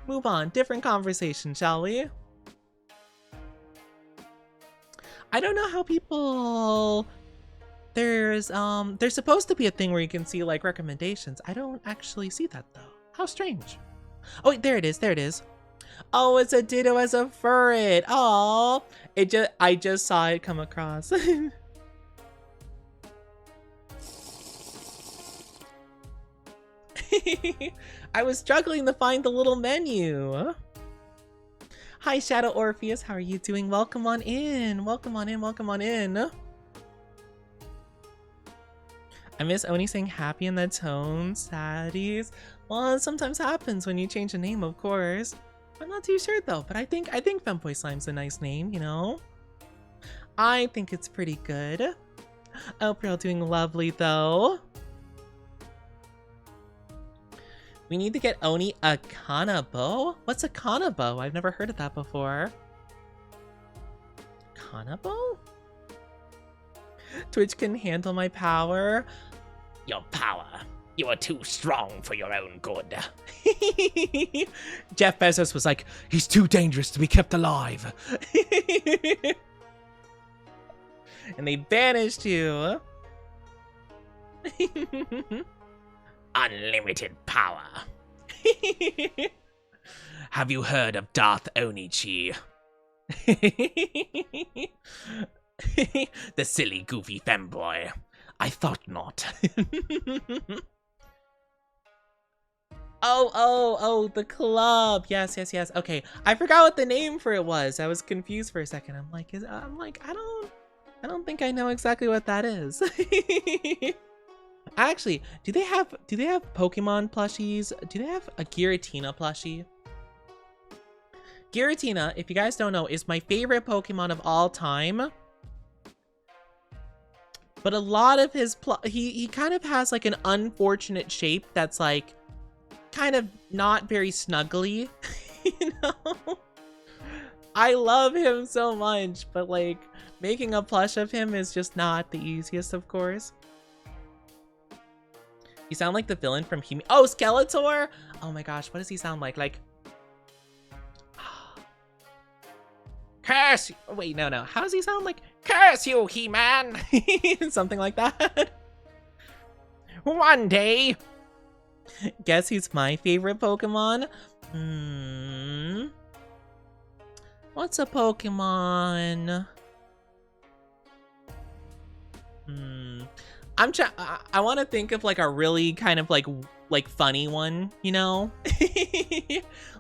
Move on. Different conversation, shall we? I don't know how people... There's supposed to be a thing where you can see, like, recommendations. I don't actually see that, though. How strange. Oh, wait, there it is. There it is. Oh, it's a Ditto as a furret. Oh, I just saw it come across. I was struggling to find the little menu. Hi, Shadow Orpheus. How are you doing? Welcome on in. Welcome on in. Welcome on in. I miss Oni saying happy in the tone. Saddies. Well, it sometimes happens when you change a name, of course. I'm not too sure though, but I think Femboy Slime's a nice name, you know? I think it's pretty good. I hope you're all doing lovely though. We need to get Oni a Kanabo? What's a Kanabo? I've never heard of that before. Kanabo? Twitch can handle my power. Your power. You are too strong for your own good. Jeff Bezos was like, he's too dangerous to be kept alive. And they banished you. Unlimited power. Have you heard of Darth Onichi? The silly, goofy femboy. I thought not. Oh, the club. Yes. Okay, I forgot what the name for it was. I was confused for a second. I'm like, I don't think I know exactly what that is. Actually, do they have Pokemon plushies? Do they have a Giratina plushie? Giratina, if you guys don't know, is my favorite Pokemon of all time. But a lot of his he kind of has like an unfortunate shape that's like kind of not very snuggly, you know? I love him so much, but like making a plush of him is just not the easiest, of course. You sound like the villain from Oh, Skeletor? Oh my gosh, what does he sound like? Like, Curse! wait, no. How does he sound like? Curse you, He-Man! Something like that. One day! Guess who's my favorite Pokemon? What's a Pokemon? I want to think of like a really kind of like funny one, you know?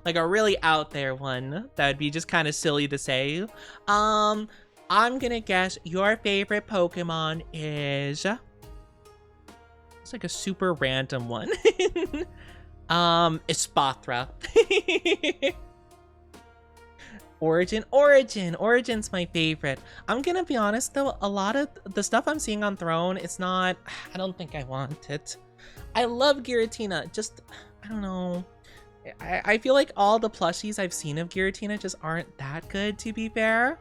Like a really out there one that would be just kind of silly to say. I'm gonna guess your favorite Pokemon is... It's like a super random one. Espathra. Origin's my favorite. I'm gonna be honest though, a lot of the stuff I'm seeing on Throne, it's not, I don't think I want it. I love Giratina, just, I don't know. I feel like all the plushies I've seen of Giratina just aren't that good, to be fair.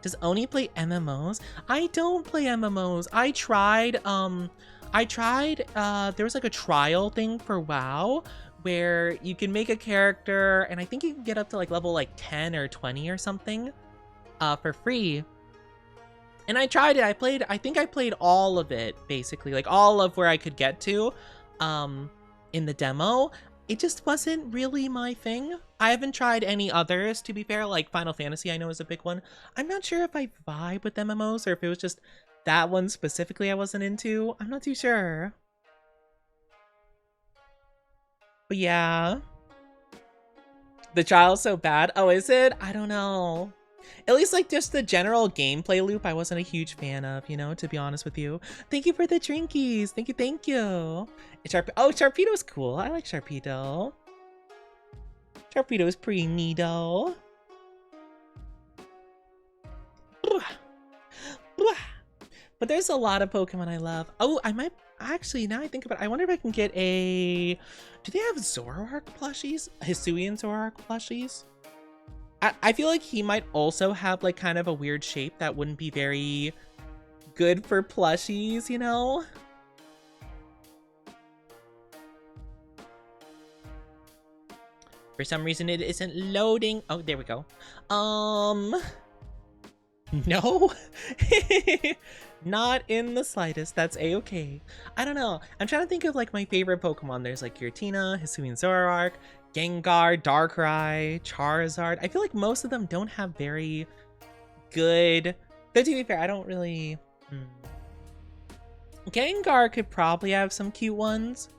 Does Oni play MMOs? I don't play MMOs. I tried, there was like a trial thing for WoW where you can make a character and I think you can get up to like level like 10 or 20 or something for free. And I tried it. I think I played all of it basically, like all of where I could get to in the demo. It just wasn't really my thing. I haven't tried any others, to be fair, like Final Fantasy I know is a big one. I'm not sure if I vibe with MMOs or if it was just that one specifically I wasn't into. I'm not too sure. But yeah. The trial's so bad. Oh, is it? I don't know. At least like just the general gameplay loop I wasn't a huge fan of, you know, to be honest with you. Thank you for the drinkies. Thank you. Sharpedo's cool. I like Sharpedo. Sharpedo's pretty neato. But there's a lot of Pokemon I love. Oh, I might actually, now I think about it, I wonder if I can get a... Do they have Zoroark plushies? Hisuian Zoroark plushies? I feel like he might also have like kind of a weird shape that wouldn't be very good for plushies, you know? For some reason it isn't loading. Oh, there we go. No. Not in the slightest. That's a-okay. I don't know. I'm trying to think of like my favorite Pokemon. There's like Giratina, Hisuian Zoroark, Gengar, Darkrai, Charizard. I feel like most of them don't have very good... Though to be fair, I don't really... Gengar could probably have some cute ones.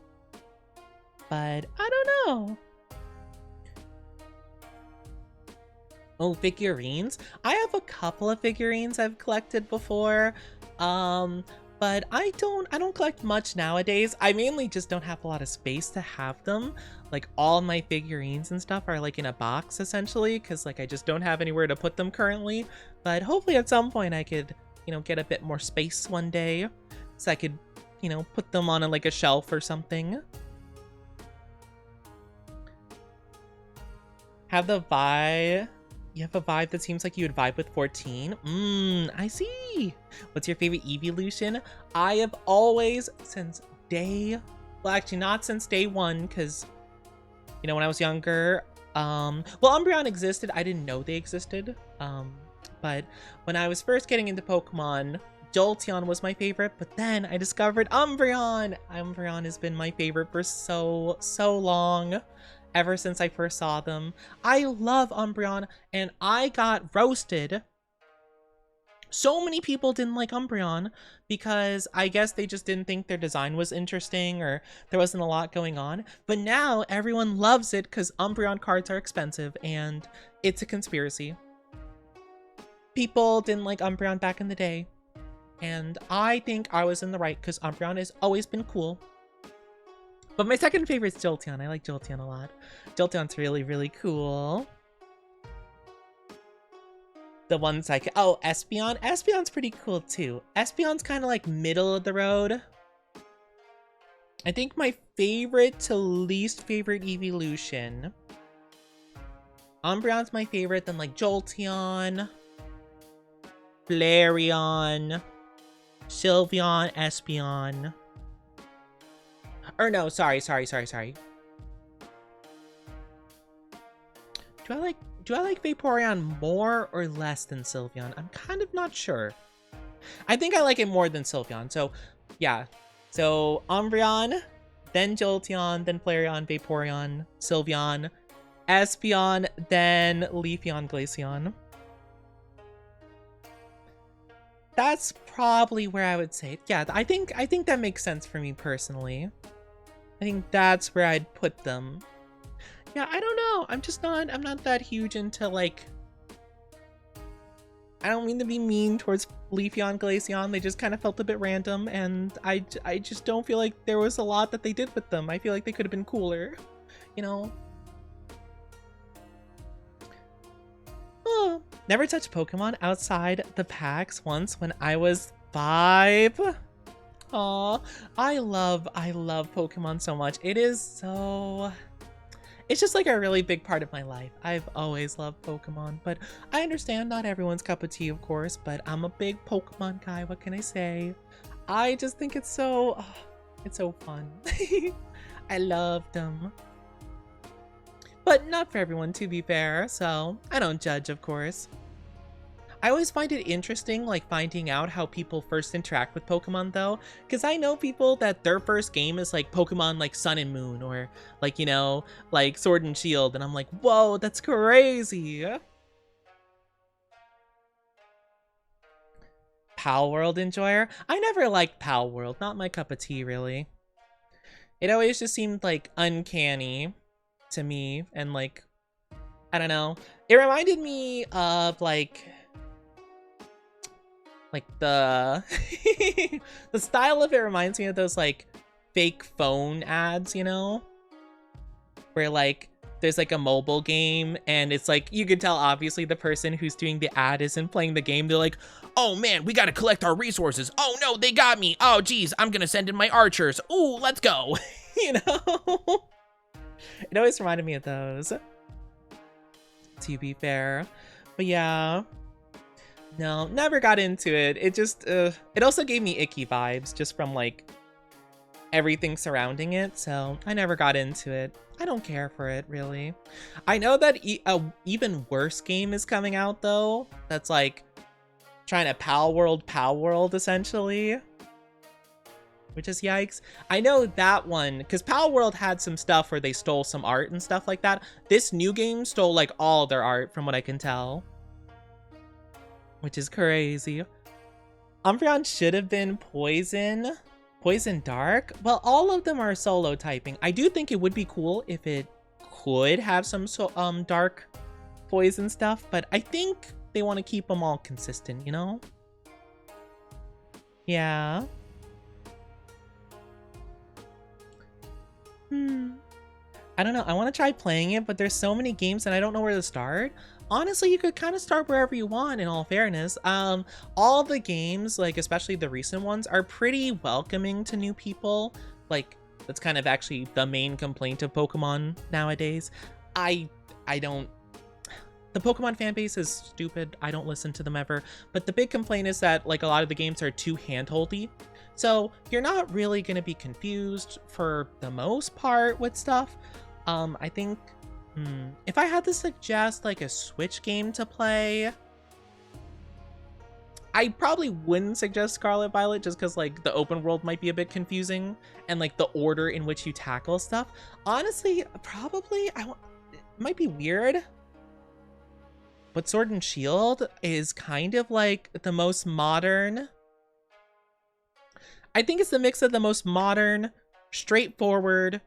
But I don't know. Oh, figurines. I have a couple of figurines I've collected before. But I don't collect much nowadays. I mainly just don't have a lot of space to have them. Like all my figurines and stuff are like in a box essentially, because like I just don't have anywhere to put them currently. But hopefully at some point I could, you know, get a bit more space one day, so I could, you know, put them on like a shelf or something. Have the vibe. You have a vibe that seems like you would vibe with 14. I see. What's your favorite evolution? I have always, since day... Well, actually, not since day one, because, you know, when I was younger... well, Umbreon existed. I didn't know they existed. But when I was first getting into Pokemon, Jolteon was my favorite, but then I discovered Umbreon! Umbreon has been my favorite for so long. Ever since I first saw them. I love Umbreon, and I got roasted. So many people didn't like Umbreon because I guess they just didn't think their design was interesting or there wasn't a lot going on. But now everyone loves it because Umbreon cards are expensive and it's a conspiracy. People didn't like Umbreon back in the day, and I think I was in the right because Umbreon has always been cool. But my second favorite is Jolteon. I like Jolteon a lot. Jolteon's really cool. The ones like, oh, Espeon. Espeon's pretty cool too. Espeon's kind of like middle of the road. I think my favorite to least favorite evolution. Umbreon's my favorite, then like Jolteon, Flareon, Sylveon, Espeon. Or no, sorry. do I like Vaporeon more or less than Sylveon? I'm kind of not sure. I think I like it more than Sylveon. So yeah. So Umbreon, then Jolteon, then Flareon, Vaporeon, Sylveon, Espeon, then Leafeon, Glaceon. That's probably where I would say it. Yeah, I think that makes sense for me personally. I think that's where I'd put them. Yeah, I don't know. I'm not that huge into, like, I don't mean to be mean towards Leafeon, Glaceon. They just kind of felt a bit random, and I just don't feel like there was a lot that they did with them. I feel like they could have been cooler, you know? Oh, never touched Pokemon outside the packs once when I was 5. Aw, I love Pokemon so much. It's just like a really big part of my life. I've always loved Pokemon, but I understand not everyone's cup of tea, of course, but I'm a big Pokemon guy. What can I say? I just think it's so fun. I love them. But not for everyone, to be fair, so I don't judge, of course. I always find it interesting, like, finding out how people first interact with Pokemon, though, because I know people that their first game is, like, Pokemon, like, Sun and Moon, or, like, you know, like, Sword and Shield, and I'm like, whoa, that's crazy! Pal World enjoyer? I never liked Pal World, not my cup of tea, really. It always just seemed, like, uncanny to me, and, like, I don't know. It reminded me of, like the the style of it reminds me of those, like, fake phone ads, you know, where, like, there's, like, a mobile game and it's like you can tell obviously the person who's doing the ad isn't playing the game. They're like, oh man, we gotta collect our resources. Oh no, they got me. Oh geez, I'm gonna send in my archers. Ooh, let's go. You know. It always reminded me of those, to be fair. But yeah, no, never got into it. It just, it also gave me icky vibes just from, like, everything surrounding it, so I never got into it. I don't care for it, really. I know that a even worse game is coming out, though, that's, like, trying to Pal World, essentially. Which is yikes. I know that one, because Pal World had some stuff where they stole some art and stuff like that. This new game stole, like, all their art, from what I can tell. Which is crazy. Umbreon should have been Poison Dark. Well, all of them are solo typing. I do think it would be cool if it could have some dark poison stuff, but I think they want to keep them all consistent, you know? Yeah. I don't know. I want to try playing it, but there's so many games and I don't know where to start. Honestly, you could kind of start wherever you want, in all fairness. All the games, like, especially the recent ones, are pretty welcoming to new people. Like, that's kind of actually the main complaint of Pokemon nowadays. The Pokemon fan base is stupid. I don't listen to them ever. But the big complaint is that, like, a lot of the games are too handholdy. So you're not really going to be confused for the most part with stuff. I think if I had to suggest, like, a Switch game to play, I probably wouldn't suggest Scarlet Violet just because, like, the open world might be a bit confusing and, like, the order in which you tackle stuff. Honestly, probably, it might be weird, but Sword and Shield is kind of, like, the most modern. I think it's the mix of the most modern, straightforward,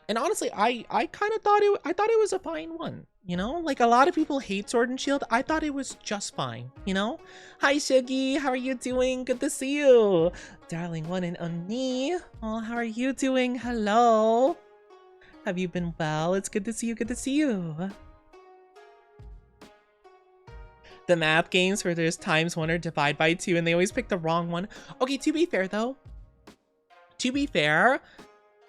and honestly, I kind of thought it was a fine one, you know? Like, a lot of people hate Sword and Shield. I thought it was just fine, you know? Hi, Shuggy. How are you doing? Good to see you. Darling one and only. Oh, how are you doing? Hello. Have you been well? It's good to see you. Good to see you. The math games where there's times 1 or divide by 2 and they always pick the wrong one. Okay, to be fair, though. To be fair,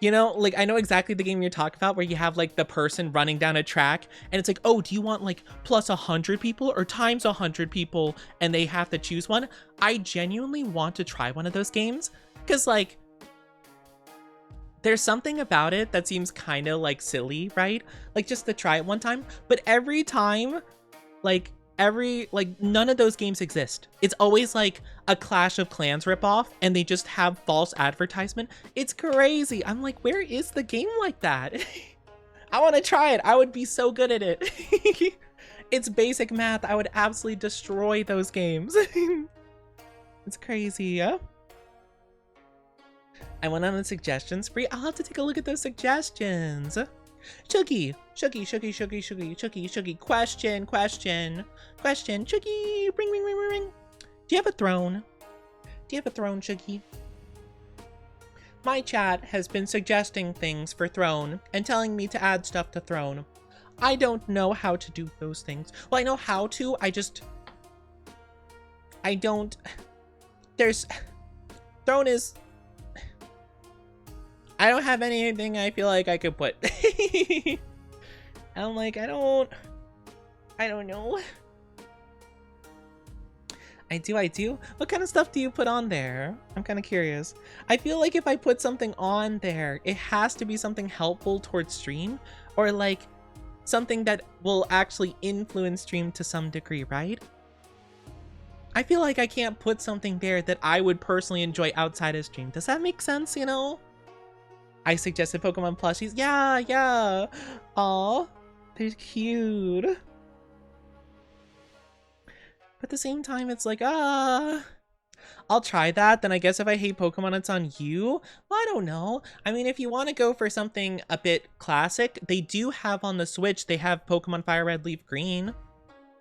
you know, like, I know exactly the game you're talking about where you have, like, the person running down a track and it's like, oh, do you want, like, plus 100 people or times 100 people and they have to choose one? I genuinely want to try one of those games because, like, there's something about it that seems kind of like silly, right? Like just to try it one time, but every time, like none of those games exist. It's always like a Clash of Clans ripoff and they just have false advertisement. It's crazy. I'm like, where is the game like that? I want to try it. I would be so good at it. It's basic math. I would absolutely destroy those games. It's crazy, yeah? I went on a suggestion spree. I'll have to take a look at those suggestions. Chucky, question, Chucky, ring. Do you have a throne? Chucky? My chat has been suggesting things for throne and telling me to add stuff to throne. I don't know how to do those things. Well, I know how to, I don't, throne is, I don't have anything I feel like I could put. I'm like, I don't know. I do. What kind of stuff do you put on there? I'm kind of curious. I feel like if I put something on there, it has to be something helpful towards stream, or like something that will actually influence stream to some degree, right? I feel like I can't put something there that I would personally enjoy outside of stream. Does that make sense, you know? I suggested Pokemon plushies. Yeah. Aw, they're cute. But at the same time, it's like, I'll try that. Then I guess if I hate Pokemon, it's on you. Well, I don't know. I mean, if you want to go for something a bit classic, they do have on the Switch, they have Pokemon Fire Red, Leaf Green.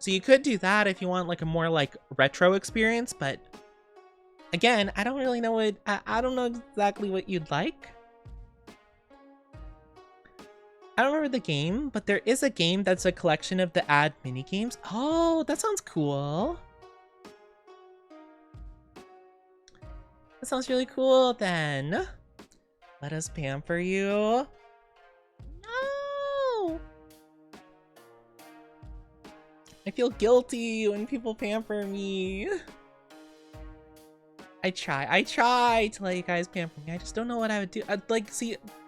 So you could do that if you want like a more like retro experience. But again, I don't really know what, I don't know exactly what you'd like. I don't remember the game, but there is a game that's a collection of the ad mini games. Oh, that sounds cool. That sounds really cool then. Let us pamper you. No! I feel guilty when people pamper me. I try to let you guys pamper me. I just don't know what I would do.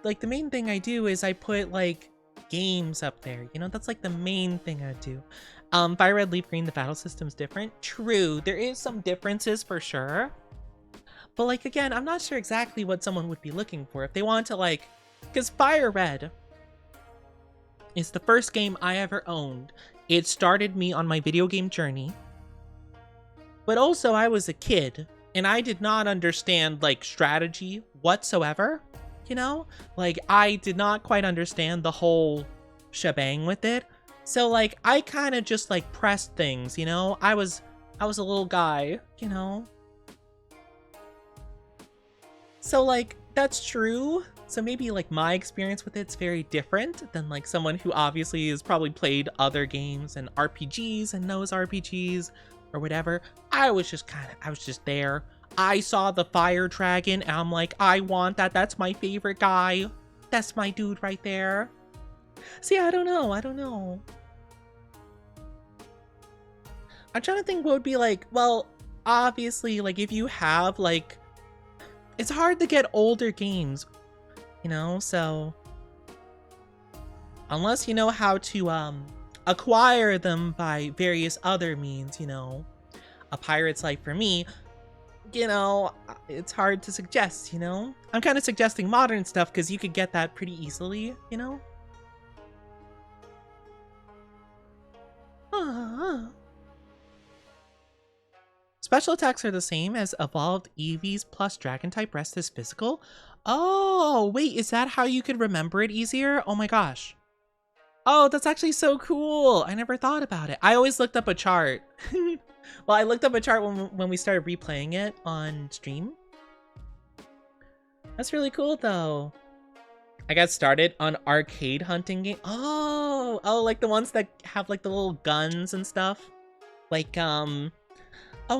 Like the main thing I do is I put like games up there. You know, that's like the main thing I do. Fire Red, Leaf Green, the battle system's different. True, there is some differences for sure. But like, again, I'm not sure exactly what someone would be looking for. If they want to like, because Fire Red is the first game I ever owned. It started me on my video game journey. But also I was a kid. And I did not understand, like, strategy whatsoever, you know? Like, I did not quite understand the whole shebang with it. So, like, I kind of just, like, pressed things, you know? I was a little guy, you know? So, like, that's true. So maybe, like, my experience with it's very different than, like, someone who obviously has probably played other games and RPGs and knows RPGs. Or whatever. I was just there. I saw the fire dragon and I'm like, I want that. That's my favorite guy. That's my dude right there. See, I don't know. I'm trying to think what would be like, well, obviously, like if you have like, it's hard to get older games, you know, so unless you know how to acquire them by various other means, you know, a pirate's life for me, you know, it's hard to suggest, you know. I'm kind of suggesting modern stuff because you could get that pretty easily, you know. Special attacks are the same as evolved EVs plus dragon type rest is physical. Oh wait, is that how you could remember it easier? Oh my gosh. Oh, that's actually so cool. I never thought about it. I always looked up a chart. Well, I looked up a chart when we started replaying it on stream. That's really cool though. I got started on arcade hunting game. Oh, like the ones that have like the little guns and stuff. Like, oh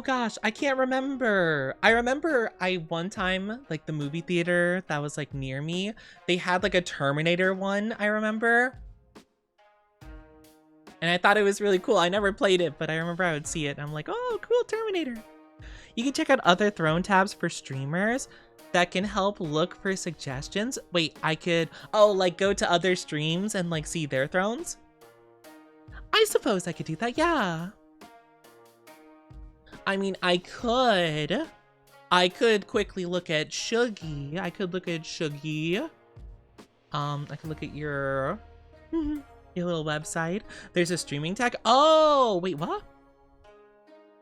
gosh, I can't remember. I remember one time, like the movie theater that was like near me, they had like a Terminator one, I remember. And I thought it was really cool. I never played it, but I remember I would see it. And I'm like, oh, cool, Terminator. You can check out other Throne tabs for streamers. that can help look for suggestions. Wait, I could, oh, like go to other streams and like see their thrones? I suppose I could do that, yeah. I mean, I could quickly look at Shuggy. I could look at Shuggy. I could look at your little website. There's a streaming tag. Oh, wait, what?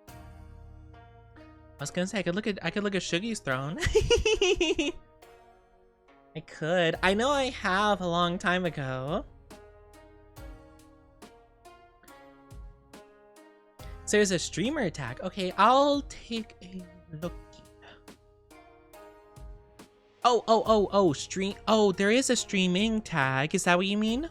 I was gonna say I could look at Shuggy's throne. I could. I know I have a long time ago. So there's a streamer tag. Okay, I'll take a look. Oh, stream. Oh, there is a streaming tag. Is that what you mean?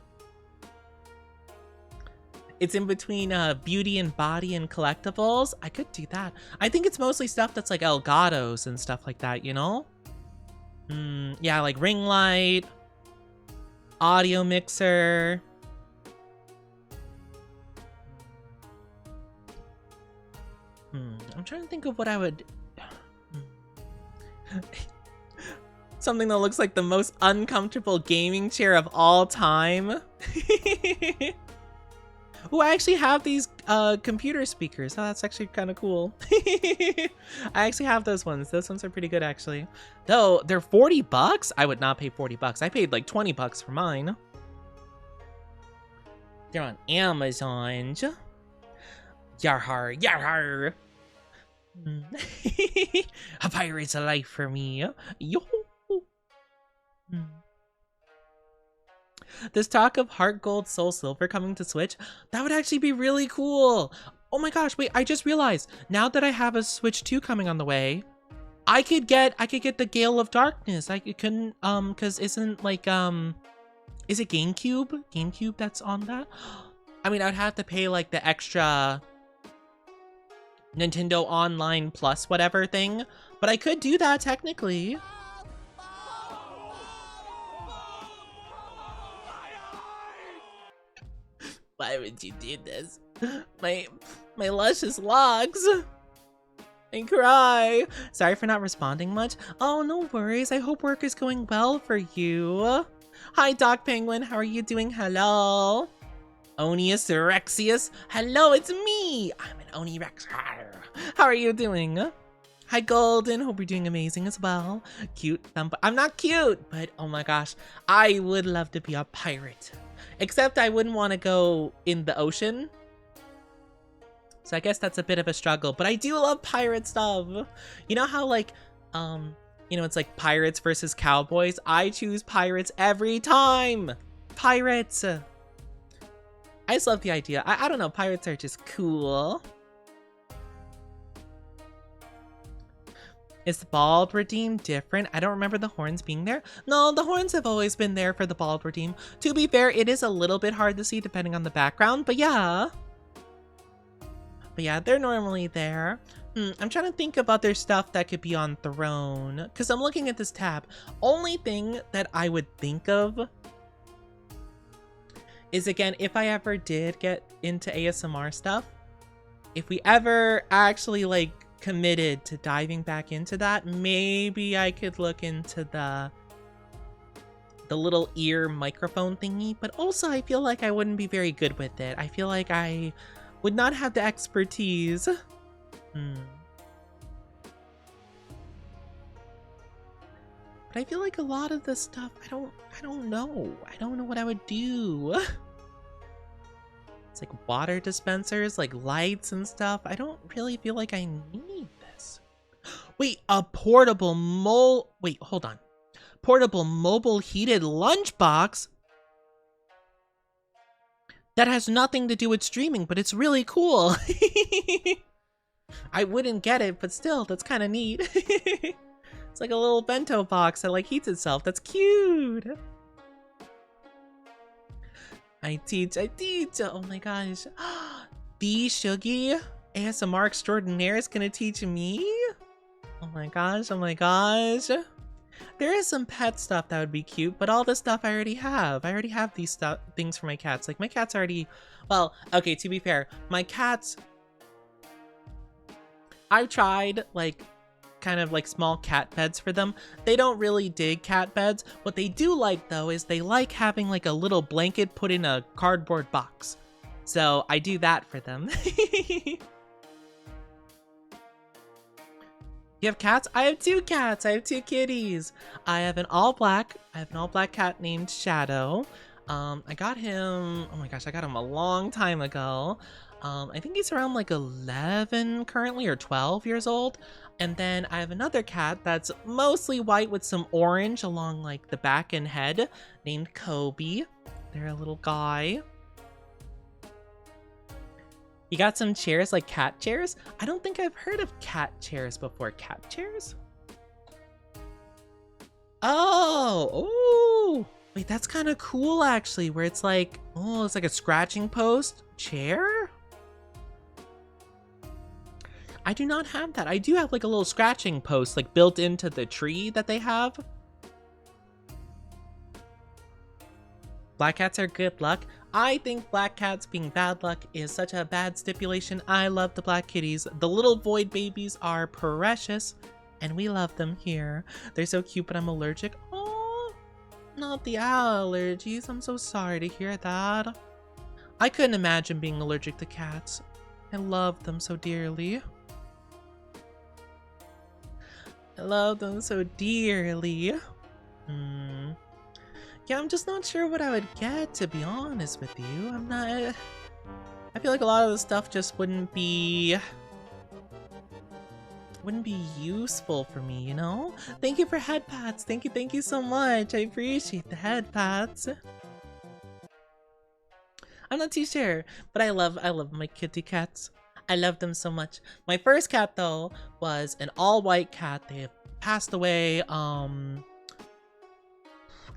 It's in between beauty and body and collectibles. I could do that. I think it's mostly stuff that's like Elgato's and stuff like that, you know? Yeah, like ring light, audio mixer. I'm trying to think of what I would... Something that looks like the most uncomfortable gaming chair of all time. Oh, I actually have these computer speakers. Oh, that's actually kind of cool. I actually have those ones. Those ones are pretty good, actually. Though, they're 40 bucks? I would not pay 40 bucks. I paid like 20 bucks for mine. They're on Amazon. Yarhar, yarhar. A pirate's a life for me. Yo. This talk of Heart Gold, Soul Silver coming to Switch, that would actually be really cool. Oh my gosh, wait, I just realized, now that I have a Switch 2 coming on the way, I could get the Gale of Darkness. I couldn't, cause isn't like, is it GameCube? GameCube that's on that? I mean, I'd have to pay like the extra Nintendo Online Plus whatever thing, but I could do that technically. Why would you do this? My luscious locks. I cry. Sorry for not responding much. Oh, no worries. I hope work is going well for you. Hi, Doc Penguin. How are you doing? Hello. Onius Rexius. Hello, it's me. I'm an Oni Rex. How are you doing? Hi, Golden. Hope you're doing amazing as well. Cute thumb. I'm not cute, but oh my gosh. I would love to be a pirate. Except I wouldn't want to go in the ocean. So I guess that's a bit of a struggle. But I do love pirate stuff. You know how like, you know, it's like pirates versus cowboys? I choose pirates every time. Pirates. I just love the idea. I don't know. Pirates are just cool. Is the bald redeem different? I don't remember the horns being there. No, the horns have always been there for the bald redeem. To be fair, it is a little bit hard to see depending on the background, but yeah. But yeah, they're normally there. I'm trying to think of other stuff that could be on throne, because I'm looking at this tab. Only thing that I would think of is, again, if I ever did get into ASMR stuff, if we ever actually like committed to diving back into that, maybe I could look into the little ear microphone thingy, but also I feel like I wouldn't be very good with it. I feel like I would not have the expertise. But I feel like a lot of this stuff, I don't know. I don't know what I would do. It's like water dispensers, like lights and stuff. I don't really feel like I need this. Wait, a portable wait, hold on. Portable mobile heated lunchbox? That has nothing to do with streaming, but it's really cool. I wouldn't get it, but still, that's kind of neat. It's like a little bento box that like heats itself. That's cute. I teach. Oh my gosh. The Shuggy ASMR extraordinaire is gonna teach me? Oh my gosh, oh my gosh. There is some pet stuff that would be cute, but all this stuff I already have. I already have these things for my cats. Like, my cats already... Well, okay, to be fair, my cats... I've tried, like, kind of like small cat beds for them. They don't really dig cat beds. What they do like though is they like having like a little blanket put in a cardboard box. So I do that for them. You have cats? I have 2 cats. I have 2 kitties. I have an all black cat named Shadow. I got him, oh my gosh, I got him a long time ago. I think he's around like 11 currently, or 12 years old. And then I have another cat that's mostly white with some orange along like the back and head, named Kobe. They're a little guy. You got some chairs, like cat chairs? I don't think I've heard of cat chairs before. Cat chairs? Oh, wait, that's kind of cool actually, where it's like, oh, it's like a scratching post chair? I do not have that. I do have like a little scratching post like built into the tree that they have. Black cats are good luck. I think black cats being bad luck is such a bad stipulation. I love the black kitties. The little void babies are precious, and we love them here. They're so cute, but I'm allergic. Oh, not the allergies. I'm so sorry to hear that. I couldn't imagine being allergic to cats. I love them so dearly. I love them so dearly. Yeah, I'm just not sure what I would get, to be honest with you. I feel like a lot of the stuff just wouldn't be useful for me, you know? Thank you for head pats. Thank you so much. I appreciate the head pats. I'm not too sure, but I love my kitty cats. I love them so much. My first cat though was an all-white cat. They have passed away, I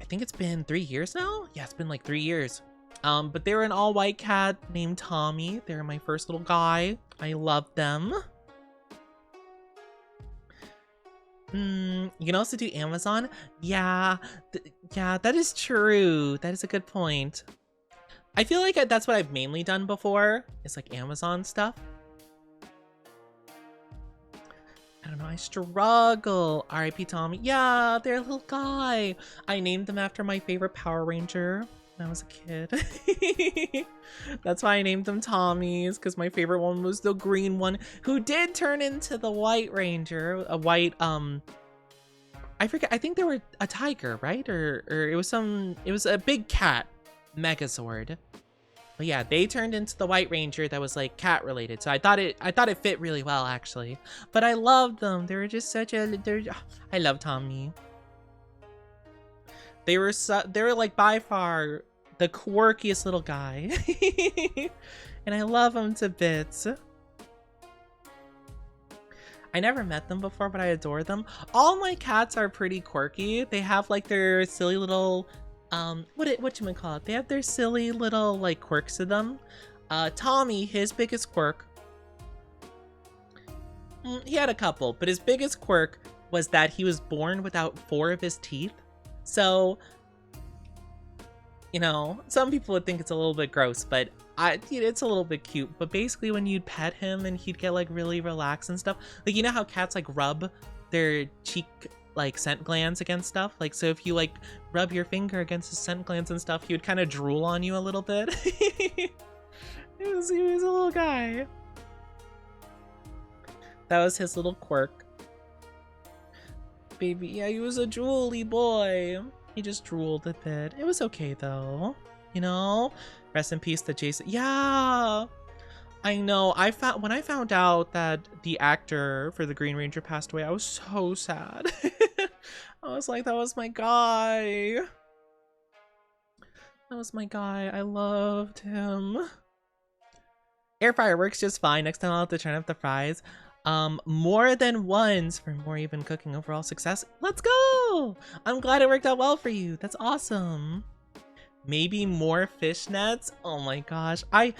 think it's been 3 years now? Yeah, it's been like 3 years. But they were an all-white cat named Tommy. They were my first little guy. I love them. You can also do Amazon. Yeah, yeah, that is true. That is a good point. I feel like that's what I've mainly done before. It's like Amazon stuff. I don't know, I struggle. R.I.P. Tommy. Yeah, they're a little guy. I named them after my favorite Power Ranger when I was a kid. That's why I named them Tommies, because my favorite one was the green one, who did turn into the White Ranger. A white, I forget, I think they were a tiger, right? Or it was a big cat, Megazord. But yeah, they turned into the White Ranger that was like cat related. So I thought it fit really well actually. But I loved them. They were just I love Tommy. They were like by far the quirkiest little guy. And I love them to bits. I never met them before, but I adore them. All my cats are pretty quirky. They have like their silly little whatchamacallit? They have their silly little like quirks to them. Tommy, his biggest quirk, he had a couple, but his biggest quirk was that he was born without 4 of his teeth. So, you know, some people would think it's a little bit gross, but it's a little bit cute. But basically when you'd pet him and he'd get like really relaxed and stuff, like, you know how cats like rub their cheek like scent glands against stuff, like, so if you like rub your finger against his scent glands and stuff, he would kind of drool on you a little bit. he was a little guy. That was his little quirk. Baby, yeah, he was a drooly boy. He just drooled a bit. It was okay though, you know. Rest in peace to Jason. Yeah, I know. When I found out that the actor for the Green Ranger passed away, I was so sad. I was like, that was my guy. That was my guy. I loved him. Air fryer works just fine. Next time I'll have to turn up the fries. More than once for more even cooking. Overall success. Let's go! I'm glad it worked out well for you. That's awesome. Maybe more fishnets. Oh my gosh. I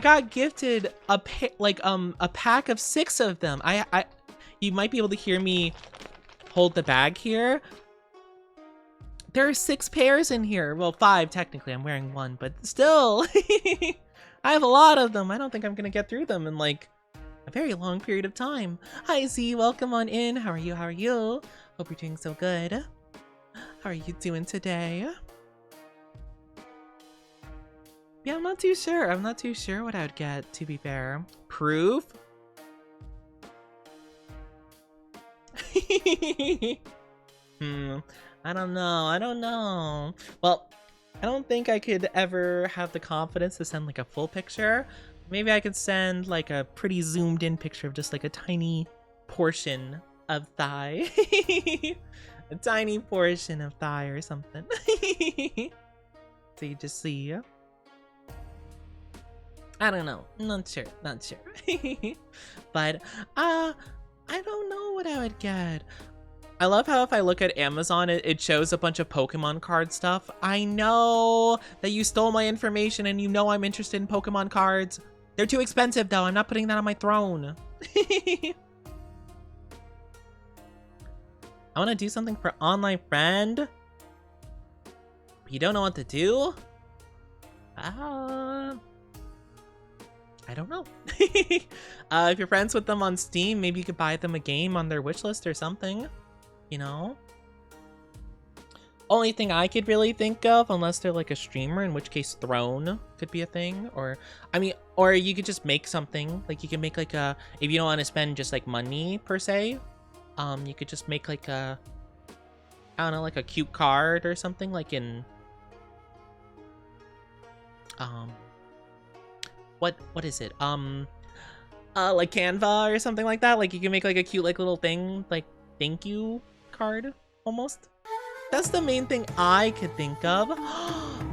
got gifted a pack of 6 of them. You might be able to hear me hold the bag here. There are 6 pairs in here. Well, 5 technically. I'm wearing 1, but still. I have a lot of them. I don't think I'm gonna get through them in like a very long period of time. Hi Z, welcome on in. How are you? How are you? Hope you're doing so good. How are you doing today? Yeah, I'm not too sure. I'm not too sure what I'd get, to be fair. Proof? I don't know. I don't know. Well, I don't think I could ever have the confidence to send like a full picture. Maybe I could send like a pretty zoomed in picture of just like a tiny portion of thigh. A tiny portion of thigh or something. So you just see. I don't know. Not sure. Not sure. But I don't know what I would get. I love how if I look at Amazon, it shows a bunch of Pokemon card stuff. I know that you stole my information and you know I'm interested in Pokemon cards. They're too expensive though. I'm not putting that on my throne. I want to do something for online friend. You don't know what to do? I don't know. If you're friends with them on Steam, maybe you could buy them a game on their wishlist or something. You know? Only thing I could really think of, unless they're like a streamer, in which case Throne could be a thing. Or, I mean, or you could just make something. Like you can make like a, if you don't want to spend just like money per se, you could just make like a, I don't know, like a cute card or something like in, what is it? Like Canva or something like that. Like you can make like a cute like little thing, like thank you card almost. That's the main thing I could think of.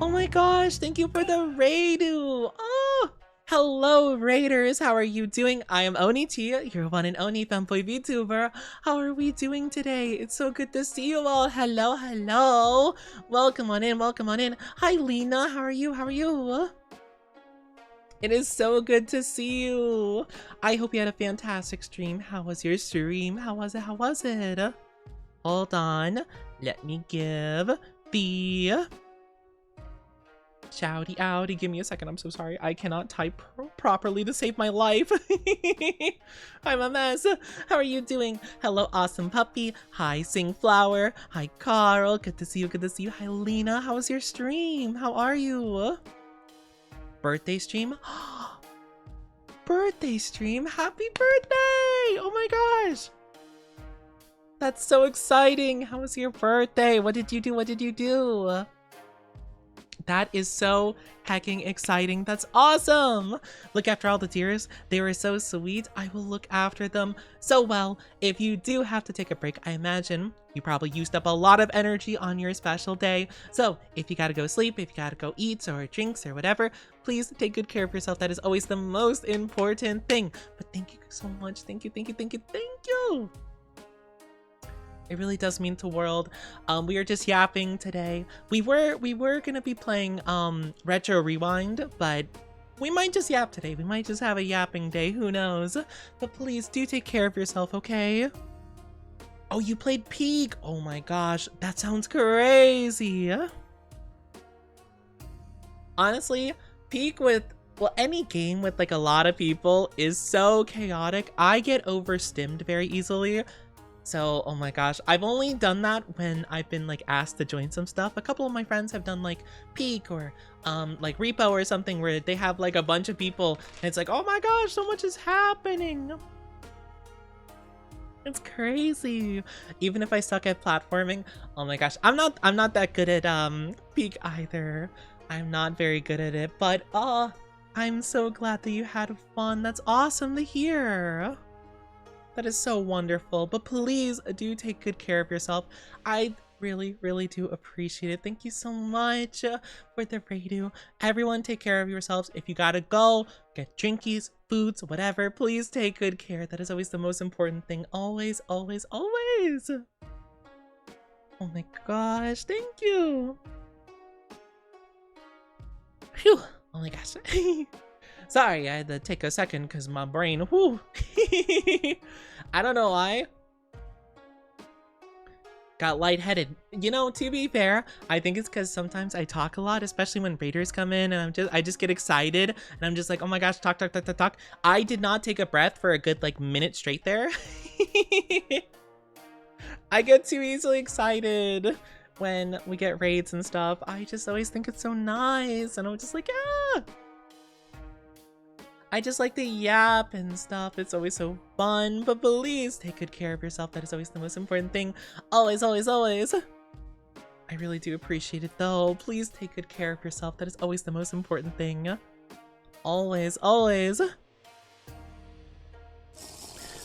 Oh my gosh, thank you for the Raidu. Oh, hello Raiders, how are you doing? I am Oni T, your one and only Femboy VTuber. How are we doing today? It's so good to see you all. Hello, hello. Welcome on in, welcome on in. Hi Lena, how are you? How are you? It is so good to see you. I hope you had a fantastic stream. How was your stream? How was it? How was it? Hold on. Let me give the shouty outy. Give me a second. I'm so sorry. I cannot type properly to save my life. I'm a mess. How are you doing? Hello, awesome puppy. Hi, Singflower. Hi, Carl. Good to see you. Good to see you. Hi, Lena. How was your stream? How are you? Birthday stream? Birthday stream? Happy birthday! Oh my gosh! That's so exciting! How was your birthday? What did you do? What did you do? That is so hecking exciting. That's awesome! Look after all the deers. They were so sweet. I will look after them so well. If you do have to take a break, I imagine you probably used up a lot of energy on your special day. So if you gotta go sleep, if you gotta go eat or drinks or whatever, please take good care of yourself. That is always the most important thing. But thank you so much. Thank you, thank you, thank you, thank you. It really does mean the world. We are just yapping today. We were gonna be playing Retro Rewind, but we might just yap today. We might just have a yapping day. Who knows? But please do take care of yourself, okay? Oh, you played Peak. Oh my gosh, that sounds crazy. Honestly, Peak with, well, any game with like a lot of people is so chaotic. I get overstimmed very easily. So, oh my gosh, I've only done that when I've been like asked to join some stuff. A couple of my friends have done like Peak or like Repo or something where they have like a bunch of people and it's like, oh my gosh, so much is happening. It's crazy. Even if I suck at platforming, oh my gosh, I'm not that good at Peak either. I'm not very good at it, but I'm so glad that you had fun. That's awesome to hear. That is so wonderful. But please do take good care of yourself. I really, really do appreciate it. Thank you so much for the radio. Everyone take care of yourselves. If you gotta go, get drinkies, foods, whatever, please take good care. That is always the most important thing. Always, always, always. Oh my gosh, thank you. Phew. Oh my gosh. Sorry, I had to take a second because my brain, whew. I don't know why. got lightheaded. You know, to be fair, I think it's because sometimes I talk a lot, especially when raiders come in, and I just get excited, and I'm just like, oh my gosh, talk, talk, talk, talk, talk. I did not take a breath for a good like minute straight there. I get too easily excited when we get raids and stuff. I just always think it's so nice, and I'm just like, ah. I just like to yap and stuff. It's always so fun, but please take good care of yourself. That is always the most important thing. Always, always, always. I really do appreciate it though. Please take good care of yourself. That is always the most important thing. Always, always.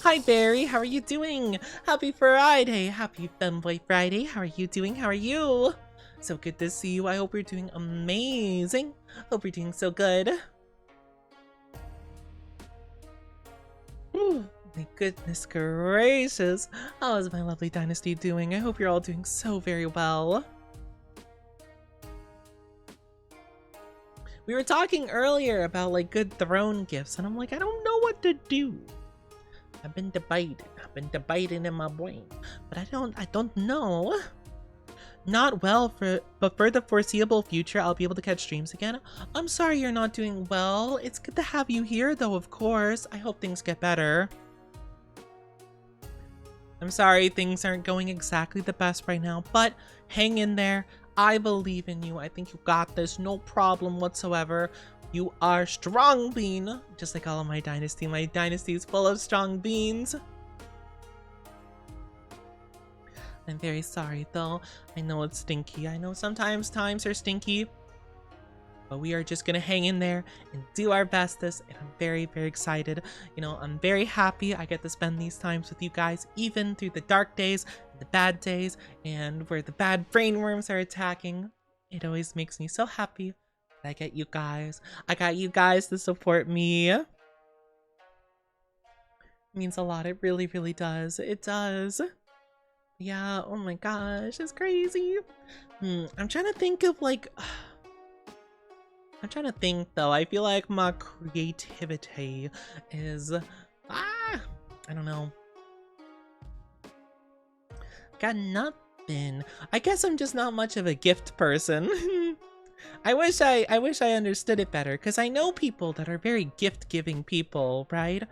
Hi Barry, how are you doing? Happy Friday. Happy Femboy Friday. How are you doing? How are you? So good to see you. I hope you're doing amazing. Hope you're doing so good. Ooh, my goodness gracious. How is my lovely dynasty doing? I hope you're all doing so very well. We were talking earlier about like good throne gifts, and I'm like, I don't know what to do. I've been debating in my brain, but I don't know. Not well, but for the foreseeable future, I'll be able to catch streams again. I'm sorry you're not doing well. It's good to have you here, though, of course. I hope things get better. I'm sorry things aren't going exactly the best right now, but hang in there. I believe in you. I think you got this. No problem whatsoever. You are strong bean, just like all of my dynasty. My dynasty is full of strong beans. I'm very sorry though. I know it's stinky. I know sometimes times are stinky, but we are just gonna hang in there and do our bestest. And I'm very, very excited. You know, I'm very happy I get to spend these times with you guys, even through the dark days, the bad days, and where the bad brain worms are attacking. It always makes me so happy that I get you guys. I got you guys to support me. It means a lot. It really, really does. It does. Yeah, oh my gosh, it's crazy. I'm trying to think of like... I'm trying to think though. I feel like my creativity is... I don't know. Got nothing. I guess I'm just not much of a gift person. I wish I understood it better, because I know people that are very gift-giving people, right?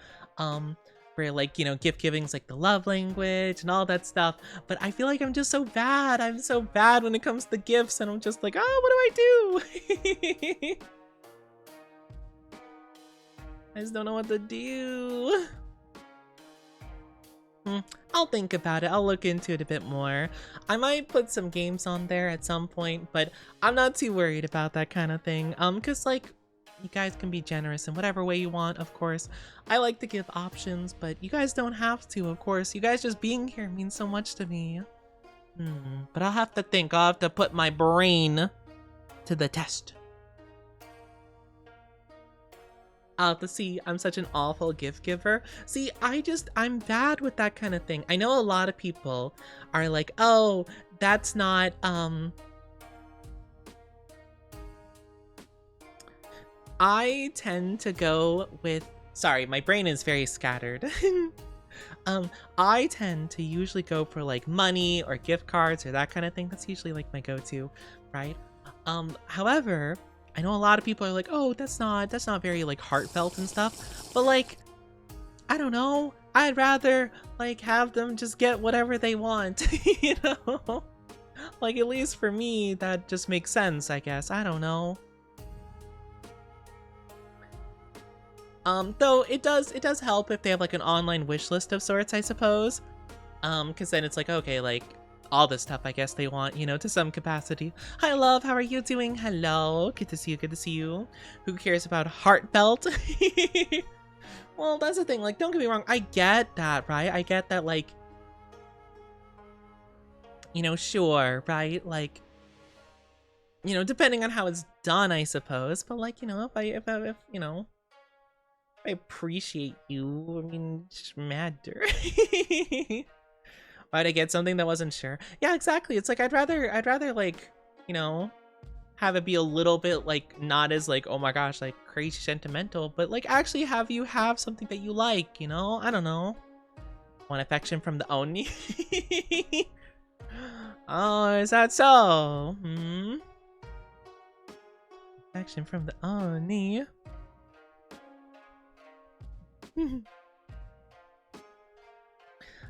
Where like, you know, gift giving's like the love language and all that stuff, but I feel like I'm just so bad. I'm so bad when it comes to gifts, and I'm just like, oh, what do I do? I just don't know what to do. I'll think about it. I'll look into it a bit more. I might put some games on there at some point, but I'm not too worried about that kind of thing. Cause like, you guys can be generous in whatever way you want, of course. I like to give options, but you guys don't have to, of course. You guys just being here means so much to me. But I'll have to think. I'll have to put my brain to the test. I'll have to see. I'm such an awful gift giver. See, I'm bad with that kind of thing. I know a lot of people are like, oh, that's not, I tend to go with, sorry, my brain is very scattered. I tend to usually go for like money or gift cards or that kind of thing. That's usually like my go-to, right? However, I know a lot of people are like, oh, that's not very like heartfelt and stuff. But like, I don't know. I'd rather like have them just get whatever they want, you know? Like, at least for me, that just makes sense, I guess. I don't know. Though it does help if they have like an online wish list of sorts, I suppose. Because then it's like, okay, like all this stuff I guess they want, you know, to some capacity. Hi love, how are you doing? Hello, good to see you, good to see you. Who cares about heartfelt? Well, that's the thing, like, don't get me wrong, I get that, right? I get that, like, you know, sure, right? Like, you know, depending on how it's done, I suppose. But like, you know, if you know, I appreciate you. I mean, it just matter. Why'd I get something that wasn't sure? Yeah, exactly. It's like I'd rather like, you know, have it be a little bit like not as like, oh my gosh, like crazy sentimental, but like actually have you have something that you like, you know? I don't know. Want affection from the Oni. Oh, is that so? Action from the Oni.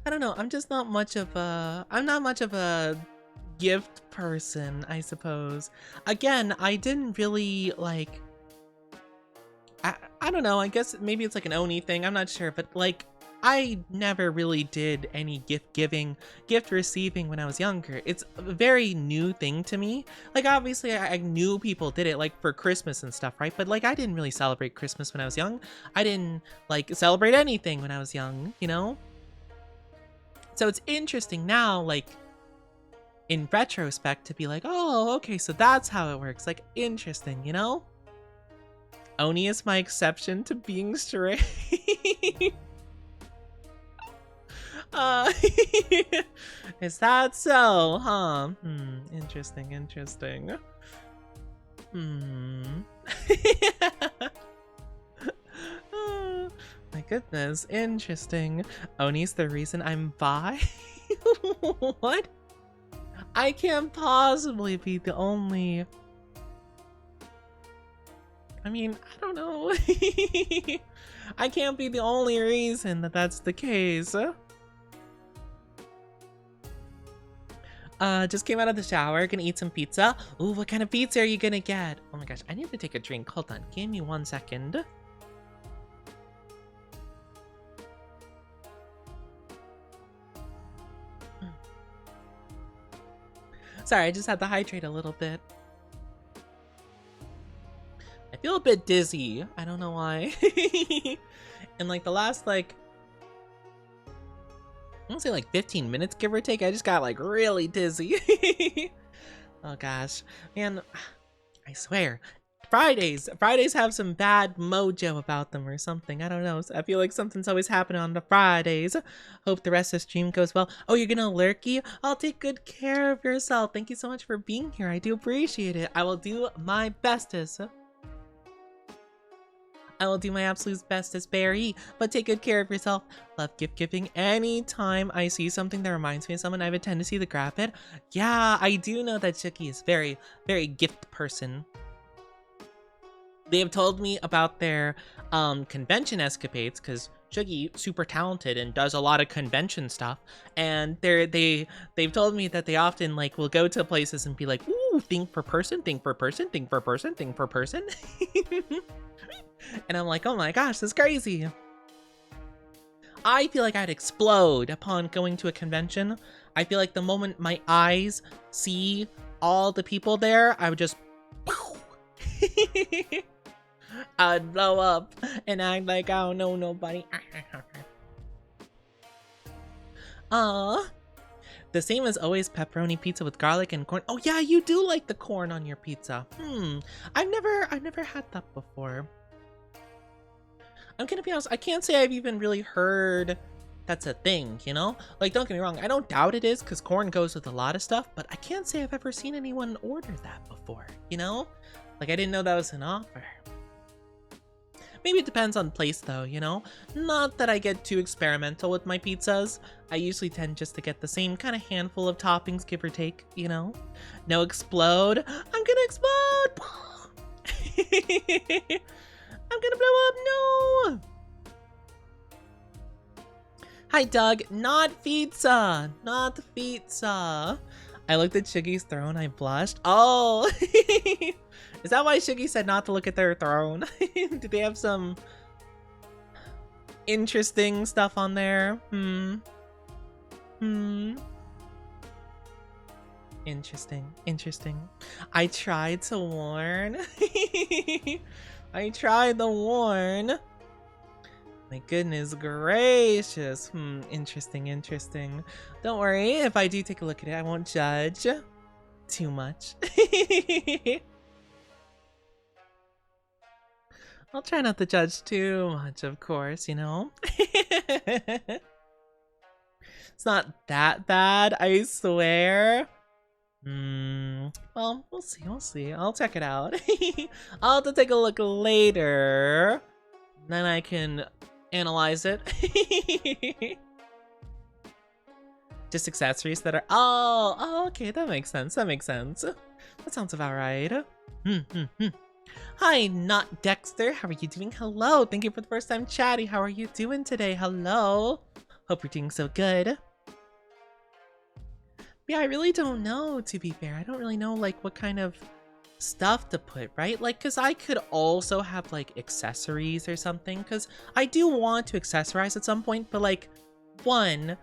I don't know. I'm not much of a gift person, I suppose. Again, I didn't really like. I don't know. I guess maybe it's like an Oni thing. I'm not sure, but like I never really did any gift receiving when I was younger. It's a very new thing to me. Like obviously I knew people did it like for Christmas and stuff, right? But like I didn't really celebrate Christmas when I was young. I didn't like celebrate anything when I was young, you know? So it's interesting now, like in retrospect, to be like, oh, okay, so that's how it works. Like interesting, you know? Oni is my exception to being straight. Is that so, huh? Interesting. My goodness, interesting. Oni's the reason I'm bi? What? I can't possibly be the only... I mean, I don't know. I can't be the only reason that that's the case. Just came out of the shower, gonna eat some pizza. Ooh, what kind of pizza are you gonna get? Oh my gosh, I need to take a drink. Hold on, give me 1 second. Sorry, I just had to hydrate a little bit. I feel a bit dizzy. I don't know why. And like the last like, I want to say like 15 minutes, give or take, I just got like really dizzy. Oh gosh, man, I swear, Fridays have some bad mojo about them or something. I don't know. I feel like something's always happening on the Fridays. Hope the rest of the stream goes well. Oh, you're gonna lurky? I'll take good care of yourself. Thank you so much for being here. I do appreciate it. I will do my bestest. I will do my absolute bestest, Barry, but take good care of yourself. Love gift giving. Anytime I see something that reminds me of someone, I have a tendency to grab it. Yeah, I do know that Chucky is very, very gift person. They have told me about their convention escapades, because Chucky super talented and does a lot of convention stuff, and they've told me that they often like will go to places and be like, ooh, thing for person, thing for person, thing for person, thing for person. And I'm like, oh my gosh, that's crazy. I feel like I'd explode upon going to a convention. I feel like the moment my eyes see all the people there, I would just I'd blow up and act like I don't know nobody. The same as always, pepperoni pizza with garlic and corn. Oh yeah, you do like the corn on your pizza. I've never had that before. I'm gonna be honest, I can't say I've even really heard that's a thing, you know? Like, don't get me wrong, I don't doubt it is, because corn goes with a lot of stuff, but I can't say I've ever seen anyone order that before, you know? Like, I didn't know that was an offer. Maybe it depends on place though, you know? Not that I get too experimental with my pizzas. I usually tend just to get the same kind of handful of toppings, give or take, you know? No explode. I'm gonna explode! I'm gonna blow up, no! Hi, Doug. Not pizza. Not pizza. I looked at Shiggy's throne, I blushed. Oh! Is that why Shiggy said not to look at their throne? Did they have some interesting stuff on there? Interesting. I tried to warn. I tried to warn. My goodness gracious. Interesting. Don't worry, if I do take a look at it, I won't judge too much. I'll try not to judge too much, of course, you know? It's not that bad, I swear. Well, we'll see. I'll check it out. I'll have to take a look later. Then I can analyze it. Just accessories that are, oh, okay, that makes sense, that makes sense. That sounds about right. Hi, not Dexter, how are you doing? Hello, thank you for the first time chatting. How are you doing today? Hello, hope you're doing so good. Yeah, I really don't know, to be fair. I don't really know, like, what kind of stuff to put, right? Like, because I could also have, like, accessories or something, because I do want to accessorize at some point, but, like, one,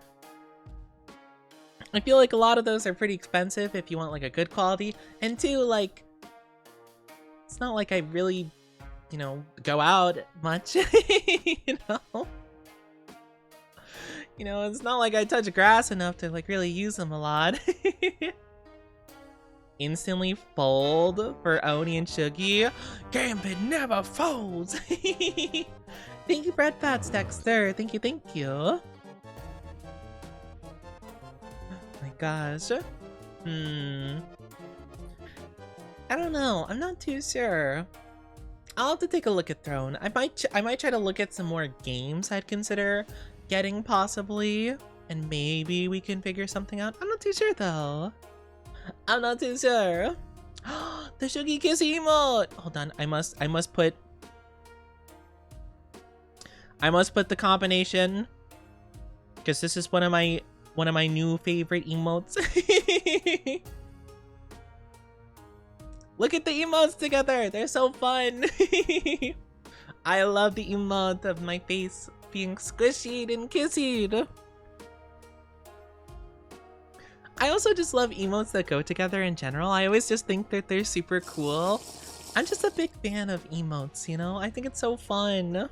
I feel like a lot of those are pretty expensive if you want, like, a good quality, and two, like, it's not like I really, you know, go out much, you know? You know, it's not like I touch grass enough to, like, really use them a lot. Instantly fold for Oni and Shuggy. Gambit never folds. Thank you, Bread Fats, Dexter. Thank you, thank you. Oh my gosh. I don't know. I'm not too sure. I'll have to take a look at Throne. I might try to look at some more games I'd consider getting possibly, and maybe we can figure something out. I'm not too sure though. I'm not too sure. The Shuggy Kiss emote. Hold on, I must put the combination, because this is one of my new favorite emotes. Look at the emotes together. They're so fun. I love the emote of my face being squishy and kissy. I also just love emotes that go together in general. I always just think that they're super cool. I'm just a big fan of emotes, you know? I think it's so fun.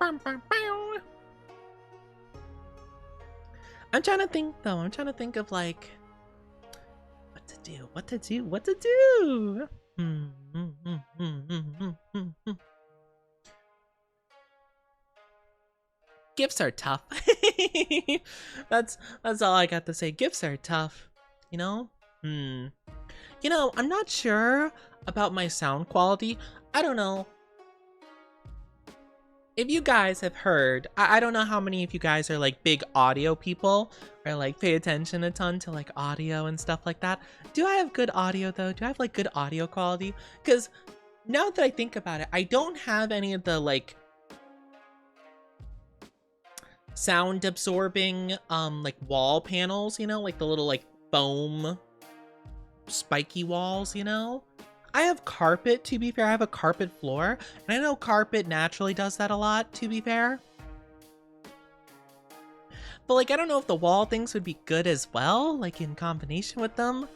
I'm trying to think though. I'm trying to think of like what to do. Gifts are tough. That's all I got to say. Gifts are tough, you know? You know, I'm not sure about my sound quality. I don't know. If you guys have heard, I don't know how many of you guys are like big audio people or like pay attention a ton to like audio and stuff like that. Do I have good audio though? Do I have like good audio quality? Because now that I think about it, I don't have any of the like sound absorbing like wall panels, you know, like the little like foam spiky walls, you know. I have carpet, to be fair. I have a carpet floor, and I know carpet naturally does that a lot, to be fair. But like, I don't know if the wall things would be good as well, like in combination with them.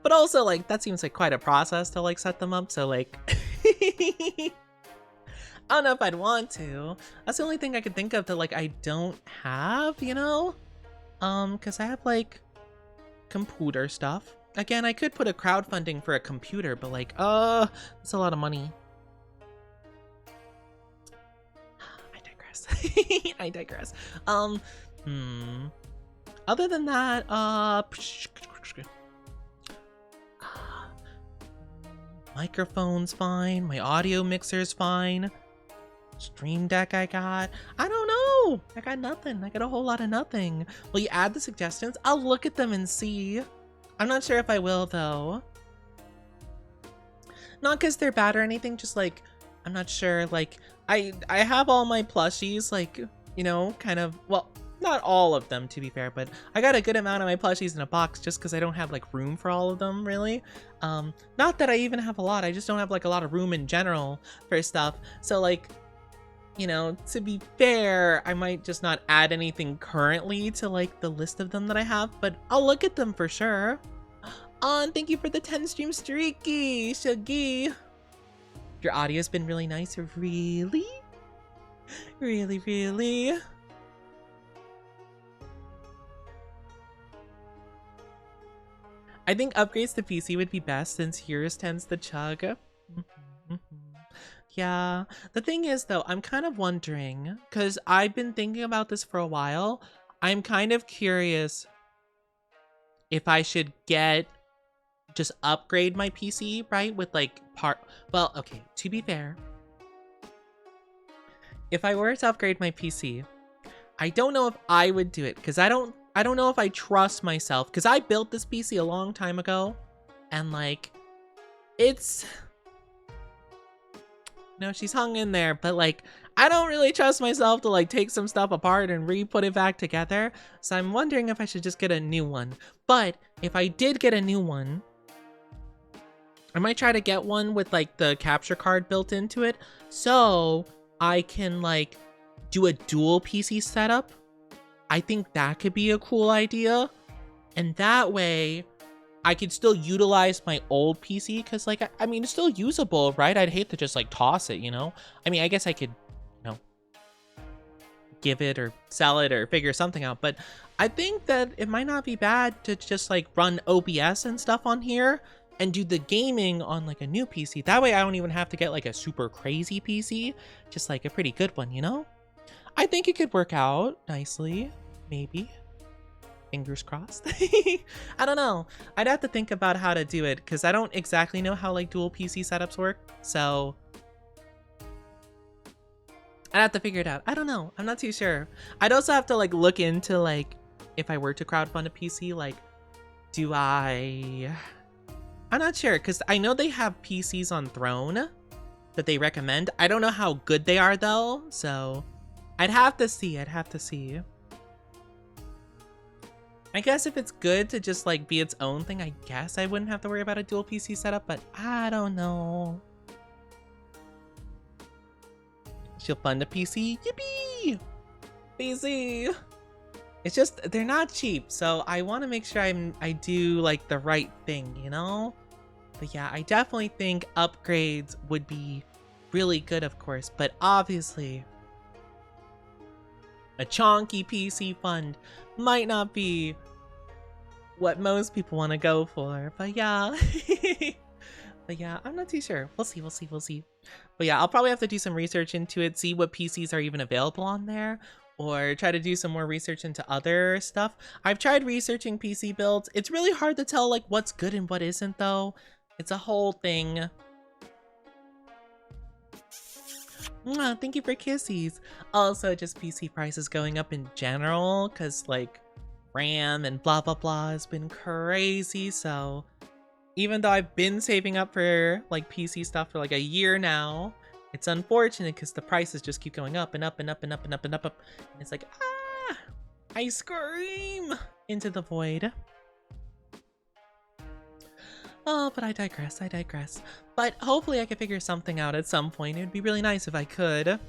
But also like, that seems like quite a process to like set them up, so like I don't know if I'd want to. That's the only thing I could think of that like I don't have, you know? Because I have like computer stuff. Again, I could put a crowdfunding for a computer, but like, that's a lot of money. I digress. I digress. Other than that, microphone's fine. My audio mixer's fine. Stream Deck I got. I don't know. I got nothing. I got a whole lot of nothing. Will you add the suggestions? I'll look at them and see. I'm not sure if I will though. Not because they're bad or anything, just like, I'm not sure. Like, I have all my plushies, like, you know, kind of, well, not all of them to be fair, but I got a good amount of my plushies in a box just because I don't have like room for all of them really. Not that I even have a lot, I just don't have like a lot of room in general for stuff. So like, you know, to be fair, I might just not add anything currently to like the list of them that I have, but I'll look at them for sure. And thank you for the 10 stream streaky, Shuggy. Your audio's been really nice, really? Really, really? I think upgrades to PC would be best since yours tends to chug. Yeah, the thing is though, I'm kind of wondering, because I've been thinking about this for a while, I'm kind of curious if I should just upgrade my PC, right? With like well, okay, to be fair, if I were to upgrade my PC, I don't know if I would do it because I don't know if I trust myself because I built this PC a long time ago and like it's no, she's hung in there, but like I don't really trust myself to like take some stuff apart and re-put it back together. So I'm wondering if I should just get a new one. But if I did get a new one, I might try to get one with like the capture card built into it so I can like do a dual PC setup. I think that could be a cool idea. And that way I could still utilize my old PC because like, I mean, it's still usable, right? I'd hate to just like toss it, you know? I mean, I guess I could, you know, give it or sell it or figure something out. But I think that it might not be bad to just like run OBS and stuff on here and do the gaming on like a new PC. That way I don't even have to get like a super crazy PC, just like a pretty good one, you know? I think it could work out nicely, maybe. Fingers crossed. I don't know. I'd have to think about how to do it because I don't exactly know how like dual PC setups work. So I'd have to figure it out. I don't know. I'm not too sure. I'd also have to like look into like if I were to crowdfund a PC, like I'm not sure because I know they have PCs on Throne that they recommend. I don't know how good they are though. So I'd have to see. I guess if it's good to just like be its own thing, I guess I wouldn't have to worry about a dual PC setup, but I don't know. She'll fund a PC. Yippee! PC! It's just, they're not cheap, so I want to make sure I do like the right thing, you know? But yeah, I definitely think upgrades would be really good, of course, but obviously a chonky PC fund might not be what most people want to go for, but yeah. But yeah, I'm not too sure. We'll see. But yeah, I'll probably have to do some research into it, see what PCs are even available on there, or try to do some more research into other stuff. I've tried researching PC builds. It's really hard to tell like what's good and what isn't though. It's a whole thing. Thank you for kissies. Also, just PC prices going up in general because like RAM and blah blah blah has been crazy. So even though I've been saving up for like PC stuff for like a year now, it's unfortunate because the prices just keep going up and up and up and up and up and up. And it's like, I scream into the void. Oh, but I digress. But hopefully I can figure something out at some point. It would be really nice if I could.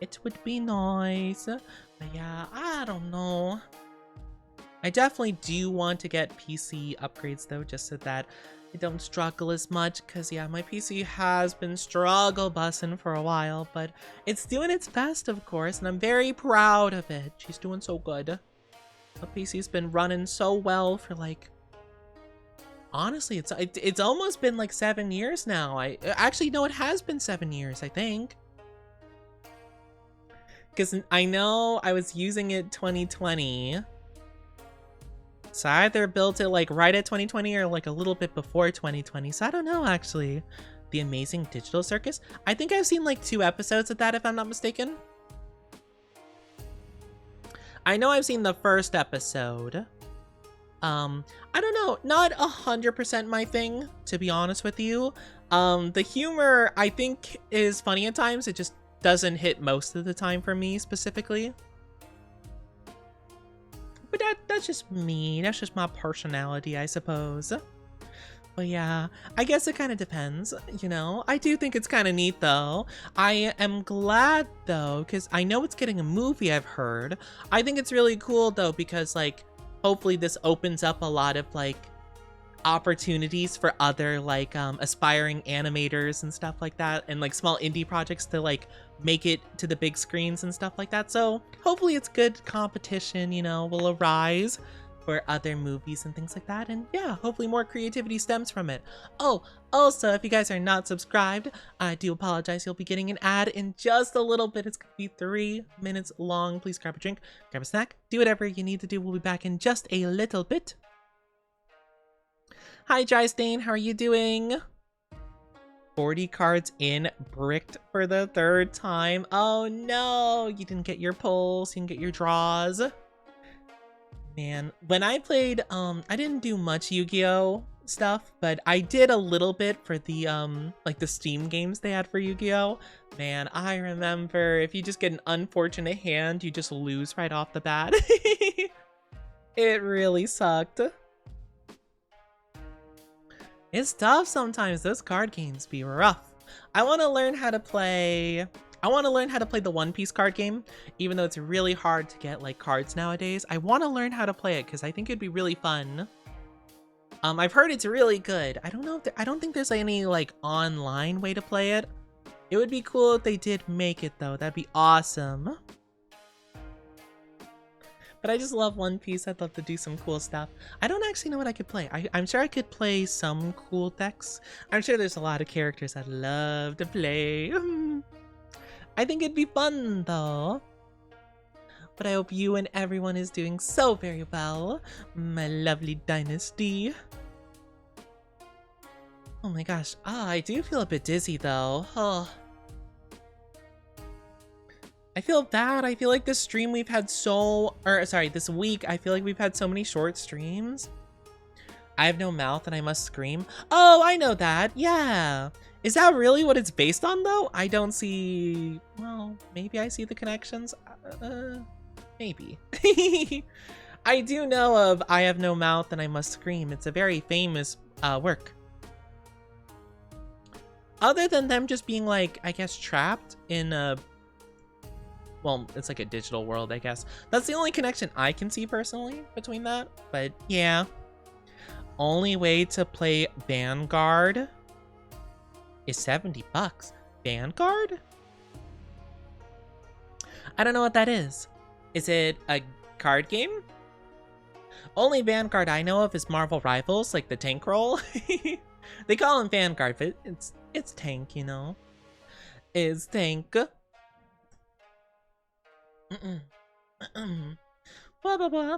It would be nice. But yeah, I don't know. I definitely do want to get PC upgrades though, just so that I don't struggle as much. Because yeah, my PC has been struggle bussing for a while. But it's doing its best, of course. And I'm very proud of it. She's doing so good. The PC's been running so well for like... Honestly, it's almost been like 7 years now. Actually, no, it has been 7 years, I think. Because I know I was using it 2020. So I either built it like right at 2020 or like a little bit before 2020. So I don't know, actually. The Amazing Digital Circus. I think I've seen like 2 episodes of that, if I'm not mistaken. I know I've seen the first episode. I don't know, not 100% my thing, to be honest with you. The humor, I think, is funny at times. It just doesn't hit most of the time for me, specifically. But that's just me. That's just my personality, I suppose. But yeah, I guess it kind of depends, you know? I do think it's kind of neat, though. I am glad, though, because I know it's getting a movie, I've heard. I think it's really cool, though, because, like, hopefully this opens up a lot of like opportunities for other like aspiring animators and stuff like that, and like small indie projects to like make it to the big screens and stuff like that. So hopefully it's good competition, you know, will arise for other movies and things like that. And yeah, hopefully more creativity stems from it. Oh, also, if you guys are not subscribed, I do apologize. You'll be getting an ad in just a little bit. It's gonna be 3 minutes long. Please grab a drink, grab a snack, do whatever you need to do. We'll be back in just a little bit. Hi, Jystain, how are you doing? 40 cards in, bricked for the 3rd time. Oh no, you didn't get your pulls, you didn't get your draws. Man, when I played, I didn't do much Yu-Gi-Oh stuff, but I did a little bit for the, like the Steam games they had for Yu-Gi-Oh. Man, I remember if you just get an unfortunate hand, you just lose right off the bat. It really sucked. It's tough sometimes. Those card games be rough. I want to learn how to play the One Piece card game, even though it's really hard to get like cards nowadays. I want to learn how to play it because I think it'd be really fun. I've heard it's really good. I don't know if I don't think there's any like online way to play it. It would be cool if they did make it though. That'd be awesome. But I just love One Piece. I'd love to do some cool stuff. I don't actually know what I could play. I'm sure I could play some cool decks. I'm sure there's a lot of characters I'd love to play. I think it'd be fun though. But I hope you and everyone is doing so very well, my lovely dynasty. Oh my gosh. I do feel a bit dizzy though. Oh. I feel bad. I feel like this stream we've had this week, I feel like we've had so many short streams. I have no mouth and I must scream. Oh, I know that. Yeah. Is that really what it's based on though? I don't see, well, maybe I see the connections. Maybe. I do know of I have no mouth and I must scream. It's a very famous work. Other than them just being like, I guess, trapped in a, well, it's like a digital world, I guess. That's the only connection I can see personally between that. But yeah. Only way to play Vanguard is $70. Vanguard? I don't know what that is. Is it a card game? Only Vanguard I know of is Marvel Rivals, like the tank roll. They call him Vanguard, but it's tank, you know. It's tank. Blah, blah, blah.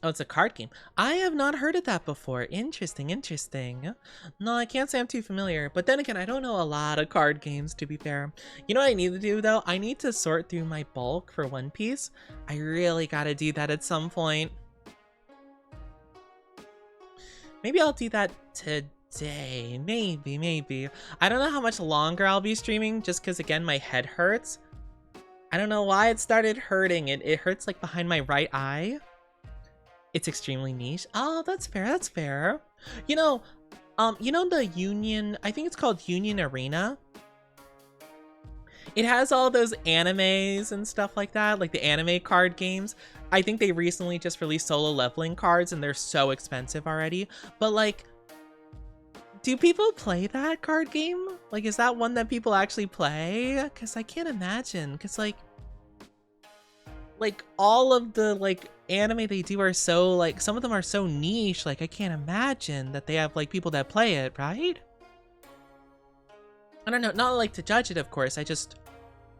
Oh, it's a card game. I have not heard of that before. Interesting, interesting. No, I can't say I'm too familiar. But then again, I don't know a lot of card games, to be fair. You know what I need to do, though? I need to sort through my bulk for One Piece. I really gotta do that at some point. Maybe I'll do that today. Maybe. I don't know how much longer I'll be streaming, just because, again, my head hurts. I don't know why it started hurting. It hurts, like, behind my right eye. It's extremely niche. Oh, that's fair, that's fair. You know the Union, I think it's called Union Arena? It has all those animes and stuff like that, like the anime card games. I think they recently just released solo leveling cards and they're so expensive already. But like, do people play that card game? Like, is that one that people actually play? Because I can't imagine, because like all of the like anime they do are so like, some of them are so niche, like I can't imagine that they have like people that play it, right? I don't know, not like to judge it, of course. I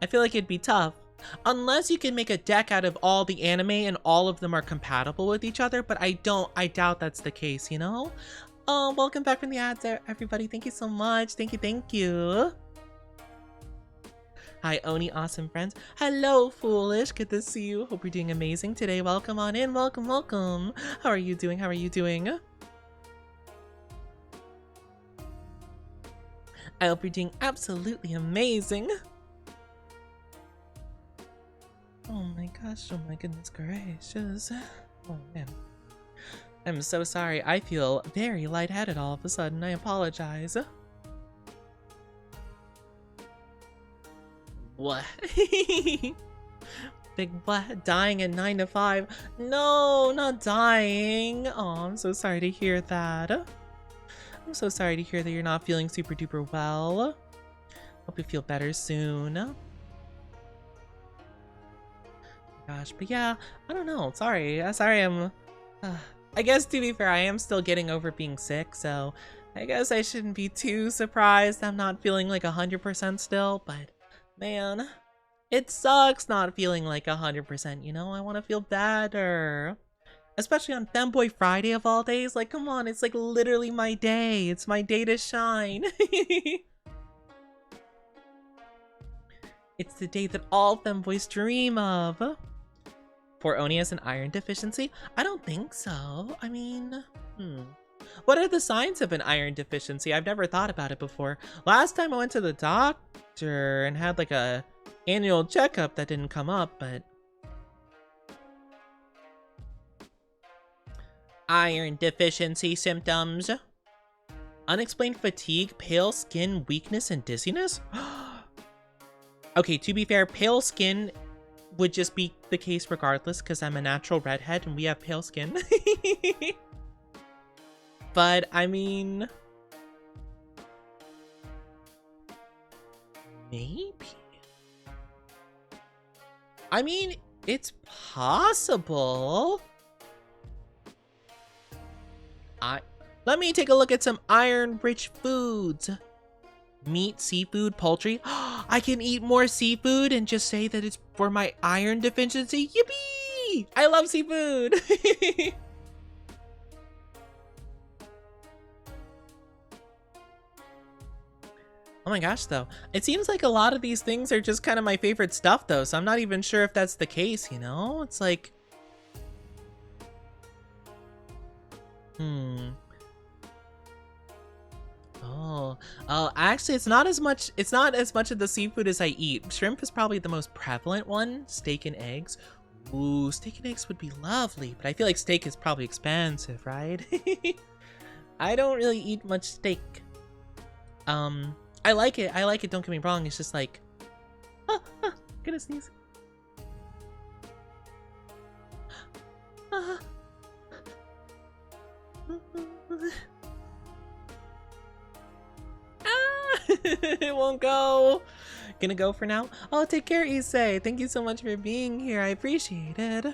feel like it'd be tough. Unless you can make a deck out of all the anime and all of them are compatible with each other, but I doubt that's the case, you know? Welcome back from the ads, everybody. Thank you so much. Thank you. Hi, Oni, awesome friends. Hello, Foolish. Good to see you. Hope you're doing amazing today. Welcome on in. Welcome. How are you doing? I hope you're doing absolutely amazing. Oh my gosh. Oh my goodness gracious. Oh man. I'm so sorry. I feel very lightheaded all of a sudden. I apologize. What? Big black dying at 9 to 5. No, not dying. Oh, I'm so sorry to hear that. I'm so sorry to hear that you're not feeling super duper well. Hope you feel better soon. Gosh, but yeah, I don't know. Sorry. I guess to be fair, I am still getting over being sick, so I guess I shouldn't be too surprised I'm not feeling like 100% still, but man, it sucks not feeling like 100%, you know? I want to feel better. Especially on Femboy Friday of all days. Like, come on, it's like literally my day. It's my day to shine. It's the day that all femboys dream of. Poor Oni has an iron deficiency? I don't think so. I mean, what are the signs of an iron deficiency? I've never thought about it before. Last time I went to the doctor and had like a annual checkup, that didn't come up, but... Iron deficiency symptoms. Unexplained fatigue, pale skin, weakness, and dizziness? Okay, to be fair, pale skin would just be the case regardless because I'm a natural redhead and we have pale skin. But, I mean... maybe? I mean, it's possible. Let me take a look at some iron-rich foods. Meat, seafood, poultry. I can eat more seafood and just say that it's for my iron deficiency. Yippee! I love seafood. Oh my gosh, though. It seems like a lot of these things are just kind of my favorite stuff, though, so I'm not even sure if that's the case, you know? It's like... Oh, actually, it's not as much of the seafood as I eat. Shrimp is probably the most prevalent one. Steak and eggs. Ooh, steak and eggs would be lovely, but I feel like steak is probably expensive, right? I don't really eat much steak. I like it, don't get me wrong. It's just like, gonna sneeze. It won't go. Gonna go for now. Oh, take care, Issei. Thank you so much for being here. I appreciate it.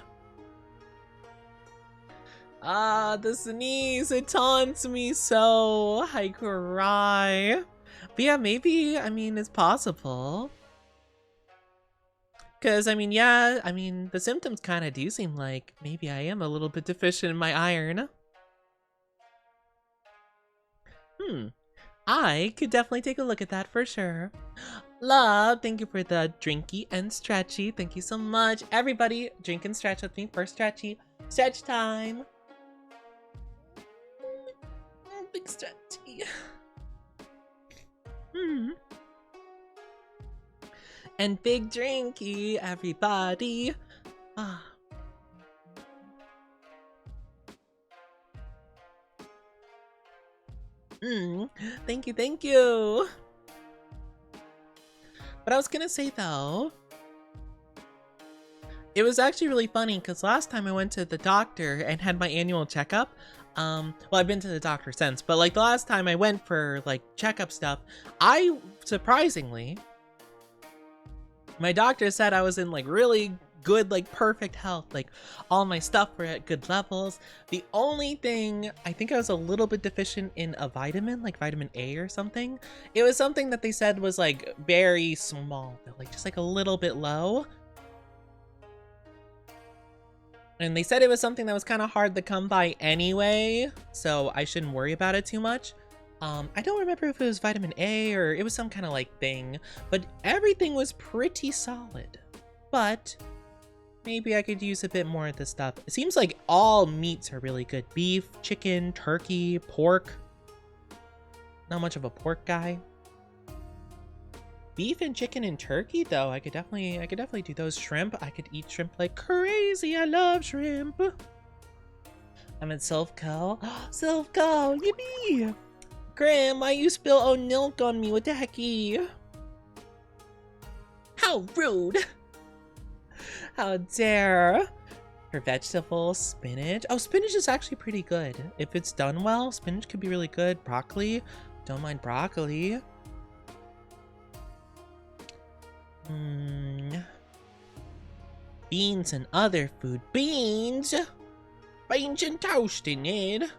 The sneeze. It taunts me so. I cry. But yeah, maybe, I mean, it's possible. Because, I mean, yeah, I mean, the symptoms kind of do seem like maybe I am a little bit deficient in my iron. I could definitely take a look at that for sure. Love, thank you for the drinky and stretchy. Thank you so much. Everybody, drink and stretch with me for stretchy. Stretch time. Big stretchy. And big drinky, everybody. Thank you. But I was gonna say though, it was actually really funny because last time I went to the doctor and had my annual checkup, well, I've been to the doctor since, but like the last time I went for like checkup stuff, surprisingly, my doctor said I was in like really good, like perfect health. Like all my stuff were at good levels. The only thing, I think I was a little bit deficient in a vitamin, like vitamin A or something. It was something that they said was like very small, like just like a little bit low. And they said it was something that was kind of hard to come by anyway, so I shouldn't worry about it too much. I don't remember if it was vitamin A or it was some kind of like thing, but everything was pretty solid. But maybe I could use a bit more of this stuff. It seems like all meats are really good. Beef, chicken, turkey, pork. Not much of a pork guy. Beef and chicken and turkey though, I could definitely do those. Shrimp, I could eat shrimp like crazy. I love shrimp. I'm at Silphco. Silphco, yippee! Graham, why you spill oat milk on me? What the hecky? How rude! How dare! For vegetables, spinach. Oh, spinach is actually pretty good. If it's done well, spinach could be really good. Broccoli. Don't mind broccoli. Beans and other food. Beans! Beans and toast in it.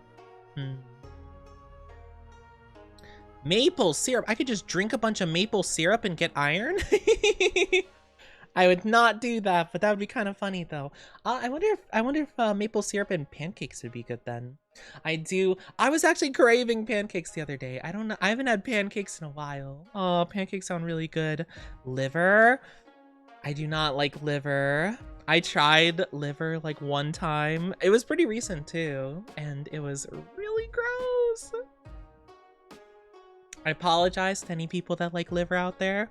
Maple syrup. I could just drink a bunch of maple syrup and get iron. I would not do that, but that would be kind of funny though. I wonder if maple syrup and pancakes would be good then. I was actually craving pancakes the other day. I don't know. I haven't had pancakes in a while. Oh, pancakes sound really good. Liver? I do not like liver. I tried liver like one time. It was pretty recent too, and it was really gross. I apologize to any people that like liver out there.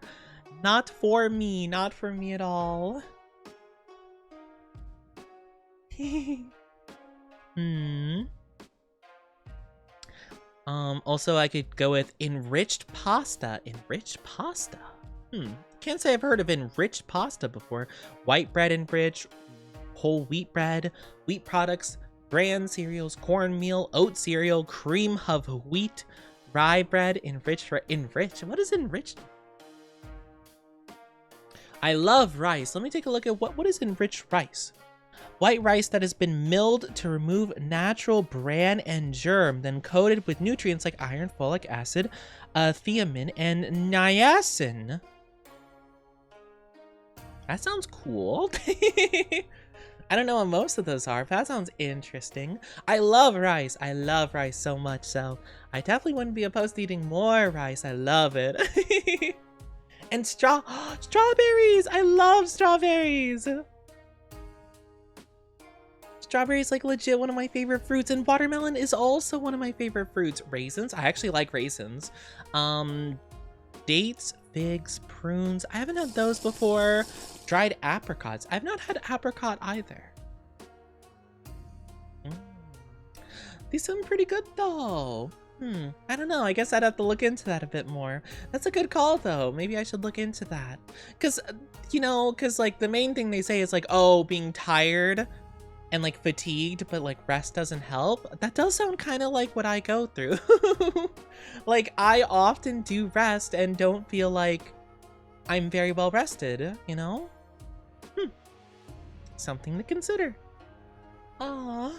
Not for me at all. Also I could go with enriched pasta. Enriched pasta? Can't say I've heard of enriched pasta before. White bread enriched, whole wheat bread, wheat products, bran cereals, cornmeal, oat cereal, cream of wheat, rye bread, enriched. What is enriched? I love rice. Let me take a look at what is enriched rice. White rice that has been milled to remove natural bran and germ, then coated with nutrients like iron, folic acid, thiamine, and niacin. That sounds cool. I don't know what most of those are, but that sounds interesting. I love rice. I love rice so much, so I definitely wouldn't be opposed to eating more rice. I love it. And strawberries! I love strawberries! Strawberries like legit one of my favorite fruits, and watermelon is also one of my favorite fruits. Raisins, I actually like raisins. Dates, figs, prunes, I haven't had those before. Dried apricots, I've not had apricot either. These sound pretty good though. I don't know, I guess I'd have to look into that a bit more. That's a good call though, maybe I should look into that. Cause, you know, like the main thing they say is like, oh, being tired and like fatigued, but like rest doesn't help. That does sound kind of like what I go through. Like I often do rest and don't feel like I'm very well rested, you know? Something to consider. Aww.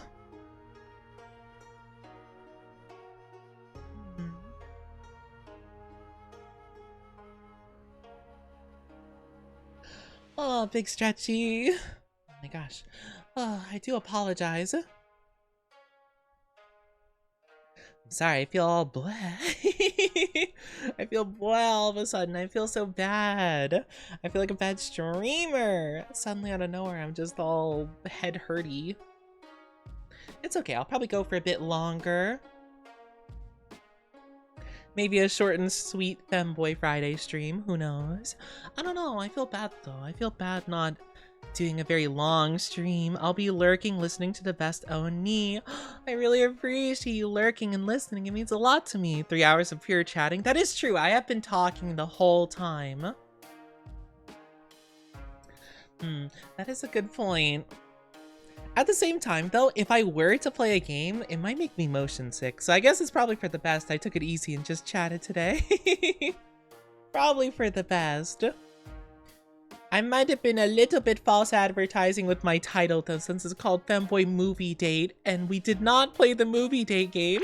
Oh, big stretchy. Oh my gosh. Oh, I do apologize. I'm sorry, I feel all blah. I feel blah all of a sudden. I feel so bad. I feel like a bad streamer. Suddenly out of nowhere, I'm just all head hurty. It's okay, I'll probably go for a bit longer. Maybe a short and sweet Femboy Friday stream, who knows? I don't know, I feel bad though. I feel bad not doing a very long stream. I'll be lurking, listening to the best Oni. I really appreciate you lurking and listening. It means a lot to me. 3 hours of pure chatting. That is true, I have been talking the whole time. That is a good point. At the same time, though, if I were to play a game, it might make me motion sick. So I guess it's probably for the best. I took it easy and just chatted today. Probably for the best. I might have been a little bit false advertising with my title, though, since it's called Femboy Movie Date, and we did not play the movie date game.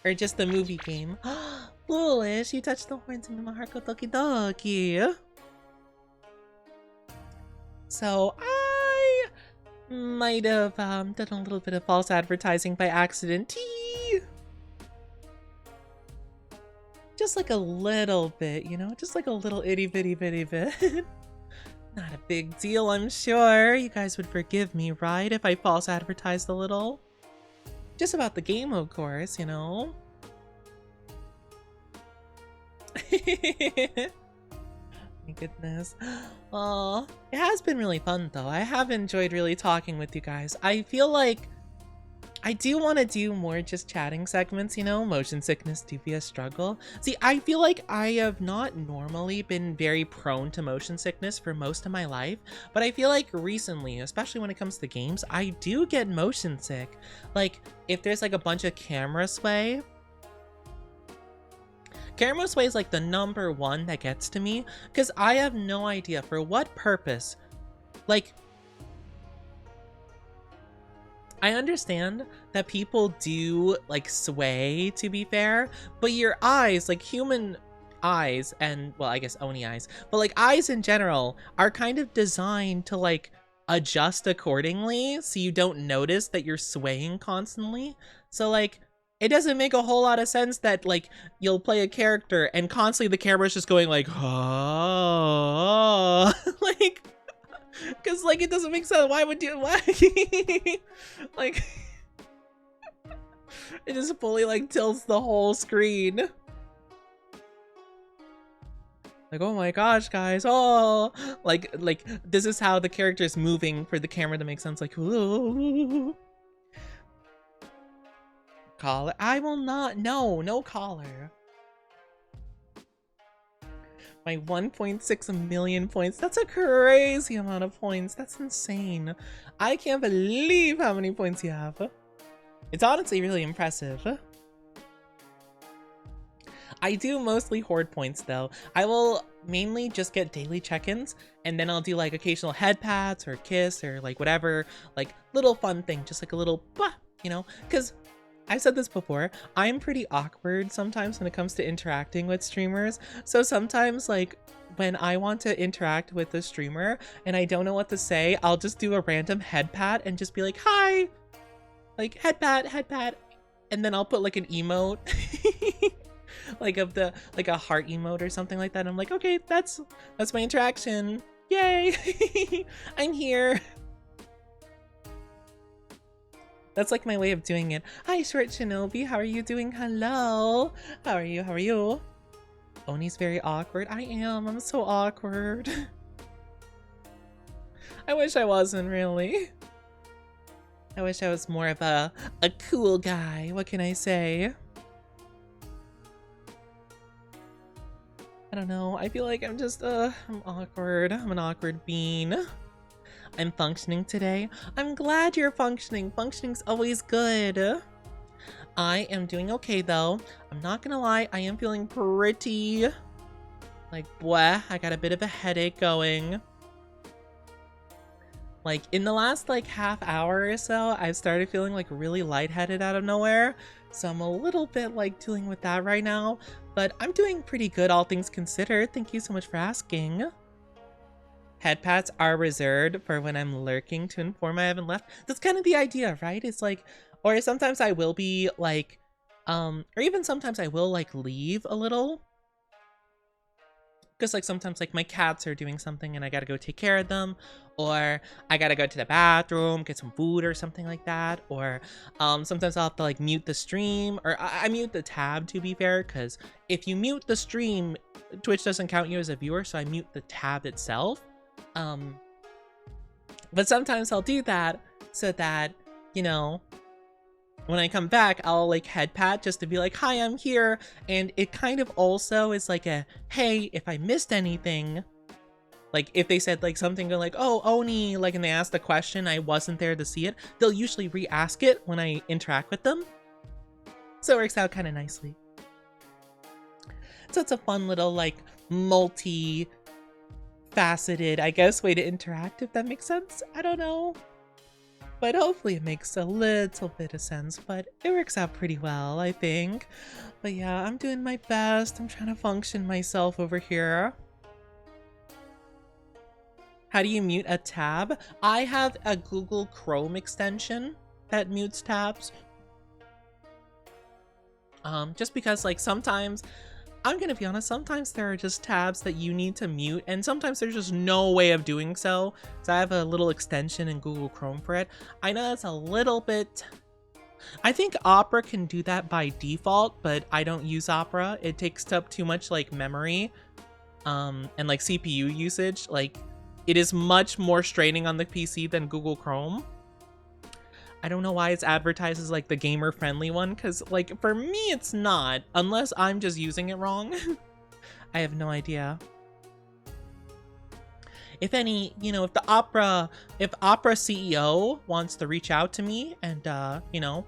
Or just the movie game. Foolish, you touched the horns into my heart, go doki doki. So, I might have done a little bit of false advertising by accident. Just like a little bit, you know? Just like a little itty bitty bit. Not a big deal, I'm sure. You guys would forgive me, right? If I false advertised a little. Just about the game, of course, you know? My goodness. Aw, it has been really fun though. I have enjoyed really talking with you guys. I feel like I do want to do more just chatting segments, you know? Motion sickness do be a struggle. See, I feel like I have not normally been very prone to motion sickness for most of my life, but I feel like recently, especially when it comes to games, I do get motion sick. Like, if there's like a bunch of camera sway, camera sway is like the number one that gets to me, because I have no idea for what purpose. Like, I understand that people do like sway, to be fair, but your eyes, like human eyes and, well, I guess Oni eyes, but like eyes in general are kind of designed to like adjust accordingly so you don't notice that you're swaying constantly. So like it doesn't make a whole lot of sense that like you'll play a character and constantly the camera's just going like, oh, like, because like it doesn't make sense. Why would you, why? Like it just fully like tilts the whole screen. Like, oh my gosh, guys, oh, like this is how the character is moving for the camera to make sense, like, ooh. Collar, I will not, no collar. My 1.6 million points, that's a crazy amount of points, that's insane. I can't believe how many points you have. It's honestly really impressive. I do mostly hoard points though. I will mainly just get daily check-ins and then I'll do like occasional head pats or kiss or like whatever, like little fun thing, just like a little bah, you know, because I've said this before, I'm pretty awkward sometimes when it comes to interacting with streamers. So sometimes like when I want to interact with a streamer and I don't know what to say, I'll just do a random head pat and just be like, hi, like head pat, and then I'll put like an emote. Like of the like a heart emote or something like that. I'm like, okay, that's my interaction, yay. I'm here. That's like my way of doing it. Hi, Short Shinobi, how are you doing? Hello, how are you? Oni's very awkward. I'm so awkward. I wish I wasn't, really. I wish I was more of a cool guy, what can I say? I don't know, I feel like I'm just, I'm awkward. I'm an awkward bean. I'm functioning today. I'm glad you're functioning. Functioning's always good. I am doing okay though. I'm not gonna lie, I am feeling pretty, like, bleh. I got a bit of a headache going. Like, in the last, like, half hour or so, I've started feeling, like, really lightheaded out of nowhere. So I'm a little bit, like, dealing with that right now. But I'm doing pretty good, all things considered. Thank you so much for asking. Head pats are reserved for when I'm lurking to inform I haven't left. That's kind of the idea, right? It's like, or sometimes I will be, like, or even sometimes I will, like, leave a little. Because, like, sometimes, like, my cats are doing something and I gotta go take care of them. Or I gotta go to the bathroom, get some food or something like that. Or sometimes I'll have to, like, mute the stream. Or I mute the tab, to be fair. Because if you mute the stream, Twitch doesn't count you as a viewer. So I mute the tab itself. But sometimes I'll do that so that, you know, when I come back, I'll like head pat just to be like, hi, I'm here. And it kind of also is like a, hey, if I missed anything, like if they said like something like, oh, Oni, like, and they asked a question, I wasn't there to see it, they'll usually re-ask it when I interact with them. So it works out kind of nicely. So it's a fun little like multi-faceted, I guess, way to interact, if that makes sense. I don't know. But hopefully it makes a little bit of sense, but it works out pretty well, I think. But yeah, I'm doing my best. I'm trying to function myself over here. How do you mute a tab? I have a Google Chrome extension that mutes tabs. Just because, like, sometimes, I'm gonna be honest, sometimes there are just tabs that you need to mute, and sometimes there's just no way of doing so. So I have a little extension in Google Chrome for it. I know that's a little bit... I think Opera can do that by default, but I don't use Opera. It takes up too much, like, memory, and, like, CPU usage. Like, it is much more straining on the PC than Google Chrome. I don't know why it's advertised as like the gamer friendly one, because like for me it's not, unless I'm just using it wrong. I have no idea. If any, you know, if Opera CEO wants to reach out to me and you know,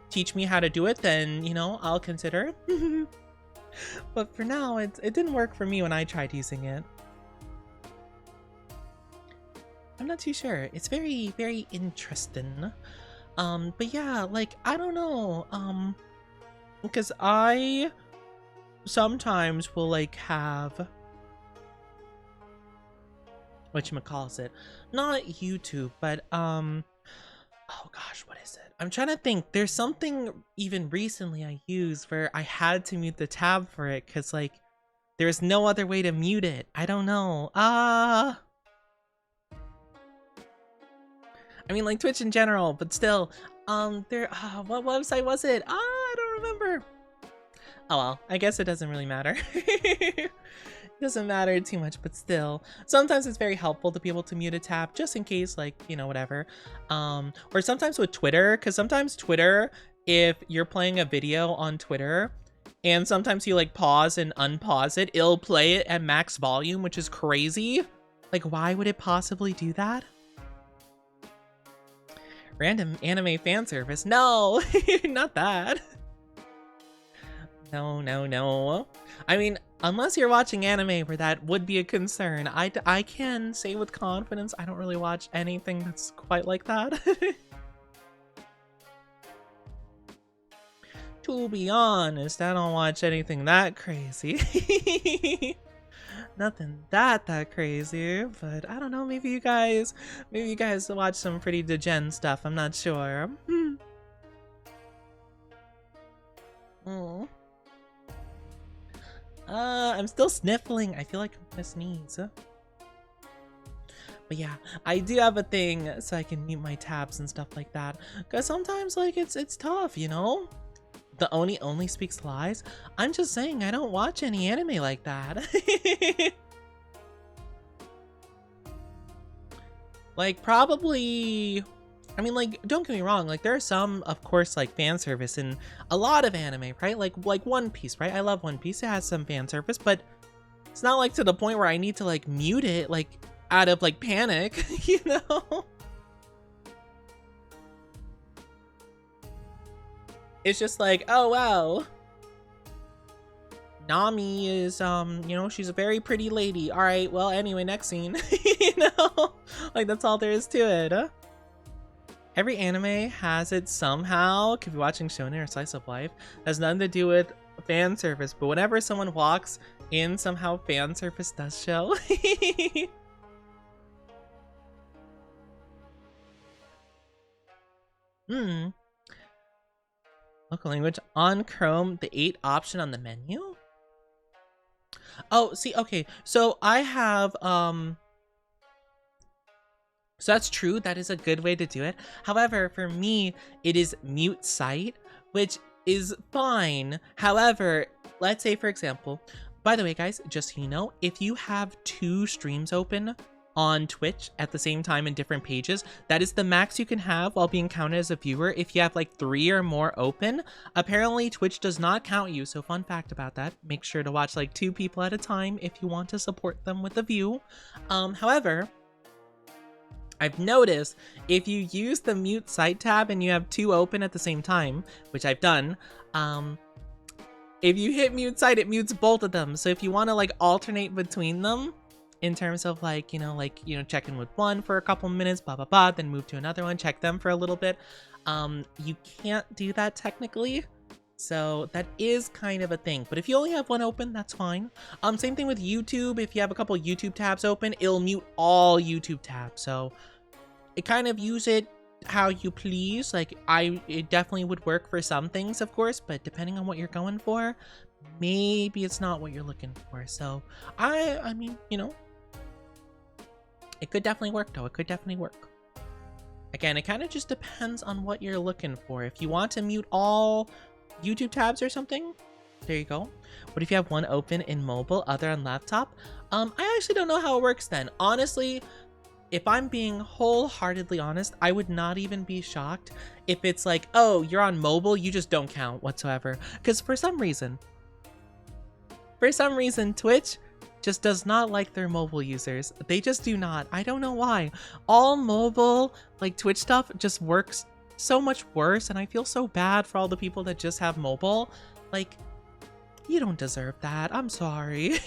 teach me how to do it, then, you know, I'll consider it. But for now, it didn't work for me when I tried using it. I'm not too sure. It's very, very interesting. But yeah, like, I don't know. Because I sometimes will like have whatchamacallit, it, not YouTube, but oh gosh, what is it? I'm trying to think. There's something even recently I used where I had to mute the tab for it because like there's no other way to mute it. I don't know. I mean like Twitch in general, but still. There what website was it? I don't remember. Oh well, I guess it doesn't really matter. It doesn't matter too much, but still. Sometimes it's very helpful to be able to mute a tab just in case, like, you know, whatever. Or sometimes with Twitter, because sometimes Twitter, if you're playing a video on Twitter, and sometimes you like pause and unpause it, it'll play it at max volume, which is crazy. Like, why would it possibly do that? Random anime fan service. No, not that. No, no, no. I mean, unless you're watching anime where that would be a concern, I can say with confidence I don't really watch anything that's quite like that. To be honest, I don't watch anything that crazy. Nothing that crazy, but I don't know, maybe you guys watch some pretty degen stuff, I'm not sure. I'm still sniffling. I feel like I'm gonna sneeze. But yeah, I do have a thing so I can mute my tabs and stuff like that. Cause sometimes like it's tough, you know? The Oni only speaks lies. I'm just saying I don't watch any anime like that. Like probably, I mean like don't get me wrong, like there are some of course like fan service in a lot of anime, right? Like One Piece, right? I love One Piece, it has some fan service, but it's not like to the point where I need to like mute it like out of like panic, you know? It's just like, oh wow, Nami is you know, she's a very pretty lady. All right, well anyway, next scene. You know, like that's all there is to it. Every anime has it somehow. Could be watching shonen or slice of life. Has nothing to do with fan service, but whenever someone walks in, somehow fan service does show. Local language on Chrome, the 8 option on the menu. Oh, see, okay, so I have so that's true, that is a good way to do it. However, for me, it is mute site, which is fine. However, let's say for example, by the way guys, just so you know, if you have 2 streams open on Twitch at the same time in different pages, that is the max you can have while being counted as a viewer. If you have like 3 or more open, apparently Twitch does not count you. So fun fact about that, make sure to watch like 2 people at a time if you want to support them with a view. However, I've noticed if you use the mute site tab and you have 2 open at the same time, which I've done, if you hit mute site, it mutes both of them. So if you want to like alternate between them, in terms of like, you know, check in with one for a couple minutes, blah, blah, blah, then move to another one, check them for a little bit. You can't do that technically. So that is kind of a thing, but if you only have 1 open, that's fine. Same thing with YouTube. If you have a couple YouTube tabs open, it'll mute all YouTube tabs. So it kind of use it how you please. Like it definitely would work for some things, of course, but depending on what you're going for, maybe it's not what you're looking for. So I mean, you know, it could definitely work though. It could definitely work. Again, it kind of just depends on what you're looking for. If you want to mute all YouTube tabs or something, there you go. But if you have 1 open in mobile, other on laptop, I actually don't know how it works then. Honestly, if I'm being wholeheartedly honest, I would not even be shocked if it's like, oh, you're on mobile, you just don't count whatsoever. Because for some reason, Twitch just does not like their mobile users. They just do not. I don't know why. All mobile, like Twitch stuff just works so much worse, and I feel so bad for all the people that just have mobile. Like, you don't deserve that. I'm sorry.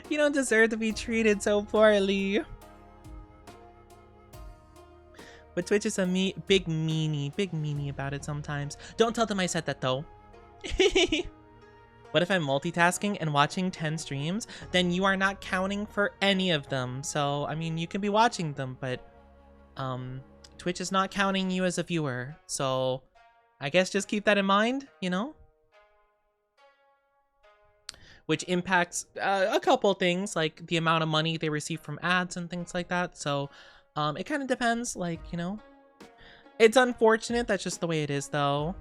You don't deserve to be treated so poorly. But Twitch is a big meanie about it sometimes. Don't tell them I said that though. What if I'm multitasking and watching 10 streams? Then you are not counting for any of them. So, I mean, you can be watching them, but Twitch is not counting you as a viewer. So, I guess just keep that in mind, you know? Which impacts a couple things, like the amount of money they receive from ads and things like that. So, it kind of depends, like, you know? It's unfortunate, that's just the way it is, though.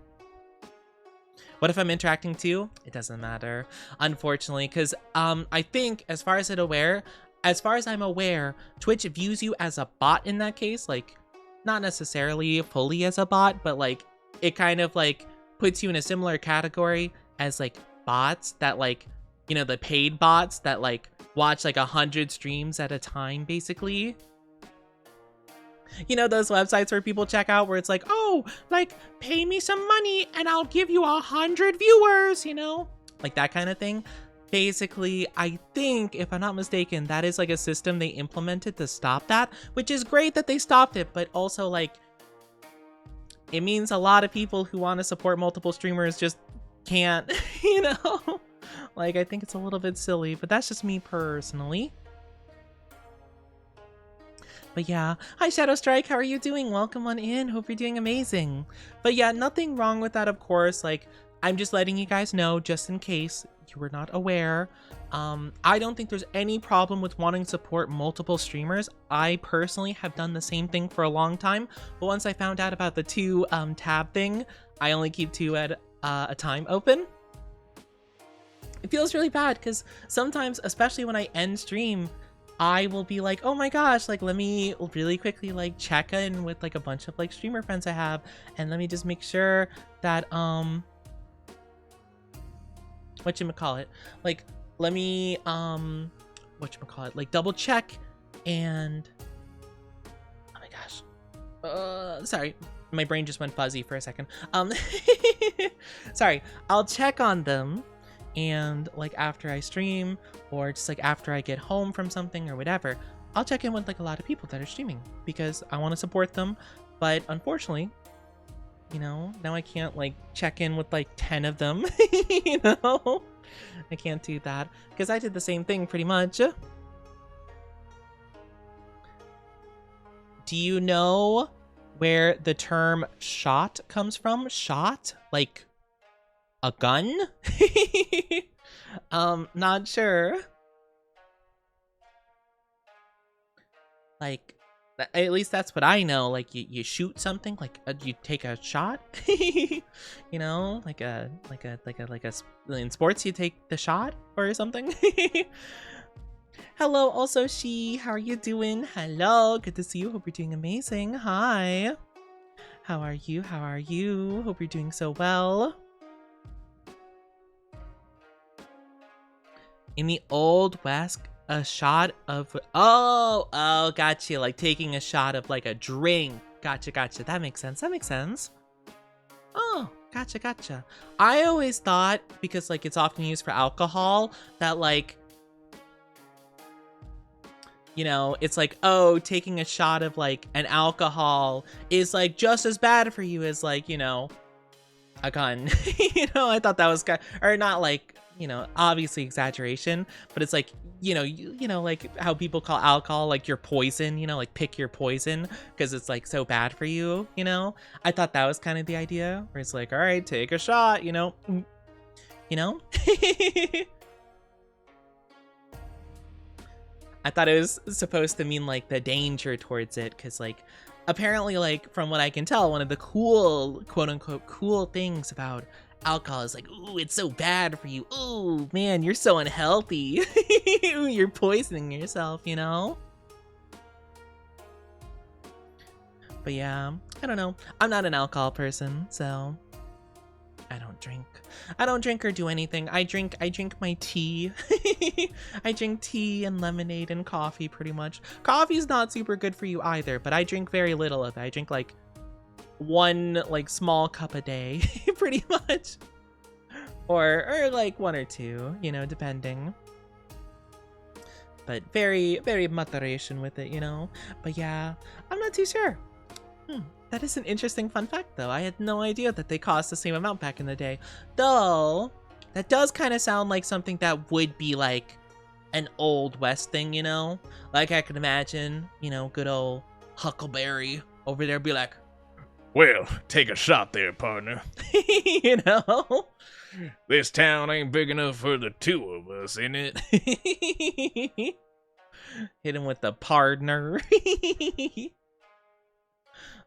What if I'm interacting too? It doesn't matter, unfortunately, because I think as far as I'm aware, Twitch views you as a bot in that case, like not necessarily fully as a bot, but like it kind of like puts you in a similar category as like bots that like, you know, the paid bots that like watch like 100 streams at a time, basically. You know, those websites where people check out where it's like, oh, like, pay me some money and I'll give you 100 viewers, you know? Like that kind of thing. Basically, I think, if I'm not mistaken, that is like a system they implemented to stop that, which is great that they stopped it, but also like, it means a lot of people who want to support multiple streamers just can't, you know? Like, I think it's a little bit silly, but that's just me personally. But yeah, hi Shadow Strike, how are you doing? Welcome on in, hope you're doing amazing. But yeah, nothing wrong with that, of course. Like, I'm just letting you guys know, just in case you were not aware. I don't think there's any problem with wanting to support multiple streamers. I personally have done the same thing for a long time, but once I found out about the 2 tab thing, I only keep 2 at a time open. It feels really bad, because sometimes, especially when I end stream, I will be like, oh my gosh, like, let me really quickly, like, check in with, like, a bunch of, like, streamer friends I have, and let me just make sure that, whatchamacallit, like, let me, whatchamacallit, like, double check, and, oh my gosh, sorry, my brain just went fuzzy for a second, sorry, I'll check on them, and like after I stream or just like after I get home from something or whatever, I'll check in with like a lot of people that are streaming because I want to support them. But unfortunately, you know, now I can't like check in with like 10 of them, you know, I can't do that because I did the same thing pretty much. Do you know where the term shot comes from? Shot? Like a gun? Not sure. Like, at least that's what I know. Like, you shoot something, like you take a shot. You know, like in sports you take the shot or something. Hello, also she. How are you doing? Hello, good to see you. Hope you're doing amazing. Hi. How are you? How are you? Hope you're doing so well. In the Old West, a shot of... Oh, gotcha. Like taking a shot of like a drink. Gotcha. That makes sense. Oh, gotcha. I always thought, because like it's often used for alcohol, that like, you know, it's like, oh, taking a shot of like an alcohol is like just as bad for you as like, you know, a gun. You know, I thought that was kind of, or not like, you know, obviously exaggeration, but it's like, you know, like how people call alcohol like your poison, you know, like pick your poison because it's like so bad for you, you know. I thought that was kind of the idea, where it's like, all right, take a shot, you know. I thought it was supposed to mean like the danger towards it, because like apparently, like from what I can tell, one of the cool, quote unquote cool things about alcohol is like, ooh, it's so bad for you. Ooh, man, you're so unhealthy. You're poisoning yourself, you know? But yeah, I don't know. I'm not an alcohol person, so I don't drink. I don't drink or do anything. I drink my tea. I drink tea and lemonade and coffee pretty much. Coffee's not super good for you either, but I drink very little of it. I drink like one like small cup a day pretty much, or like 1 or 2, you know, depending, but very moderation with it, you know. But yeah, I'm not too sure. That is an interesting fun fact though. I had no idea that they cost the same amount back in the day, though That does kind of sound like something that would be like an Old West thing, you know? Like I could imagine, you know, good old Huckleberry over there be like, Well, take a shot there, partner. you know? This town ain't big enough for the two of us, in it? Hit him with the partner.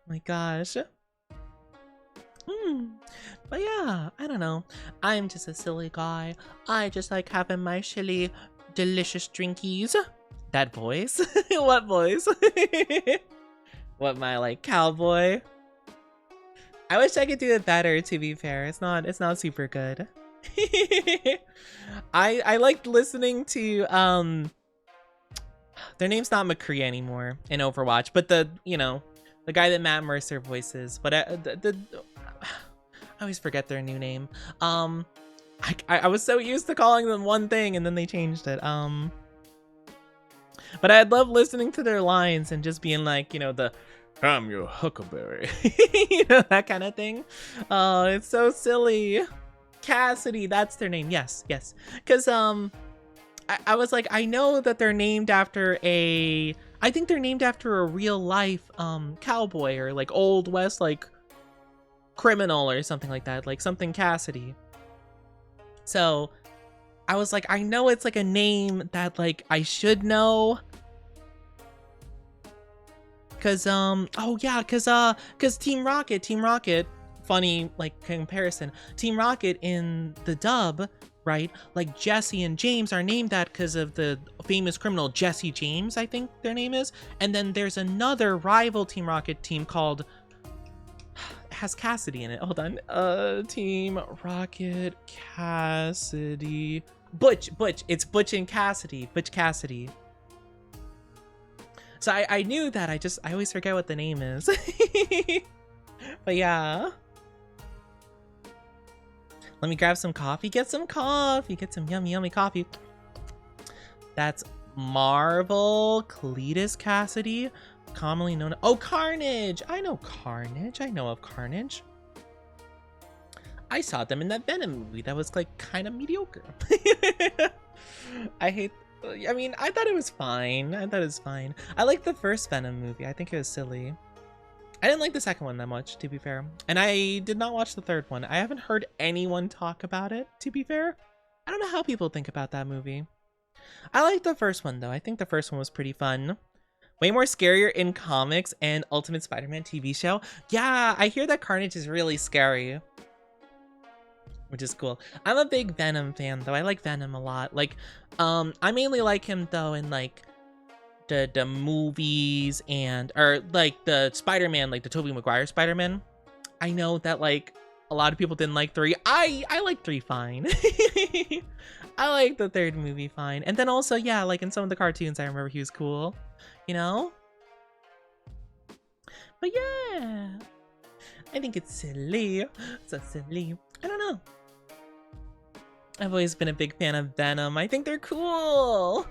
My gosh. But yeah, I don't know. I'm just a silly guy. I just like having my chilly, delicious drinkies. That voice? What voice? What, my like cowboy? I wish I could do it better, to be fair. It's not super good. I liked listening to their name's not McCree anymore in Overwatch, but the guy that Matt Mercer voices. But I always forget their new name. I was so used to calling them one thing and then they changed it. But I'd love listening to their lines and just being like, you know, I'm your Huckleberry. you know, that kind of thing. Oh, it's so silly. Cassidy, that's their name. Yes. Because I was like, I know that they're named after I think they're named after a real life cowboy or like Old West like criminal or something like that, like something Cassidy. So I was like, I know it's like a name that like I should know. Cause cause Team Rocket, funny like comparison. Team Rocket in the dub, right? Like Jesse and James are named that because of the famous criminal Jesse James, I think their name is. And then there's another rival Team Rocket team called has Cassidy in it. Hold on. Team Rocket Cassidy. Butch. It's Butch and Cassidy. Butch Cassidy. So I knew that. I always forget what the name is. But yeah. Let me grab some coffee. Get some coffee. Get some yummy coffee. That's Marvel Cletus Cassidy, commonly known as... Oh, Carnage! I know Carnage. I know of Carnage. I saw them in that Venom movie that was like kind of mediocre. I mean, I thought it was fine. I liked the first Venom movie. I think it was silly. I didn't like the second one that much, to be fair. And I did not watch the third one. I haven't heard anyone talk about it, to be fair. I don't know how people think about that movie. I liked the first one, though. I think the first one was pretty fun. Way more scarier in comics and Ultimate Spider-Man TV show. Yeah, I hear that Carnage is really scary, which is cool. I'm a big Venom fan, though. I like Venom a lot. Like, I mainly like him, though, in, like, the movies or, like, the Spider-Man, like, the Tobey Maguire Spider-Man. I know that, like, a lot of people didn't like 3. I like 3 fine. I like the third movie fine. And then also, yeah, like, in some of the cartoons, I remember he was cool. You know? But, yeah. I think it's silly. So silly. I don't know. I've always been a big fan of Venom. I think they're cool.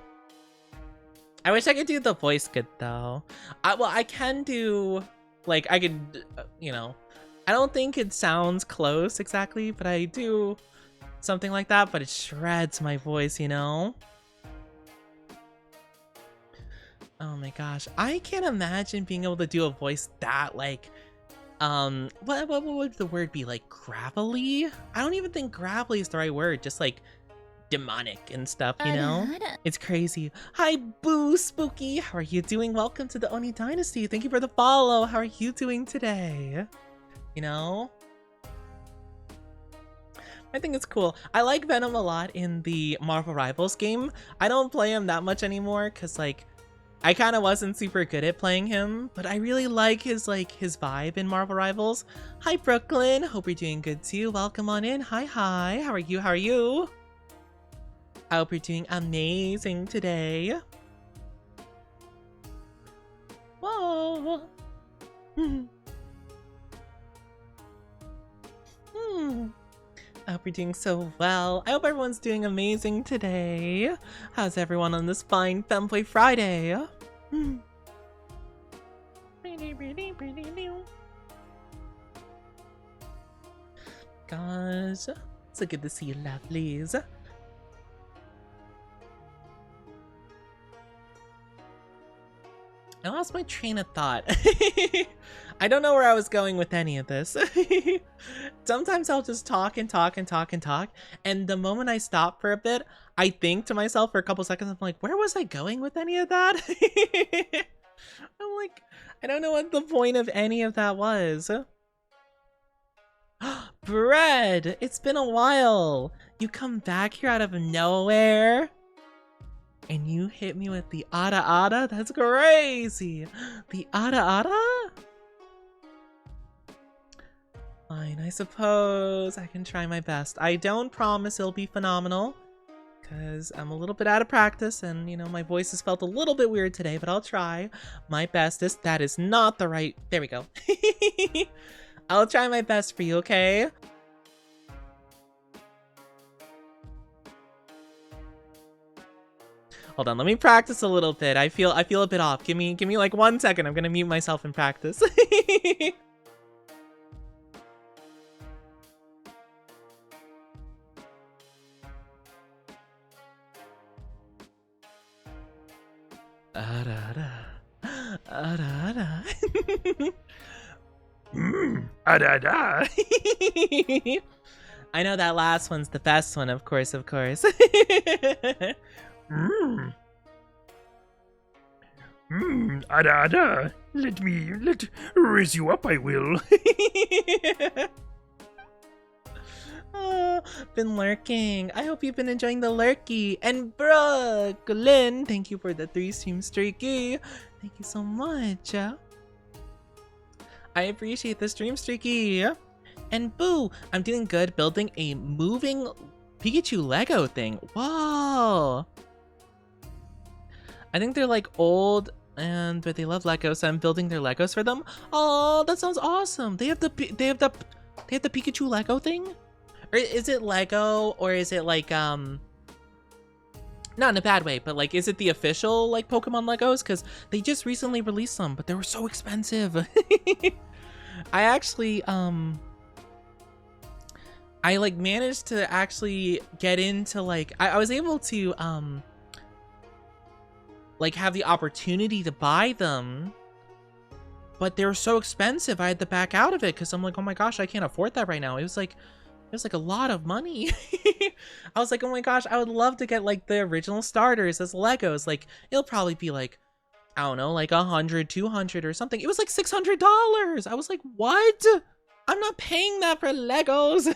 I wish I could do the voice good, though. I can do, like, I could, you know, I don't think it sounds close exactly, but I do something like that, but it shreds my voice, you know? Oh my gosh. I can't imagine being able to do a voice that, like, what would the word be? Like, gravelly? I don't even think gravelly is the right word. Just, like, demonic and stuff, you know? It's crazy. Hi, Boo Spooky. How are you doing? Welcome to the Oni Dynasty. Thank you for the follow. How are you doing today? You know? I think it's cool. I like Venom a lot in the Marvel Rivals game. I don't play him that much anymore because, like, I kind of wasn't super good at playing him, but I really like his vibe in Marvel Rivals. Hi, Brooklyn. Hope you're doing good too. Welcome on in. Hi. How are you? I hope you're doing amazing today. Whoa. I hope you're doing so well. I hope everyone's doing amazing today. How's everyone on this fine Femboy Friday? Gosh, So good to see you, lovelies. I lost my train of thought. I don't know where I was going with any of this. Sometimes I'll just talk and talk and talk and talk, and the moment I stop for a bit, I think to myself for a couple seconds, I'm like, where was I going with any of that? I'm like, I don't know what the point of any of that was. Bread! It's been a while! You come back here out of nowhere? And you hit me with the Ada Ada? That's crazy! The Ada Ada? Fine, I suppose I can try my best. I don't promise it'll be phenomenal, because I'm a little bit out of practice, and, you know, my voice has felt a little bit weird today, but I'll try my bestest. That is not the right... There we go. I'll try my best for you, okay? Hold on, let me practice a little bit. I feel a bit off. Give me like 1 second. I'm gonna mute myself and practice. I know that last one's the best one, of course. Ada. Let raise you up, I will. Oh, been lurking. I hope you've been enjoying the lurky. And Brooklyn, thank you for the 3 stream streaky. Thank you so much. I appreciate the stream streaky. And Boo, I'm doing good building a moving Pikachu Lego thing. Whoa. I think they're like old, but they love Legos, so I'm building their Legos for them. Oh, that sounds awesome. They have the Pikachu Lego thing? Or is it Lego, or is it like not in a bad way, but like, is it the official like Pokemon Legos? Because they just recently released some, but they were so expensive. I actually I like managed to actually get into like I was able to like have the opportunity to buy them, but they were so expensive I had to back out of it because I'm like, oh my gosh, I can't afford that right now. It was like a lot of money. I was like, oh my gosh, I would love to get like the original starters as Legos. Like it'll probably be like, I don't know, like 100, 200 or something. It was like $600. I was like, what? I'm not paying that for Legos.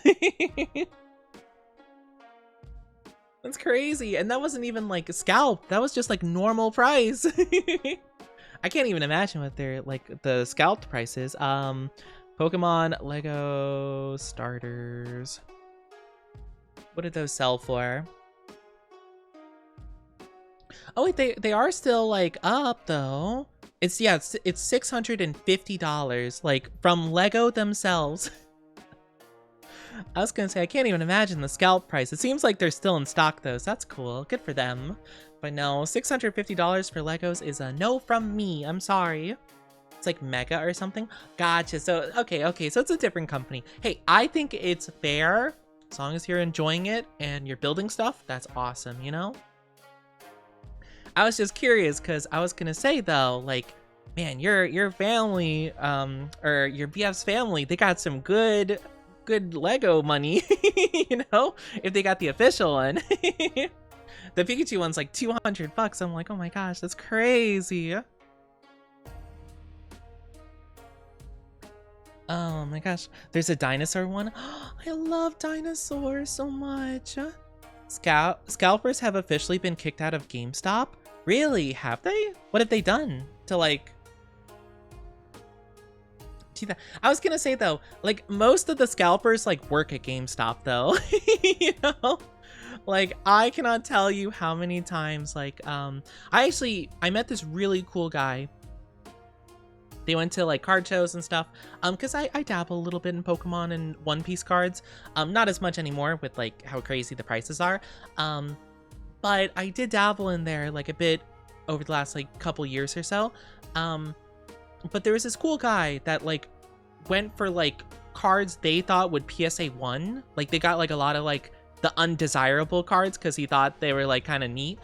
That's crazy. And that wasn't even like a scalp. That was just like normal price. I can't even imagine what their like the scalped price is. Pokemon Lego starters. What did those sell for? Oh wait, they are still like up though. It's $650 like from Lego themselves. I was gonna say I can't even imagine the scalp price. It seems like they're still in stock though, so that's cool. Good for them. But no, $650 for Legos is a no from me. I'm sorry. It's like Mega or something. Gotcha. So okay, so it's a different company. Hey, I think it's fair as long as you're enjoying it and you're building stuff. That's awesome, you know? I was just curious because I was gonna say though, like, man, your family, or your BF's family, they got some good Lego money, you know, if they got the official one. The Pikachu one's like $200. I'm like, oh my gosh, that's crazy. Oh my gosh, there's a dinosaur one. I love dinosaurs so much. Scalpers have officially been kicked out of GameStop. Really? Have they? What have they done to like do that? I was gonna say though, like most of the scalpers like work at GameStop though. You know? Like I cannot tell you how many times like I met this really cool guy. They went to like card shows and stuff. Because I dabble a little bit in Pokemon and One Piece cards. Not as much anymore with like how crazy the prices are. But I did dabble in there like a bit over the last like couple years or so. But there was this cool guy that like went for like cards they thought would PSA 1. Like they got like a lot of like the undesirable cards because he thought they were like kind of neat.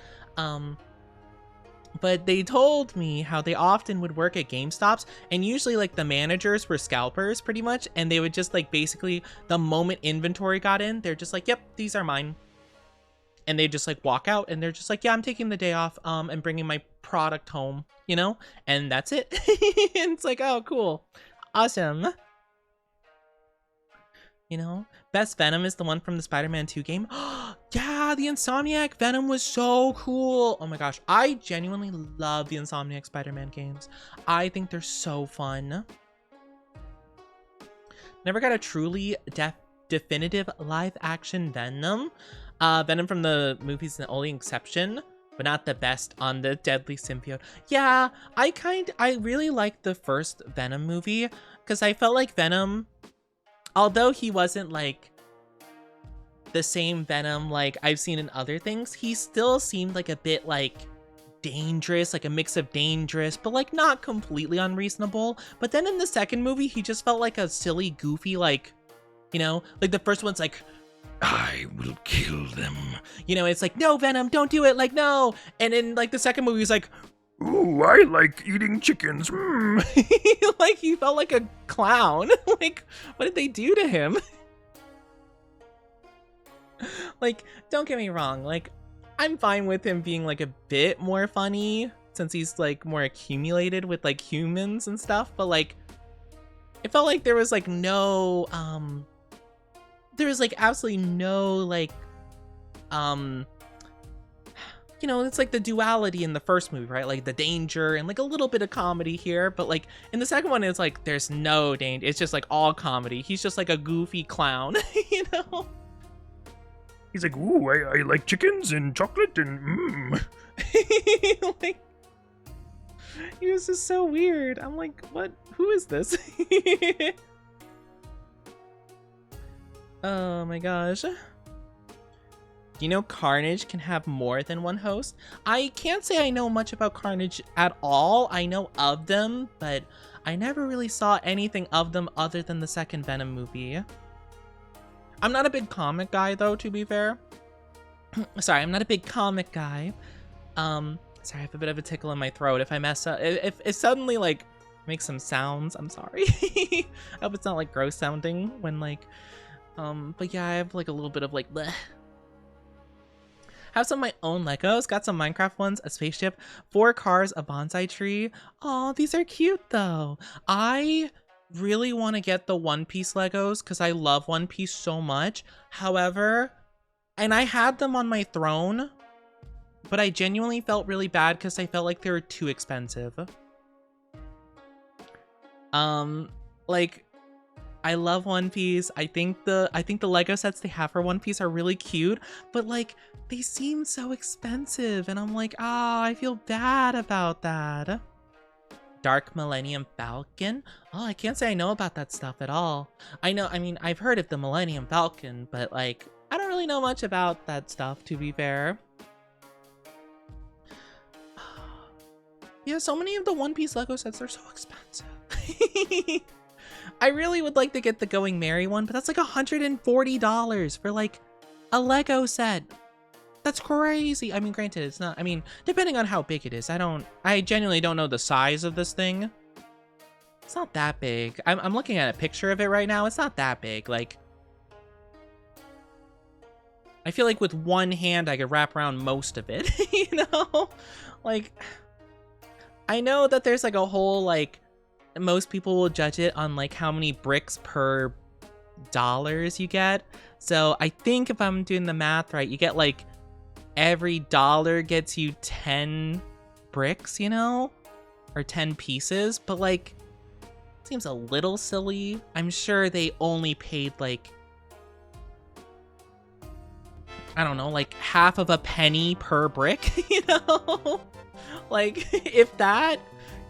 But they told me how they often would work at GameStops, and usually like the managers were scalpers pretty much, and they would just like basically the moment inventory got in, they're just like, yep, these are mine. And they just like walk out and they're just like, yeah, I'm taking the day off and bringing my product home, you know? And that's it. And it's like, oh, cool. Awesome. You know, best Venom is the one from the Spider-Man 2 game. Yeah, the Insomniac Venom was so cool. Oh my gosh, I genuinely love the Insomniac Spider-Man games. I think they're so fun. Never got a truly definitive live-action Venom. Venom from the movies is the only exception, but not the best on the Deadly Symbiote. Yeah, I really liked the first Venom movie because I felt like Venom, although he wasn't like the same Venom like I've seen in other things, he still seemed like a bit like dangerous, like a mix of dangerous, but like not completely unreasonable. But then in the second movie, he just felt like a silly, goofy, like, you know, like the first one's like, I will kill them. You know, it's like, no, Venom, don't do it, like, no. And in like the second movie, he's like, Ooh, I like eating chickens. like he felt like a clown. Like, what did they do to him? Like, don't get me wrong, like, I'm fine with him being like a bit more funny since he's like more accumulated with like humans and stuff, but like it felt like there was like no there was like absolutely no like you know, it's like the duality in the first movie, right? Like the danger and like a little bit of comedy here, but like in the second one it's like there's no danger, it's just like all comedy. He's just like a goofy clown. You know, He's like, ooh, I like chickens and chocolate and like he was just so weird. I'm like, what, who is this? Oh my gosh. You know Carnage can have more than one host? I can't say I know much about Carnage at all. I know of them, but I never really saw anything of them other than the second Venom movie. I'm not a big comic guy though, to be fair. Sorry, I'm not a big comic guy. Sorry, I have a bit of a tickle in my throat. If I mess up, if it suddenly like makes some sounds, I'm sorry. I hope it's not like gross sounding when like, but yeah, I have like a little bit of like bleh. Have some of my own Legos. Got some Minecraft ones, a spaceship, 4 cars, a bonsai tree. Oh, these are cute though. I really want to get the One Piece Legos because I love One Piece so much. However, and I had them on my throne, but I genuinely felt really bad because I felt like they were too expensive. Like, I love One Piece. I think the Lego sets they have for One Piece are really cute, but like they seem so expensive, and I'm like, ah, I feel bad about that. Dark Millennium Falcon. Oh, I can't say I know about that stuff at all. I mean, I've heard of the Millennium Falcon, but like, I don't really know much about that stuff, to be fair. Yeah, so many of the One Piece Lego sets are so expensive. I really would like to get the Going Merry one, but that's like $140 for like a Lego set. That's crazy. I mean, granted, it's not, I mean, depending on how big it is, I genuinely don't know the size of this thing. It's not that big. I'm looking at a picture of it right now. It's not that big. Like, I feel like with one hand, I could wrap around most of it, you know? Like, I know that there's like a whole, like, most people will judge it on like how many bricks per dollars you get. So I think if I'm doing the math right, you get like every dollar gets you 10 bricks, you know, or 10 pieces, but like seems a little silly. I'm sure they only paid like, I don't know, like half of a penny per brick, you know, like if that.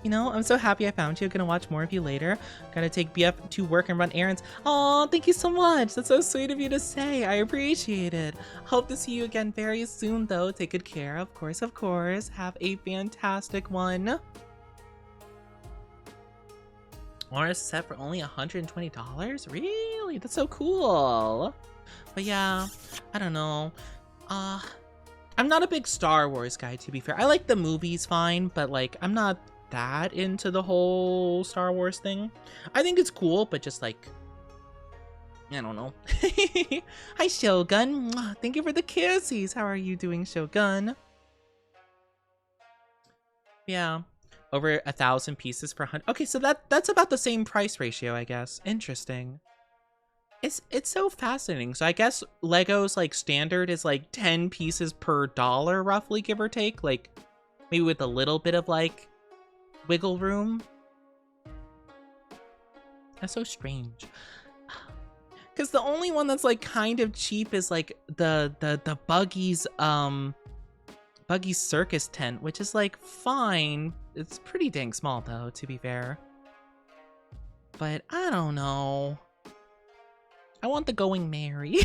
You know, I'm so happy I found you. Gonna watch more of you later. Gotta take BF to work and run errands. Oh, thank you so much. That's so sweet of you to say. I appreciate it. Hope to see you again very soon, though. Take good care, of course, of course. Have a fantastic one. Or a set for only $120? Really? That's so cool. But yeah, I don't know. I'm not a big Star Wars guy, to be fair. I like the movies fine, but like I'm not that into the whole Star Wars thing. I think it's cool, but just like, I don't know. Hi, Shogun. Mwah, thank you for the kissies. How are you doing, Shogun? Yeah, over 1,000 pieces for 100. Okay, so that's about the same price ratio, I guess. Interesting. It's so fascinating. So I guess Lego's like standard is like 10 pieces per dollar, roughly, give or take. Like maybe with a little bit of like wiggle room. That's so strange. Because the only one that's like kind of cheap is like the Buggy's Buggy's circus tent, which is like fine. It's pretty dang small though, to be fair. But I don't know. I want the Going Merry.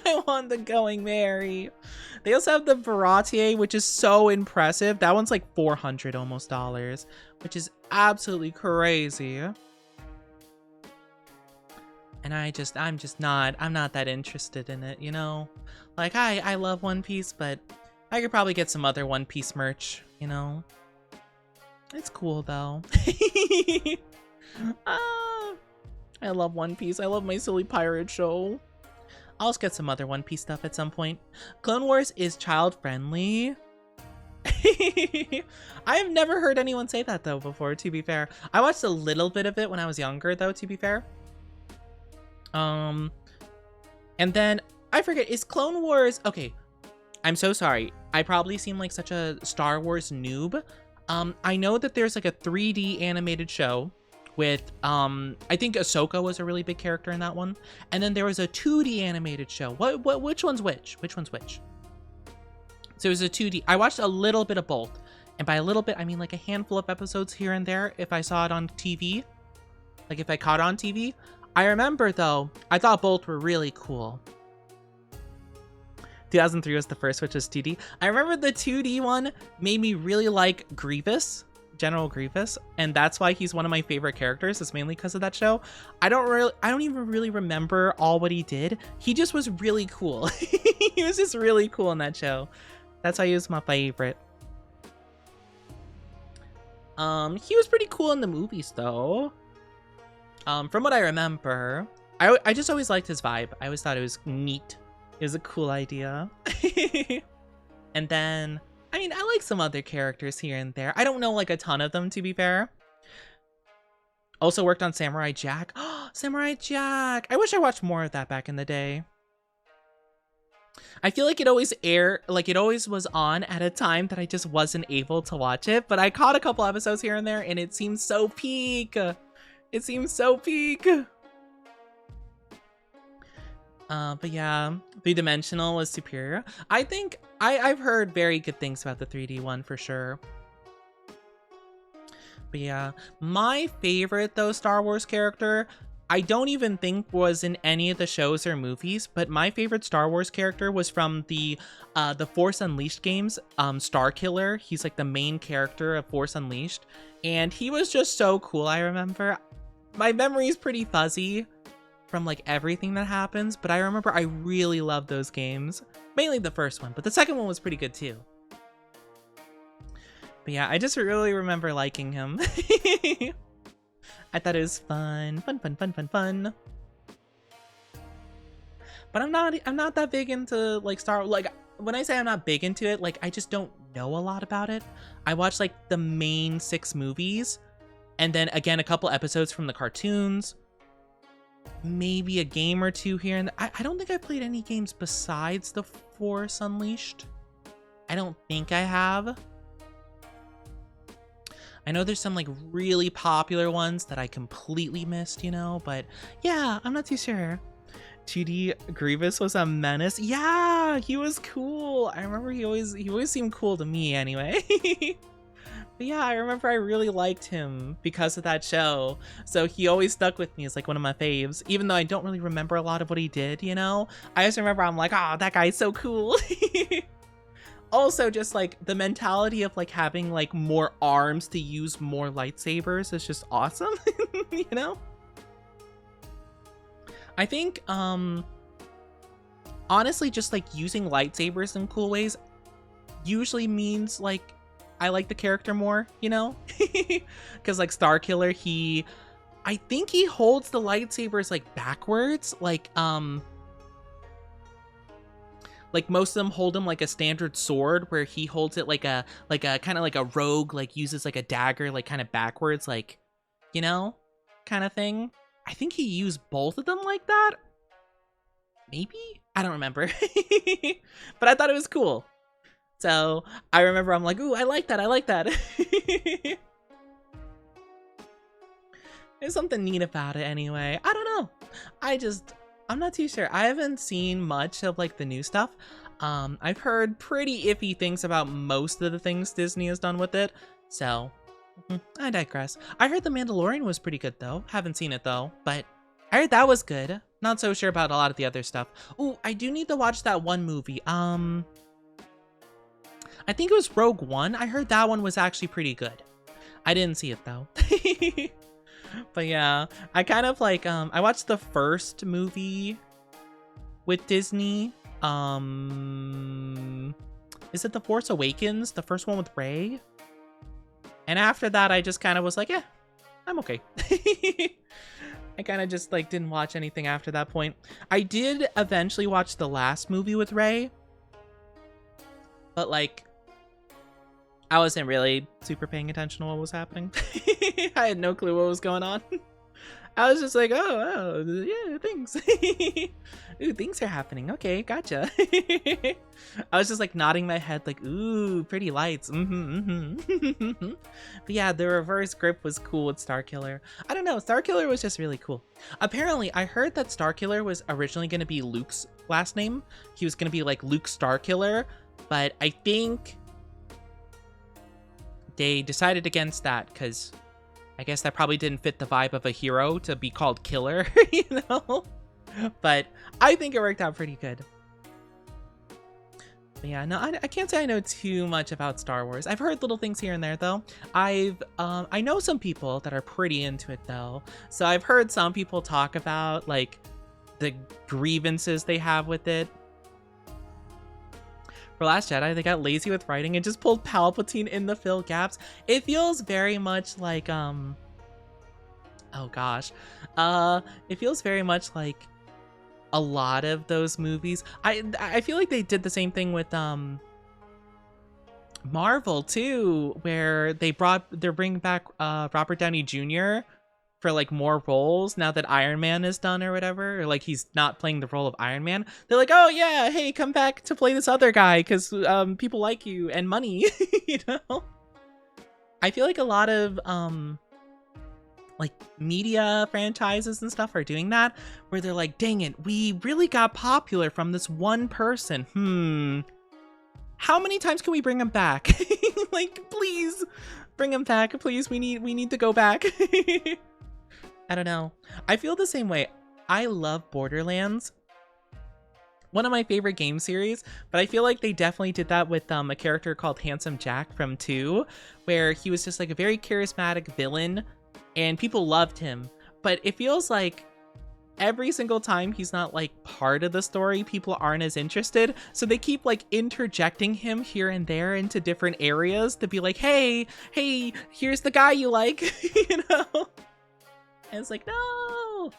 I want the Going Merry. They also have the Baratier, which is so impressive. That one's like $400 almost dollars, which is absolutely crazy. And I'm not that interested in it, you know? Like, I love One Piece, but I could probably get some other One Piece merch, you know? It's cool, though. I love One Piece. I love my silly pirate show. I'll just get some other One Piece stuff at some point. Clone Wars is child-friendly. I have never heard anyone say that, though, before, to be fair. I watched a little bit of it when I was younger, though, to be fair. And then, I forget, is Clone Wars... Okay, I'm so sorry. I probably seem like such a Star Wars noob. I know that there's like a 3D animated show with, I think Ahsoka was a really big character in that one. And then there was a 2D animated show. Which one's which? Which one's which? So it was a 2D. I watched a little bit of both. And by a little bit, I mean like a handful of episodes here and there if I saw it on TV. Like if I caught it on TV. I remember though, I thought both were really cool. 2003 was the first, which was 2D. I remember the 2D one made me really like Grievous, General Grievous, and that's why he's one of my favorite characters. It's mainly because of that show. I don't even really remember all what he did. He just was really cool. He was just really cool in that show. That's why he was my favorite. He was pretty cool in the movies though. From what I remember, I just always liked his vibe. I always thought it was neat. It was a cool idea. And then, I mean, I like some other characters here and there. I don't know like a ton of them, to be fair. Also worked on Samurai Jack. Oh, Samurai Jack! I wish I watched more of that back in the day. I feel like it always it always was on at a time that I just wasn't able to watch it. But I caught a couple episodes here and there, and it seems so peak. It seems so peak. But yeah, 3-dimensional was superior. I think I've heard very good things about the 3D one for sure. But yeah, my favorite though Star Wars character, I don't even think was in any of the shows or movies, but my favorite Star Wars character was from the Force Unleashed games. Starkiller, he's like the main character of Force Unleashed, and he was just so cool. I remember, my memory is pretty fuzzy from like everything that happens, but I remember I really loved those games. Mainly the first one, but the second one was pretty good too. But yeah, I just really remember liking him. I thought it was fun. Fun. But I'm not that big into like like when I say I'm not big into it, like I just don't know a lot about it. I watched like the main 6 movies, and then again a couple episodes from the cartoons. Maybe a game or two here, and I don't think I played any games besides the Force Unleashed. I don't think I have. I know there's some like really popular ones that I completely missed, you know, but yeah, I'm not too sure. 2D Grievous was a menace. Yeah, he was cool. I remember he always seemed cool to me anyway. But yeah, I remember I really liked him because of that show. So he always stuck with me as like one of my faves, even though I don't really remember a lot of what he did, you know? I just remember I'm like, oh, that guy's so cool. also just like the mentality of like having like more arms to use more lightsabers is just awesome. You know? I think honestly just like using lightsabers in cool ways usually means like I like the character more, you know? Because like Starkiller, I think he holds the lightsabers like backwards, like most of them hold him like a standard sword, where he holds it like a kind of like a rogue, like uses like a dagger like kind of backwards, like, you know, kind of thing. I think he used both of them like that. Maybe? I don't remember. But I thought it was cool. So I remember I'm like, ooh, I like that. I like that. There's something neat about it anyway. I don't know. I'm not too sure. I haven't seen much of like the new stuff. I've heard pretty iffy things about most of the things Disney has done with it. So I digress. I heard The Mandalorian was pretty good though. Haven't seen it though, but I heard that was good. Not so sure about a lot of the other stuff. Ooh, I do need to watch that one movie. I think it was Rogue One. I heard that one was actually pretty good. I didn't see it though. But yeah, I kind of like, I watched the first movie with Disney. Is it The Force Awakens? The first one with Rey? And after that, I just kind of was like, yeah, I'm okay. I kind of just like didn't watch anything after that point. I did eventually watch the last movie with Rey, but like, I wasn't really super paying attention to what was happening. I had no clue what was going on. I was just like, oh, yeah, things. Ooh, things are happening. Okay, gotcha. I was just like nodding my head like, ooh, pretty lights. But yeah, the reverse grip was cool with Starkiller. I don't know, Starkiller was just really cool. Apparently, I heard that Starkiller was originally going to be Luke's last name. He was going to be like Luke Starkiller, but I think they decided against that because I guess that probably didn't fit the vibe of a hero to be called Killer, you know? But I think it worked out pretty good. But yeah, no, I can't say I know too much about Star Wars. I've heard little things here and there, though. I know some people that are pretty into it, though. So I've heard some people talk about, like, the grievances they have with it. For Last Jedi, they got lazy with writing and just pulled Palpatine in the fill gaps. It feels very much like, oh gosh. It feels very much like a lot of those movies. I feel like they did the same thing with, Marvel too, where they're bringing back, Robert Downey Jr. for like more roles now that Iron Man is done or whatever, or like he's not playing the role of Iron Man. They're like, oh yeah, hey, come back to play this other guy because people like you and money. You know, I feel like a lot of like media franchises and stuff are doing that, where they're like, dang it, we really got popular from this one person. How many times can we bring him back? Like, please bring him back, please. We need to go back. I don't know. I feel the same way. I love Borderlands. One of my favorite game series, but I feel like they definitely did that with a character called Handsome Jack from 2, where he was just like a very charismatic villain and people loved him. But it feels like every single time he's not like part of the story, people aren't as interested. So they keep like interjecting him here and there into different areas to be like, hey, here's the guy you like, you know? And it's like, no.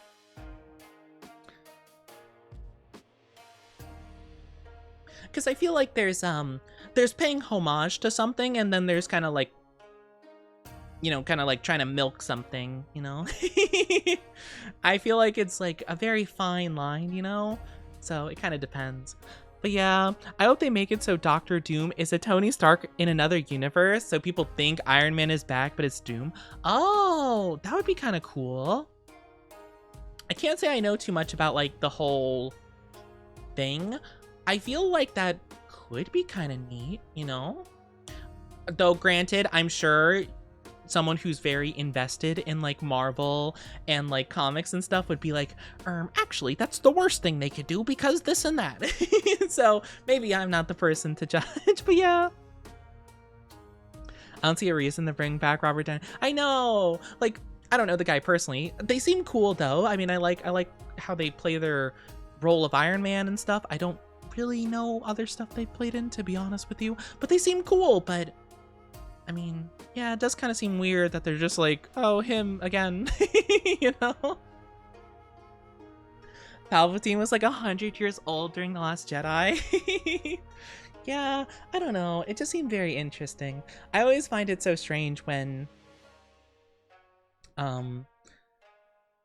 Because I feel like there's paying homage to something, and then there's kind of like, you know, kind of like trying to milk something, you know? I feel like it's like a very fine line, you know? So it kind of depends. But yeah, I hope they make it so Doctor Doom is a Tony Stark in another universe, so people think Iron Man is back, but it's Doom. Oh, that would be kind of cool. I can't say I know too much about like the whole thing. I feel like that could be kind of neat, you know? Though granted, I'm sure someone who's very invested in like Marvel and like comics and stuff would be like, actually that's the worst thing they could do because this and that. So maybe I'm not the person to judge, but yeah. I don't see a reason to bring back Robert Downey. I know, like, I don't know the guy personally. They seem cool though. I mean, I like how they play their role of Iron Man and stuff. I don't really know other stuff they played in, to be honest with you, but they seem cool. But I mean, yeah, it does kind of seem weird that they're just like, oh, him again. You know, Palpatine was like 100 years old during The Last Jedi. Yeah, I don't know, it just seemed very interesting. I always find it so strange when I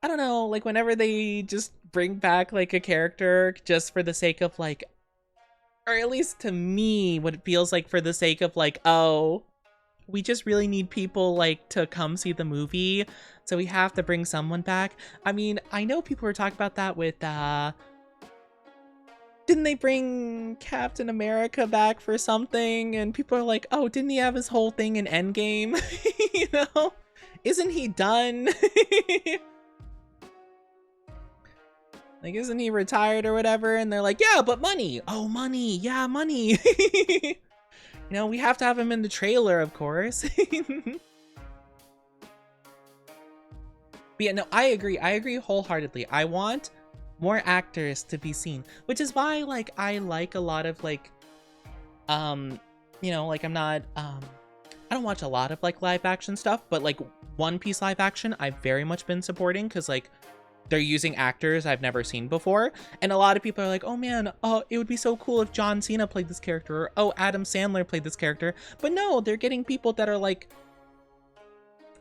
don't know, like whenever they just bring back like a character just for the sake of like, or at least to me, what it feels like for the sake of like, oh, we just really need people like to come see the movie, so we have to bring someone back. I mean, I know people were talking about that with didn't they bring Captain America back for something, and people are like, oh, didn't he have his whole thing in Endgame? You know, isn't he done? Like, isn't he retired or whatever? And they're like, yeah, but money. Oh, money. Yeah, money. You know, we have to have him in the trailer, of course. But yeah, no, I agree. I agree wholeheartedly. I want more actors to be seen, which is why, like, I like a lot of, like, you know, like, I'm not, I don't watch a lot of, like, live action stuff, but, like, One Piece live action, I've very much been supporting, because, like, they're using actors I've never seen before, and a lot of people are like, oh man, it would be so cool if John Cena played this character, or oh, Adam Sandler played this character. But no, they're getting people that are like,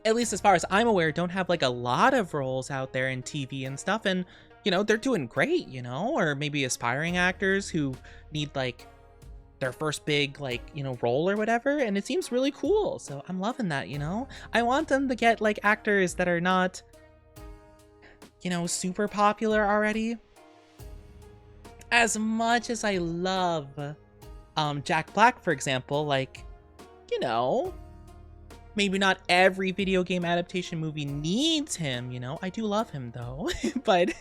at least as far as I'm aware, don't have like a lot of roles out there in TV and stuff, and you know, they're doing great, you know, or maybe aspiring actors who need like their first big, like, you know, role or whatever, and it seems really cool. So I'm loving that, you know. I want them to get like actors that are not, you know, super popular already. As much as I love Jack Black, for example, like, you know, maybe not every video game adaptation movie needs him, you know. I do love him though. But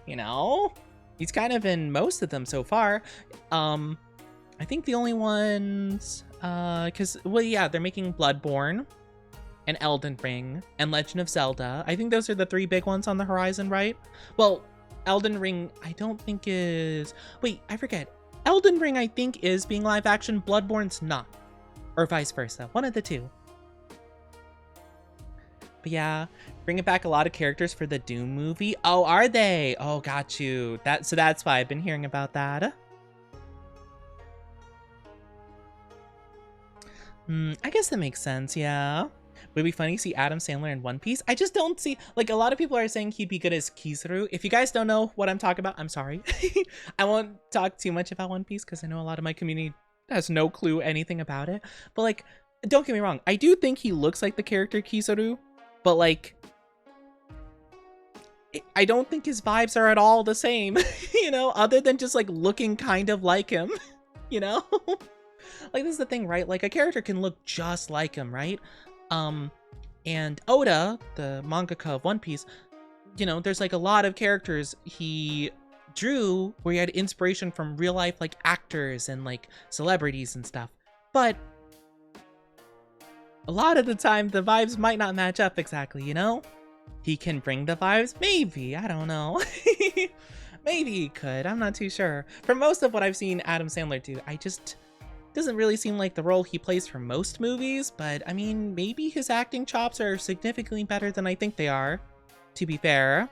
you know, he's kind of in most of them so far. I think the only ones because, well, yeah, they're making Bloodborne and Elden Ring and Legend of Zelda. I think those are the three big ones on the horizon, right? Well, Elden Ring I don't think is, wait, I forget. Elden Ring I think is being live action, Bloodborne's not, or vice versa, one of the two. But yeah, bringing back a lot of characters for the Doom movie. Oh, are they? Oh, got you. So that's why I've been hearing about that. I guess that makes sense, yeah. Would it be funny to see Adam Sandler in One Piece? I just don't see, like, a lot of people are saying he'd be good as Kizaru. If you guys don't know what I'm talking about, I'm sorry. I won't talk too much about One Piece because I know a lot of my community has no clue anything about it. But, like, don't get me wrong. I do think he looks like the character Kizaru, but, like, I don't think his vibes are at all the same, you know, other than just, like, looking kind of like him, you know? Like, this is the thing, right? Like, a character can look just like him, right? And Oda, the mangaka of One Piece, you know, there's like a lot of characters he drew where he had inspiration from real life, like, actors and like celebrities and stuff. But a lot of the time the vibes might not match up exactly, you know? He can bring the vibes, maybe, I don't know. Maybe he could, I'm not too sure. For most of what I've seen Adam Sandler do, I just doesn't really seem like the role he plays for most movies, but I mean, maybe his acting chops are significantly better than I think they are, to be fair.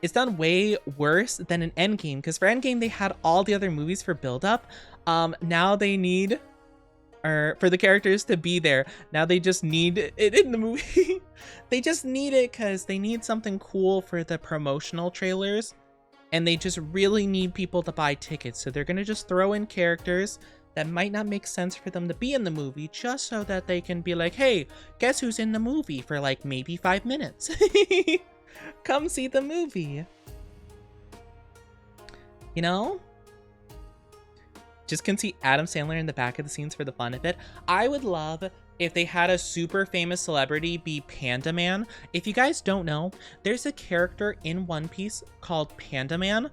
It's done way worse than an Endgame, because for Endgame they had all the other movies for build-up. Now they need, or for the characters to be there, now they just need it in the movie. They just need it because they need something cool for the promotional trailers. And they just really need people to buy tickets. So they're going to just throw in characters that might not make sense for them to be in the movie, just so that they can be like, hey, guess who's in the movie for like maybe 5 minutes? Come see the movie. You know? just can see Adam Sandler in the back of the scenes for the fun of it. I would love if they had a super famous celebrity be Panda Man. If you guys don't know, there's a character in One Piece called Panda Man.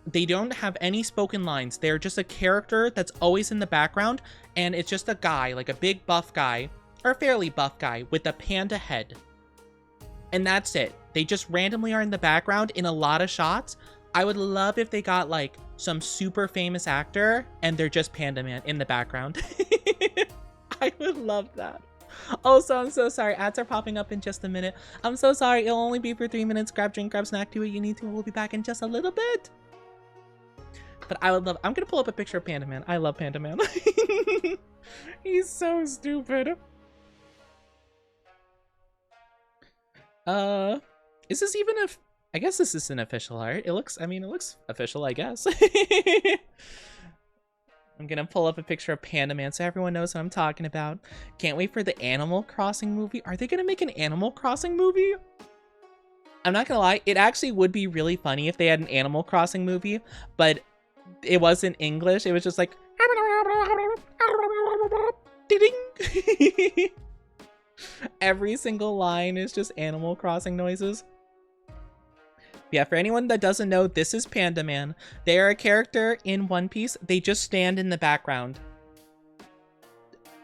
They don't have any spoken lines. They're just a character that's always in the background, and it's just a guy, like a big buff guy, or a fairly buff guy with a panda head. And that's it. They just randomly are in the background in a lot of shots. I would love if they got like some super famous actor and they're just Panda Man in the background. I would love that. Also, I'm so sorry. Ads are popping up in just a minute. I'm so sorry. It'll only be for 3 minutes. Grab drink, grab snack, do what you need to. We'll be back in just a little bit. But I would love... I'm going to pull up a picture of Panda Man. I love Panda Man. He's so stupid. Is this even a... I guess this is an official art. It looks... I mean, it looks official, I guess. I'm gonna pull up a picture of Panda Man so everyone knows what I'm talking about. Can't wait for the Animal Crossing movie. Are they gonna make an Animal Crossing movie? I'm not gonna lie, it actually would be really funny if they had an Animal Crossing movie, but it wasn't English. It was just like... Ding! Every single line is just Animal Crossing noises. Yeah, for anyone that doesn't know, this is Panda Man. They are a character in One Piece. They just stand in the background.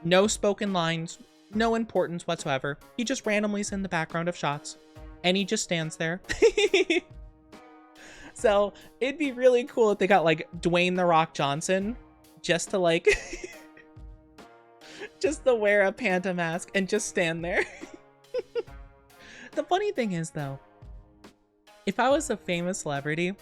No spoken lines, no importance whatsoever. He just randomly is in the background of shots, and he just stands there. So it'd be really cool if they got like Dwayne The Rock Johnson just to like, just to wear a panda mask and just stand there. The funny thing is though, if I was a famous celebrity,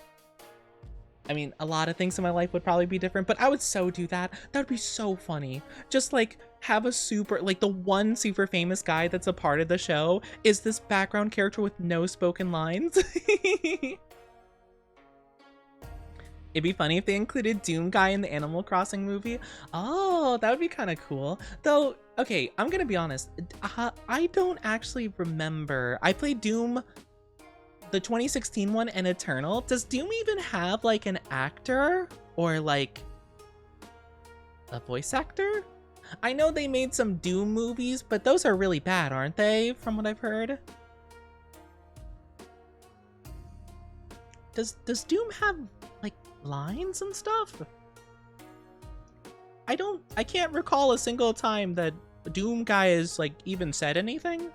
I mean, a lot of things in my life would probably be different, but I would so do that. That would be so funny. Just like have a super, like the one super famous guy that's a part of the show is this background character with no spoken lines. It'd be funny if they included Doom Guy in the Animal Crossing movie. Oh, that would be kind of cool. Though, okay, I'm gonna be honest. I don't actually remember. I played Doom, the 2016 one, and Eternal. Does Doom even have like an actor or like a voice actor? I know they made some Doom movies, but those are really bad, aren't they? From what I've heard. Does Doom have like lines and stuff? I can't recall a single time that Doom Guy is like even said anything.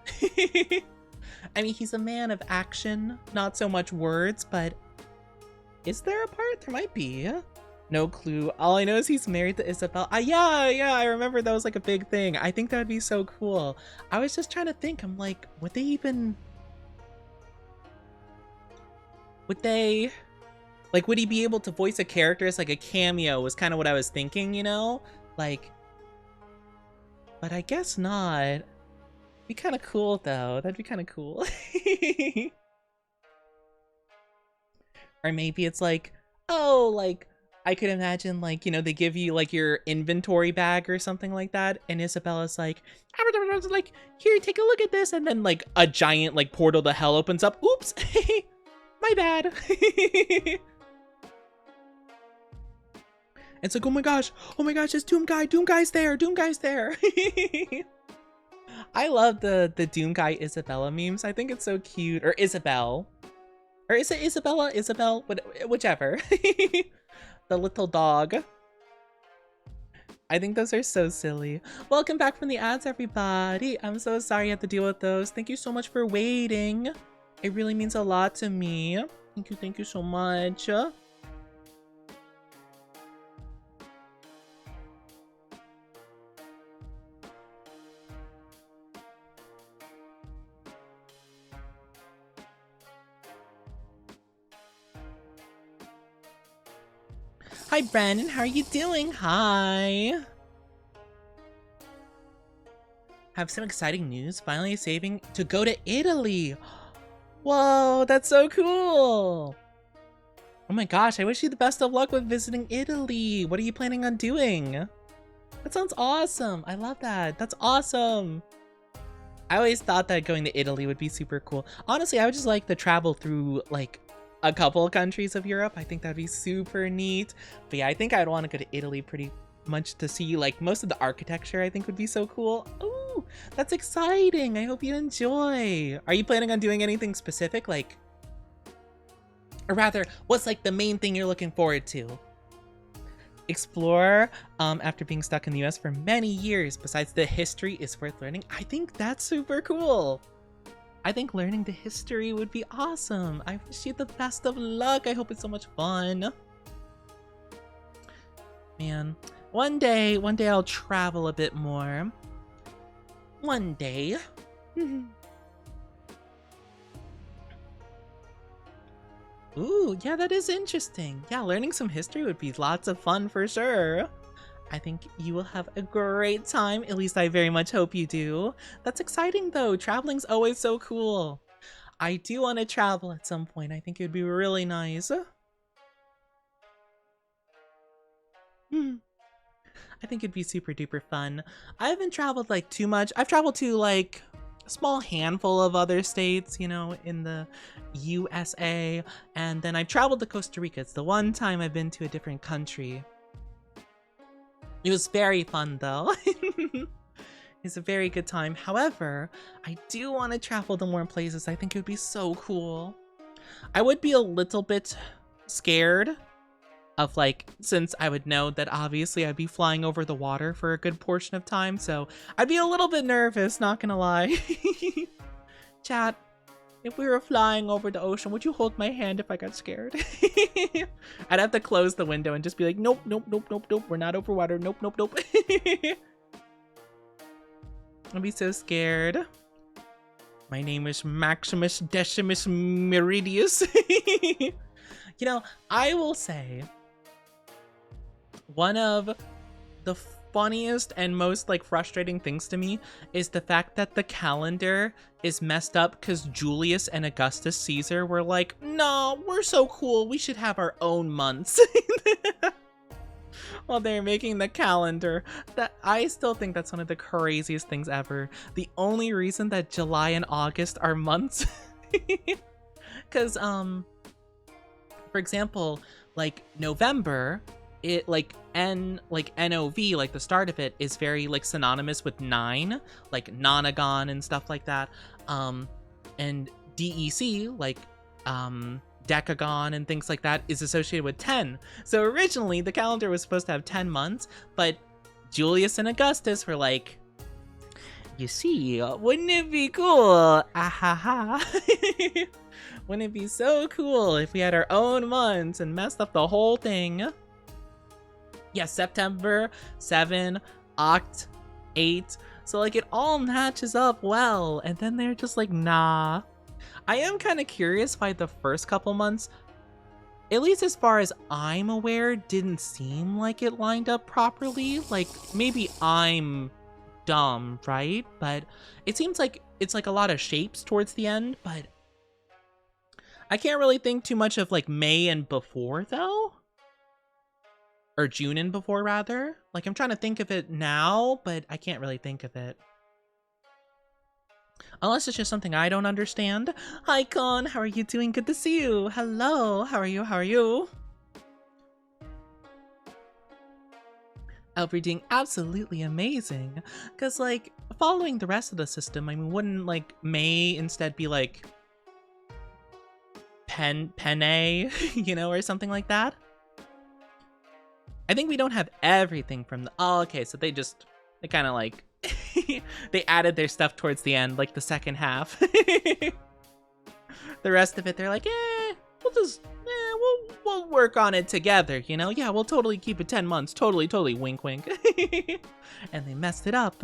I mean, he's a man of action, not so much words, but is there a part? There might be. No clue. All I know is he's married to Isabel. Yeah, I remember that was like a big thing. I think that would be so cool. I was just trying to think. I'm like, would they like, would he be able to voice a character as like a cameo was kind of what I was thinking, you know? Like, but I guess not. Be kind of cool though. That'd be kind of cool. Or maybe it's like, oh, like I could imagine like, you know, they give you like your inventory bag or something like that, and Isabella's like, here, take a look at this, and then like a giant like portal to hell opens up. Oops, my bad. It's like, oh my gosh, it's Doom Guy. Doom Guy's there. I love the Doom Guy Isabella memes. I think it's so cute. Or Isabel. Or is it Isabella? Isabel? Whichever. The little dog. I think those are so silly. Welcome back from the ads, everybody. I'm so sorry you have to deal with those. Thank you so much for waiting. It really means a lot to me. Thank you so much. Hi, Brandon. How are you doing? Hi. Have some exciting news. Finally saving to go to Italy. Whoa, that's so cool. Oh my gosh, I wish you the best of luck with visiting Italy. What are you planning on doing? That sounds awesome. I love that. That's awesome. I always thought that going to Italy would be super cool. Honestly, I would just like to travel through like a couple of countries of Europe. I think that'd be super neat. But yeah, I think I'd want to go to Italy pretty much to see like most of the architecture. I think would be so cool. Ooh, that's exciting. I hope you enjoy. Are you planning on doing anything specific? Like, or rather, what's like the main thing you're looking forward to? Explore after being stuck in the US for many years. Besides the history is worth learning. I think that's super cool. I think learning the history would be awesome. I wish you the best of luck. I hope it's so much fun. Man, one day I'll travel a bit more. One day. Ooh, yeah, that is interesting. Yeah, learning some history would be lots of fun for sure. I think you will have a great time. At least I very much hope you do. That's exciting though. Traveling's always so cool. I do want to travel at some point. I think it would be really nice. I think it'd be super duper fun. I haven't traveled like too much. I've traveled to like a small handful of other states, you know, in the USA. And then I've traveled to Costa Rica. It's the one time I've been to a different country. It was very fun though. It's a very good time. However, I do want to travel to more places. I think it would be so cool. I would be a little bit scared of like, since I would know that obviously I'd be flying over the water for a good portion of time. So I'd be a little bit nervous, not gonna lie. Chat, if we were flying over the ocean, would you hold my hand if I got scared? I'd have to close the window and just be like, nope, nope, nope, nope, nope. We're not over water. Nope, nope, nope. I'd be so scared. My name is Maximus Decimus Meridius. You know, I will say one of the funniest and most like frustrating things to me is the fact that the calendar is messed up because Julius and Augustus Caesar were like, no, we're so cool, we should have our own months. While they're making the calendar. That I still think that's one of the craziest things ever. The only reason that July and August are months because for example, like November, it like NOV, like the start of it is very like synonymous with 9, like nonagon and stuff like that. And DEC, like decagon and things like that, is associated with 10. So originally the calendar was supposed to have 10 months, but Julius and Augustus were like, you see, wouldn't it be cool? Ahaha. Wouldn't it be so cool if we had our own months and messed up the whole thing? Yeah, September 7, Oct 8. So like it all matches up well. And then they're just like, nah. I am kind of curious why the first couple months, at least as far as I'm aware, didn't seem like it lined up properly. Like maybe I'm dumb, right? But it seems like it's like a lot of shapes towards the end, but I can't really think too much of like May and before though. Or June and before rather. Like I'm trying to think of it now, but I can't really think of it. Unless it's just something I don't understand. Hi Con, how are you doing? Good to see you. Hello, how are you? How are you? I hope you're doing absolutely amazing. Cause like following the rest of the system, I mean, wouldn't like May instead be like penne, you know, or something like that? I think we don't have everything from the, oh, okay, so they kind of like, they added their stuff towards the end, like the second half. The rest of it, they're like, we'll work on it together, you know? Yeah, we'll totally keep it 10 months, totally, wink, wink. And they messed it up.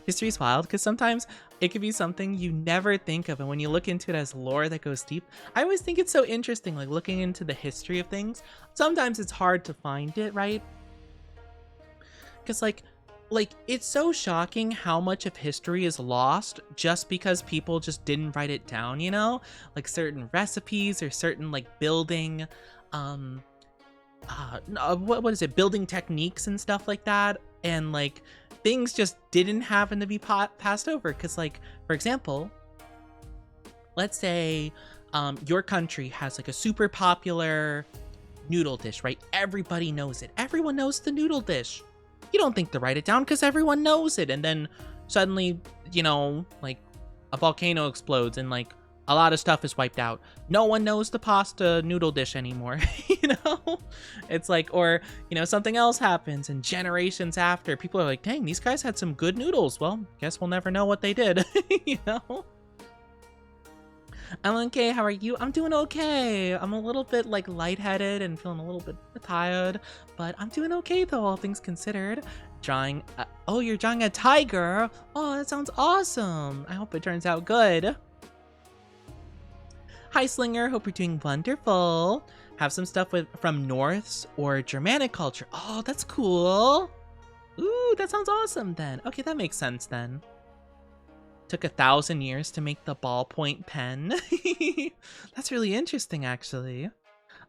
History's wild, because sometimes it could be something you never think of, and when you look into it as lore that goes deep, I always think it's so interesting, like looking into the history of things. Sometimes it's hard to find it, right? Because like it's so shocking how much of history is lost just because people just didn't write it down, you know? Like certain recipes or certain like building, what is it? Building techniques and stuff like that. And like things just didn't happen to be passed over. Because like, for example, let's say your country has like a super popular noodle dish, right? Everybody knows it. Everyone knows the noodle dish. You don't think to write it down because everyone knows it. And then suddenly, you know, like a volcano explodes and like a lot of stuff is wiped out. No one knows the pasta noodle dish anymore, you know? It's like, or, you know, something else happens and generations after, people are like, dang, these guys had some good noodles. Well, guess we'll never know what they did, you know? I'm okay, how are you? I'm doing okay. I'm a little bit like lightheaded and feeling a little bit tired, but I'm doing okay though, all things considered. Drawing, oh, you're drawing a tiger. Oh, that sounds awesome. I hope it turns out good. Hi Slinger, hope you're doing wonderful. Have some stuff from Norse or Germanic culture. Oh, that's cool. Ooh, that sounds awesome then. Okay, that makes sense then. Took 1,000 years to make the ballpoint pen. That's really interesting, actually.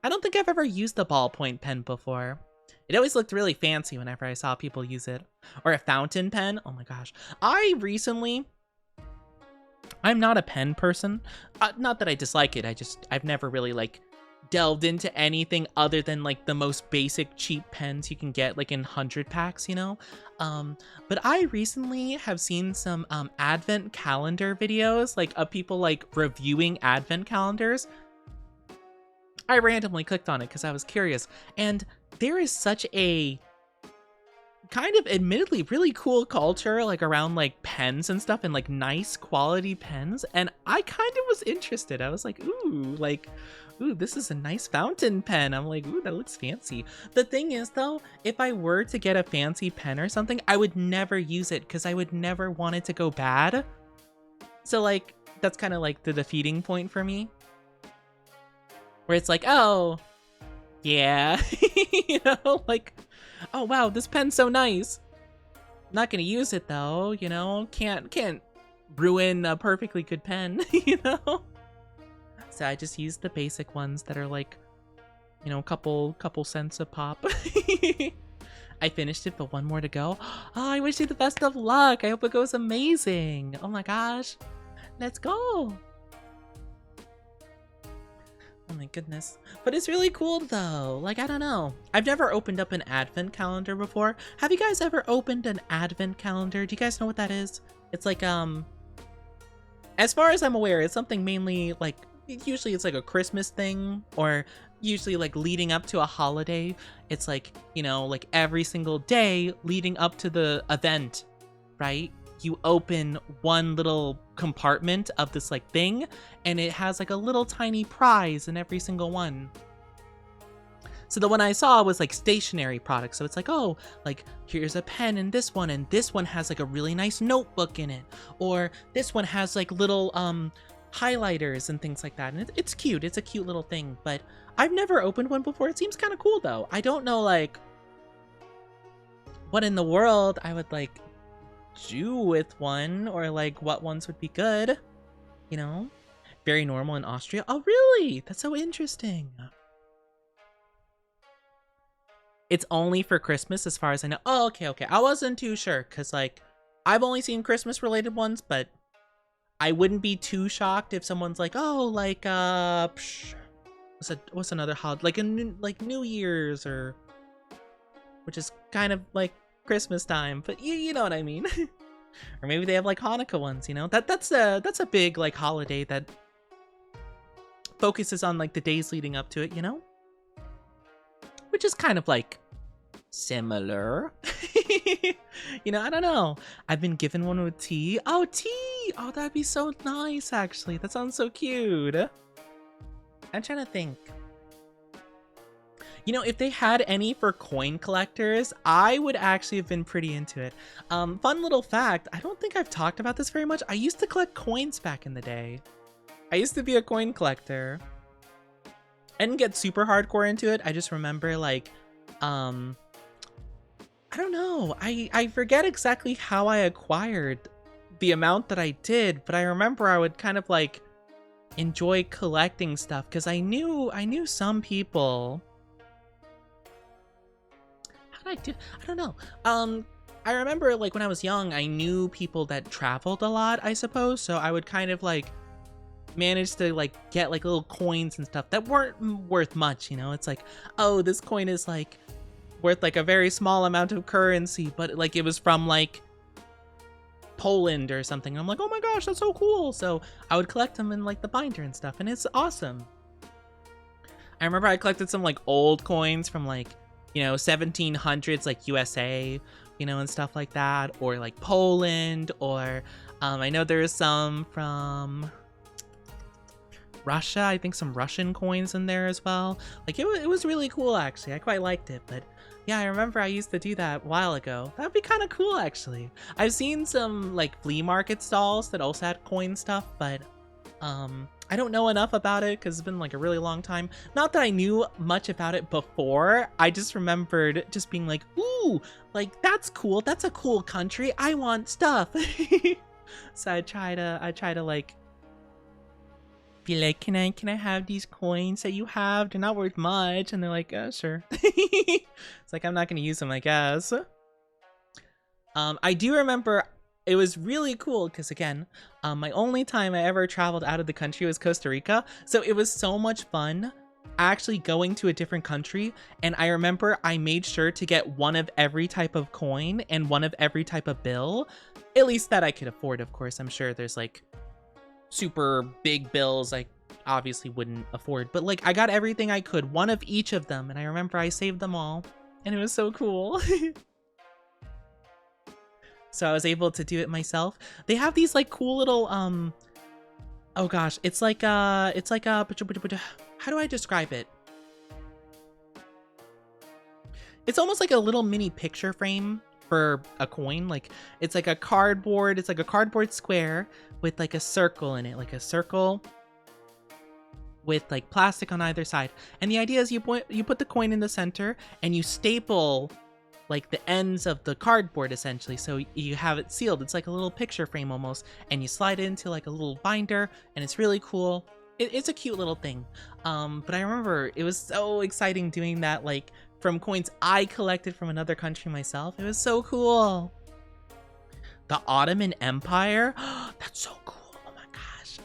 I don't think I've ever used the ballpoint pen before. It always looked really fancy whenever I saw people use it. Or a fountain pen. Oh my gosh. I'm not a pen person. Not that I dislike it. I've never really like delved into anything other than like the most basic cheap pens you can get like in 100 packs, you know? But I recently have seen some advent calendar videos, like of people like reviewing advent calendars. I randomly clicked on it because I was curious, and there is such a kind of admittedly really cool culture like around like pens and stuff and like nice quality pens, and I kind of was interested. I was like, ooh, this is a nice fountain pen. I'm like, ooh, that looks fancy. The thing is though, if I were to get a fancy pen or something, I would never use it because I would never want it to go bad. So like that's kind of like the defeating point for me, where it's like, oh yeah, you know, like, oh wow, this pen's so nice. Not gonna use it though, you know. Can't ruin a perfectly good pen, you know. So I just use the basic ones that are like, you know, a couple cents a pop. I finished it, but one more to go. Oh, I wish you the best of luck. I hope it goes amazing. Oh my gosh, let's go. Oh my goodness. But it's really cool though. Like, I don't know. I've never opened up an advent calendar before. Have you guys ever opened an advent calendar? Do you guys know what that is? It's like, as far as I'm aware, it's something mainly like, usually it's like a Christmas thing, or usually like leading up to a holiday. It's like, you know, like every single day leading up to the event, right? You open one little compartment of this like thing, and it has like a little tiny prize in every single one. So the one I saw was like stationery products. So it's like, oh, like here's a pen in this one, and this one has like a really nice notebook in it, or this one has like little highlighters and things like that. And it's cute. It's a cute little thing, but I've never opened one before. It seems kind of cool though. I don't know like what in the world I would like do with one, or like what ones would be good, you know. Very normal in Austria. Oh really? That's so interesting. It's only for Christmas as far as I know. Oh, okay. I wasn't too sure because like I've only seen Christmas related ones, but I wouldn't be too shocked if someone's like, oh, like what's another holiday, like New Year's, or which is kind of like Christmas time, but you know what I mean. Or maybe they have like Hanukkah ones, you know. That's a big like holiday that focuses on like the days leading up to it, you know, which is kind of like similar. You know, I don't know. I've been given one with tea. Oh, tea. Oh, that'd be so nice actually. That sounds so cute. I'm trying to think. You know, if they had any for coin collectors, I would actually have been pretty into it. Fun little fact, I don't think I've talked about this very much. I used to collect coins back in the day. I used to be a coin collector. I didn't get super hardcore into it. I just remember like, I don't know. I forget exactly how I acquired the amount that I did, but I remember I would kind of like enjoy collecting stuff because I knew some people. I don't know. I remember like when I was young, I knew people that traveled a lot, I suppose. So I would kind of like managed to like get like little coins and stuff that weren't worth much, you know. It's like, oh, this coin is like worth like a very small amount of currency, but like it was from like Poland or something. I'm like, oh my gosh, that's so cool. So I would collect them in like the binder and stuff, and it's awesome. I remember I collected some like old coins from like, you know, 1700s, like USA, you know, and stuff like that, or like Poland, or I know there's some from Russia. I think some Russian coins in there as well. Like it was really cool actually. I quite liked it. But yeah, I remember I used to do that a while ago. That'd be kind of cool actually. I've seen some like flea market stalls that also had coin stuff, but I don't know enough about it because it's been like a really long time. Not that I knew much about it before. I just remembered just being like, ooh, like that's cool. That's a cool country. I want stuff. So I try to like be like, can I have these coins that you have? They're not worth much. And they're like, sure. It's like, I'm not gonna use them, I guess. I do remember it was really cool because again, my only time I ever traveled out of the country was Costa Rica. So it was so much fun actually going to a different country. And I remember I made sure to get one of every type of coin and one of every type of bill, at least that I could afford. Of course, I'm sure there's like super big bills I obviously wouldn't afford, but like I got everything I could, one of each of them, and I remember I saved them all, and it was so cool. So I was able to do it myself. They have these like cool little oh gosh, it's like how do I describe it? It's almost like a little mini picture frame for a coin. Like it's like a cardboard square with like a circle in it, like a circle with like plastic on either side. And the idea is you put the coin in the center and you staple like the ends of the cardboard essentially, so you have it sealed. It's like a little picture frame almost, and you slide it into like a little binder, and it's really cool. It's a cute little thing. But I remember it was so exciting doing that, like from coins I collected from another country myself. It was so cool. The Ottoman Empire, that's so cool. Oh my gosh,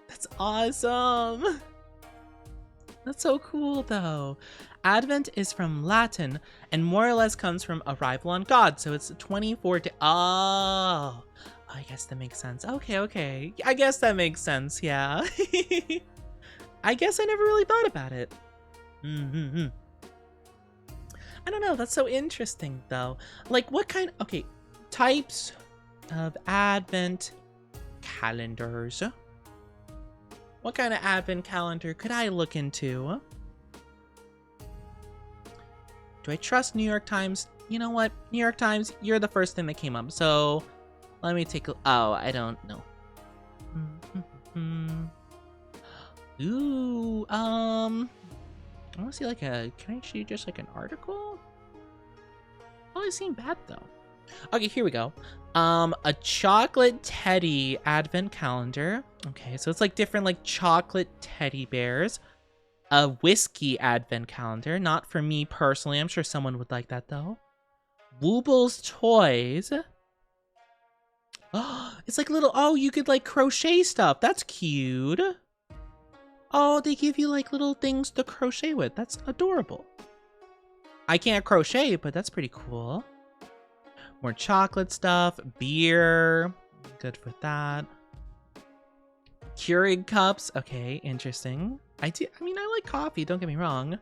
that's awesome. That's so cool though. Advent is from Latin and more or less comes from arrival on God. So it's 24 to, oh, I guess that makes sense. Okay. I guess that makes sense. Yeah. I guess I never really thought about it. I don't know. That's so interesting though. Like what kind, okay, types of Advent calendars. What kind of Advent calendar could I look into? Do I trust New York Times? You know what? New York Times, you're the first thing that came up. So let me take a... Oh, I don't know. Ooh, I want to see like a... Can I see just like an article? Probably seem bad though. Okay, here we go. A chocolate teddy advent calendar. Okay, so it's like different like chocolate teddy bears. A whiskey advent calendar. Not for me personally. I'm sure someone would like that though. Wooble's Toys. Oh, it's like little... Oh, you could like crochet stuff. That's cute. Oh, they give you like little things to crochet with. That's adorable. I can't crochet, but that's pretty cool. More chocolate stuff. Beer. Good for that. Keurig cups. Okay, interesting. I mean, I like coffee, don't get me wrong.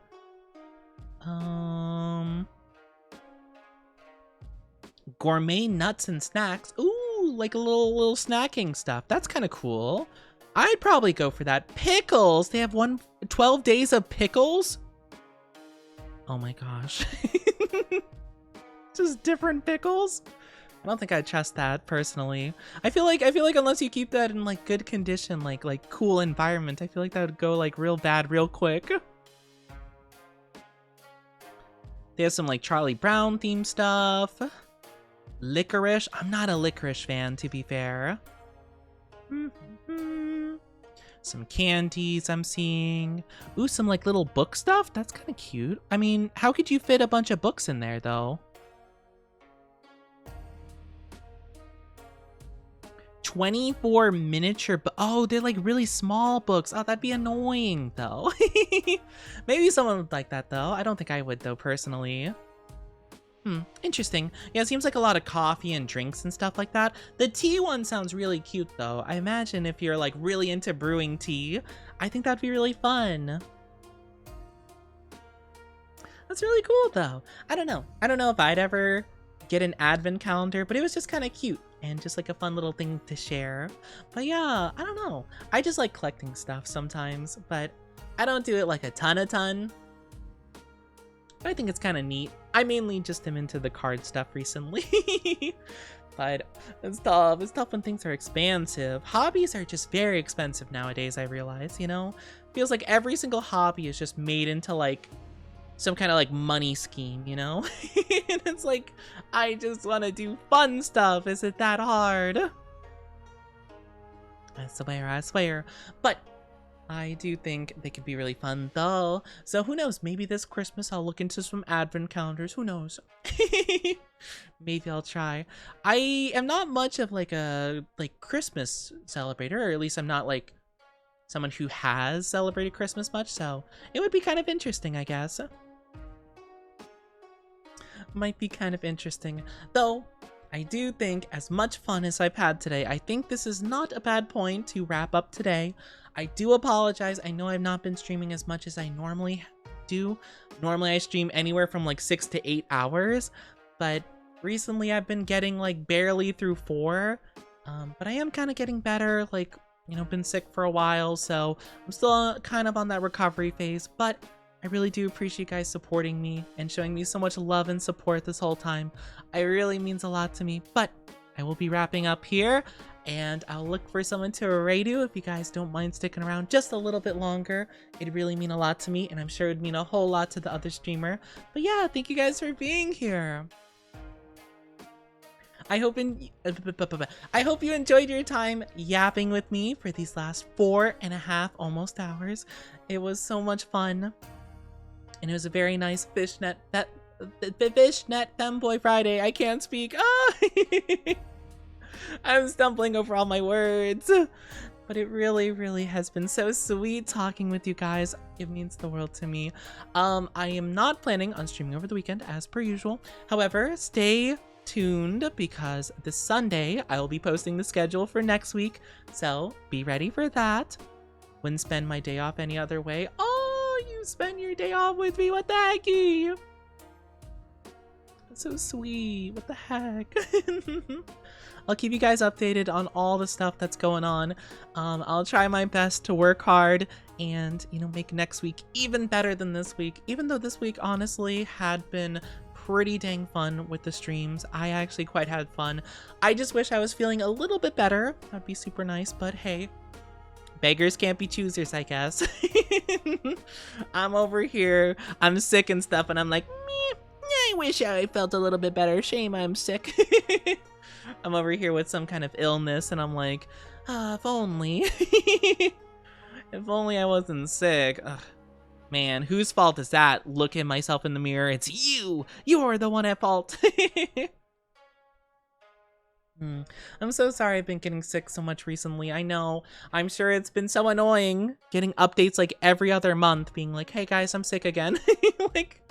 Gourmet nuts and snacks. Ooh, like a little snacking stuff. That's kind of cool. I'd probably go for that. Pickles. They have 12 days of pickles. Oh my gosh. Just different pickles. I don't think I'd trust that personally. I feel like unless you keep that in like good condition, like cool environment, I feel like that would go like real bad real quick. They have some like Charlie Brown themed stuff. Licorice. I'm not a licorice fan, to be fair. Some candies I'm seeing. Ooh, some like little book stuff. That's kind of cute. I mean, how could you fit a bunch of books in there though? 24 miniature oh, they're like really small books. Oh, that'd be annoying though. Maybe someone would like that though. I don't think I would though, personally. Interesting. Yeah, it seems like a lot of coffee and drinks and stuff like that. The tea one sounds really cute though. I imagine if you're like really into brewing tea, I think that'd be really fun. That's really cool though. I don't know. I don't know if I'd ever get an advent calendar, but it was just kind of cute and just like a fun little thing to share. But yeah, I don't know. I just like collecting stuff sometimes, but I don't do it like a ton. But I think it's kind of neat. I mainly just am into the card stuff recently. But it's tough. It's tough when things are expensive. Hobbies are just very expensive nowadays, I realize, you know? Feels like every single hobby is just made into like some kind of like money scheme, you know? And it's like, I just want to do fun stuff. Is it that hard? I swear. But I do think they could be really fun though. So who knows? Maybe this Christmas I'll look into some advent calendars. Who knows? Maybe I'll try. I am not much of like a Christmas celebrator, or at least I'm not like someone who has celebrated Christmas much, so it would be kind of interesting, I guess. Might be kind of interesting. Though, I do think as much fun as I've had today, I think this is not a bad point to wrap up today. I do apologize. I know I've not been streaming as much as I normally do. Normally I stream anywhere from like 6 to 8 hours, but recently I've been getting like barely through 4. But I am kind of getting better, like, you know, been sick for a while, so I'm still kind of on that recovery phase, but I really do appreciate you guys supporting me and showing me so much love and support this whole time. It really means a lot to me, but I will be wrapping up here, and I'll look for someone to raid you if you guys don't mind sticking around just a little bit longer. It'd really mean a lot to me, and I'm sure it'd mean a whole lot to the other streamer. But yeah, thank you guys for being here. I hope you enjoyed your time yapping with me for these last 4.5 almost hours. It was so much fun. And it was a very nice fishnet Femboy Friday. I can't speak. I'm stumbling over all my words. But it really has been so sweet talking with you guys. It means the world to me. I am not planning on streaming over the weekend as per usual. However, stay tuned because this Sunday I will be posting the schedule for next week. So be ready for that. Wouldn't spend my day off any other way. Oh, you spend your day off with me. What the hecky? That's so sweet. What the heck? I'll keep you guys updated on all the stuff that's going on. I'll try my best to work hard and, you know, make next week even better than this week. Even though this week honestly had been pretty dang fun with the streams. I actually quite had fun. I just wish I was feeling a little bit better. That'd be super nice, but hey, beggars can't be choosers, I guess. I'm over here, I'm sick and stuff, and I'm like, meh, I wish I felt a little bit better. Shame I'm sick. I'm over here with some kind of illness, and I'm like, if only. If only I wasn't sick. Ugh. Man, whose fault is that? Look at myself in the mirror. It's you! You're the one at fault! I'm so sorry I've been getting sick so much recently. I know. I'm sure it's been so annoying getting updates like every other month being like, hey guys, I'm sick again. Like,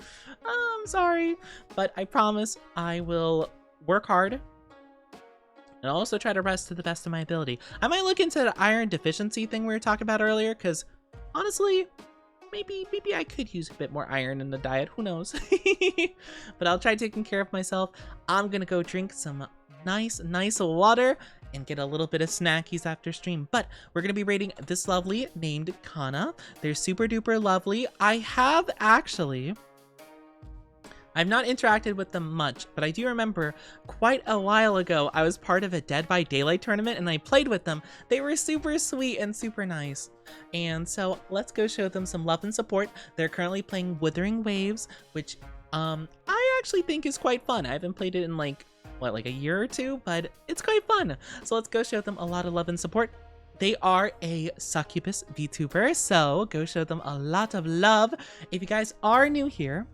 oh, I'm sorry. But I promise I will work hard and also try to rest to the best of my ability. I might look into the iron deficiency thing we were talking about earlier because honestly, maybe I could use a bit more iron in the diet. Who knows? But I'll try taking care of myself. I'm gonna go drink some nice water and get a little bit of snackies after stream. But we're gonna be rating this lovely named Kana. They're super duper lovely. I've not interacted with them much, but I do remember quite a while ago I was part of a Dead by Daylight tournament and I played with them. They were super sweet and super nice. And so let's go show them some love and support. They're currently playing Wuthering Waves, which I actually think is quite fun. I haven't played it in like a year or two, but it's quite fun. So let's go show them a lot of love and support. They are a succubus VTuber, so go show them a lot of love. If you guys are new here,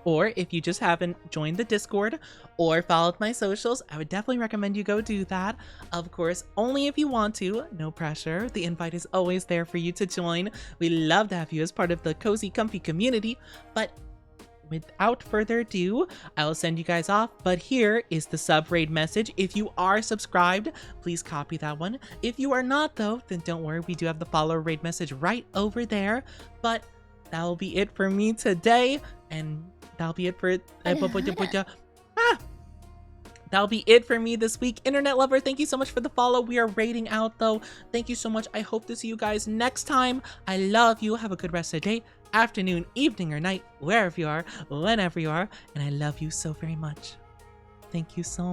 Or if you just haven't joined the Discord or followed my socials, I would definitely recommend you go do that. Of course, only if you want to, no pressure. The invite is always there for you to join. We love to have you as part of the cozy, comfy community. But without further ado, I will send you guys off. But here is the sub raid message. If you are subscribed, please copy that one. If you are not though, then don't worry. We do have the follow raid message right over there. But that will be it for me today. And that'll be it for that'll be it for me this week. Internet lover, thank you so much for the follow. We are raiding out though. Thank you so much. I hope to see you guys next time. I love you. Have a good rest of the day, afternoon, evening, or night, wherever you are, whenever you are. And I love you so very much. Thank you so much.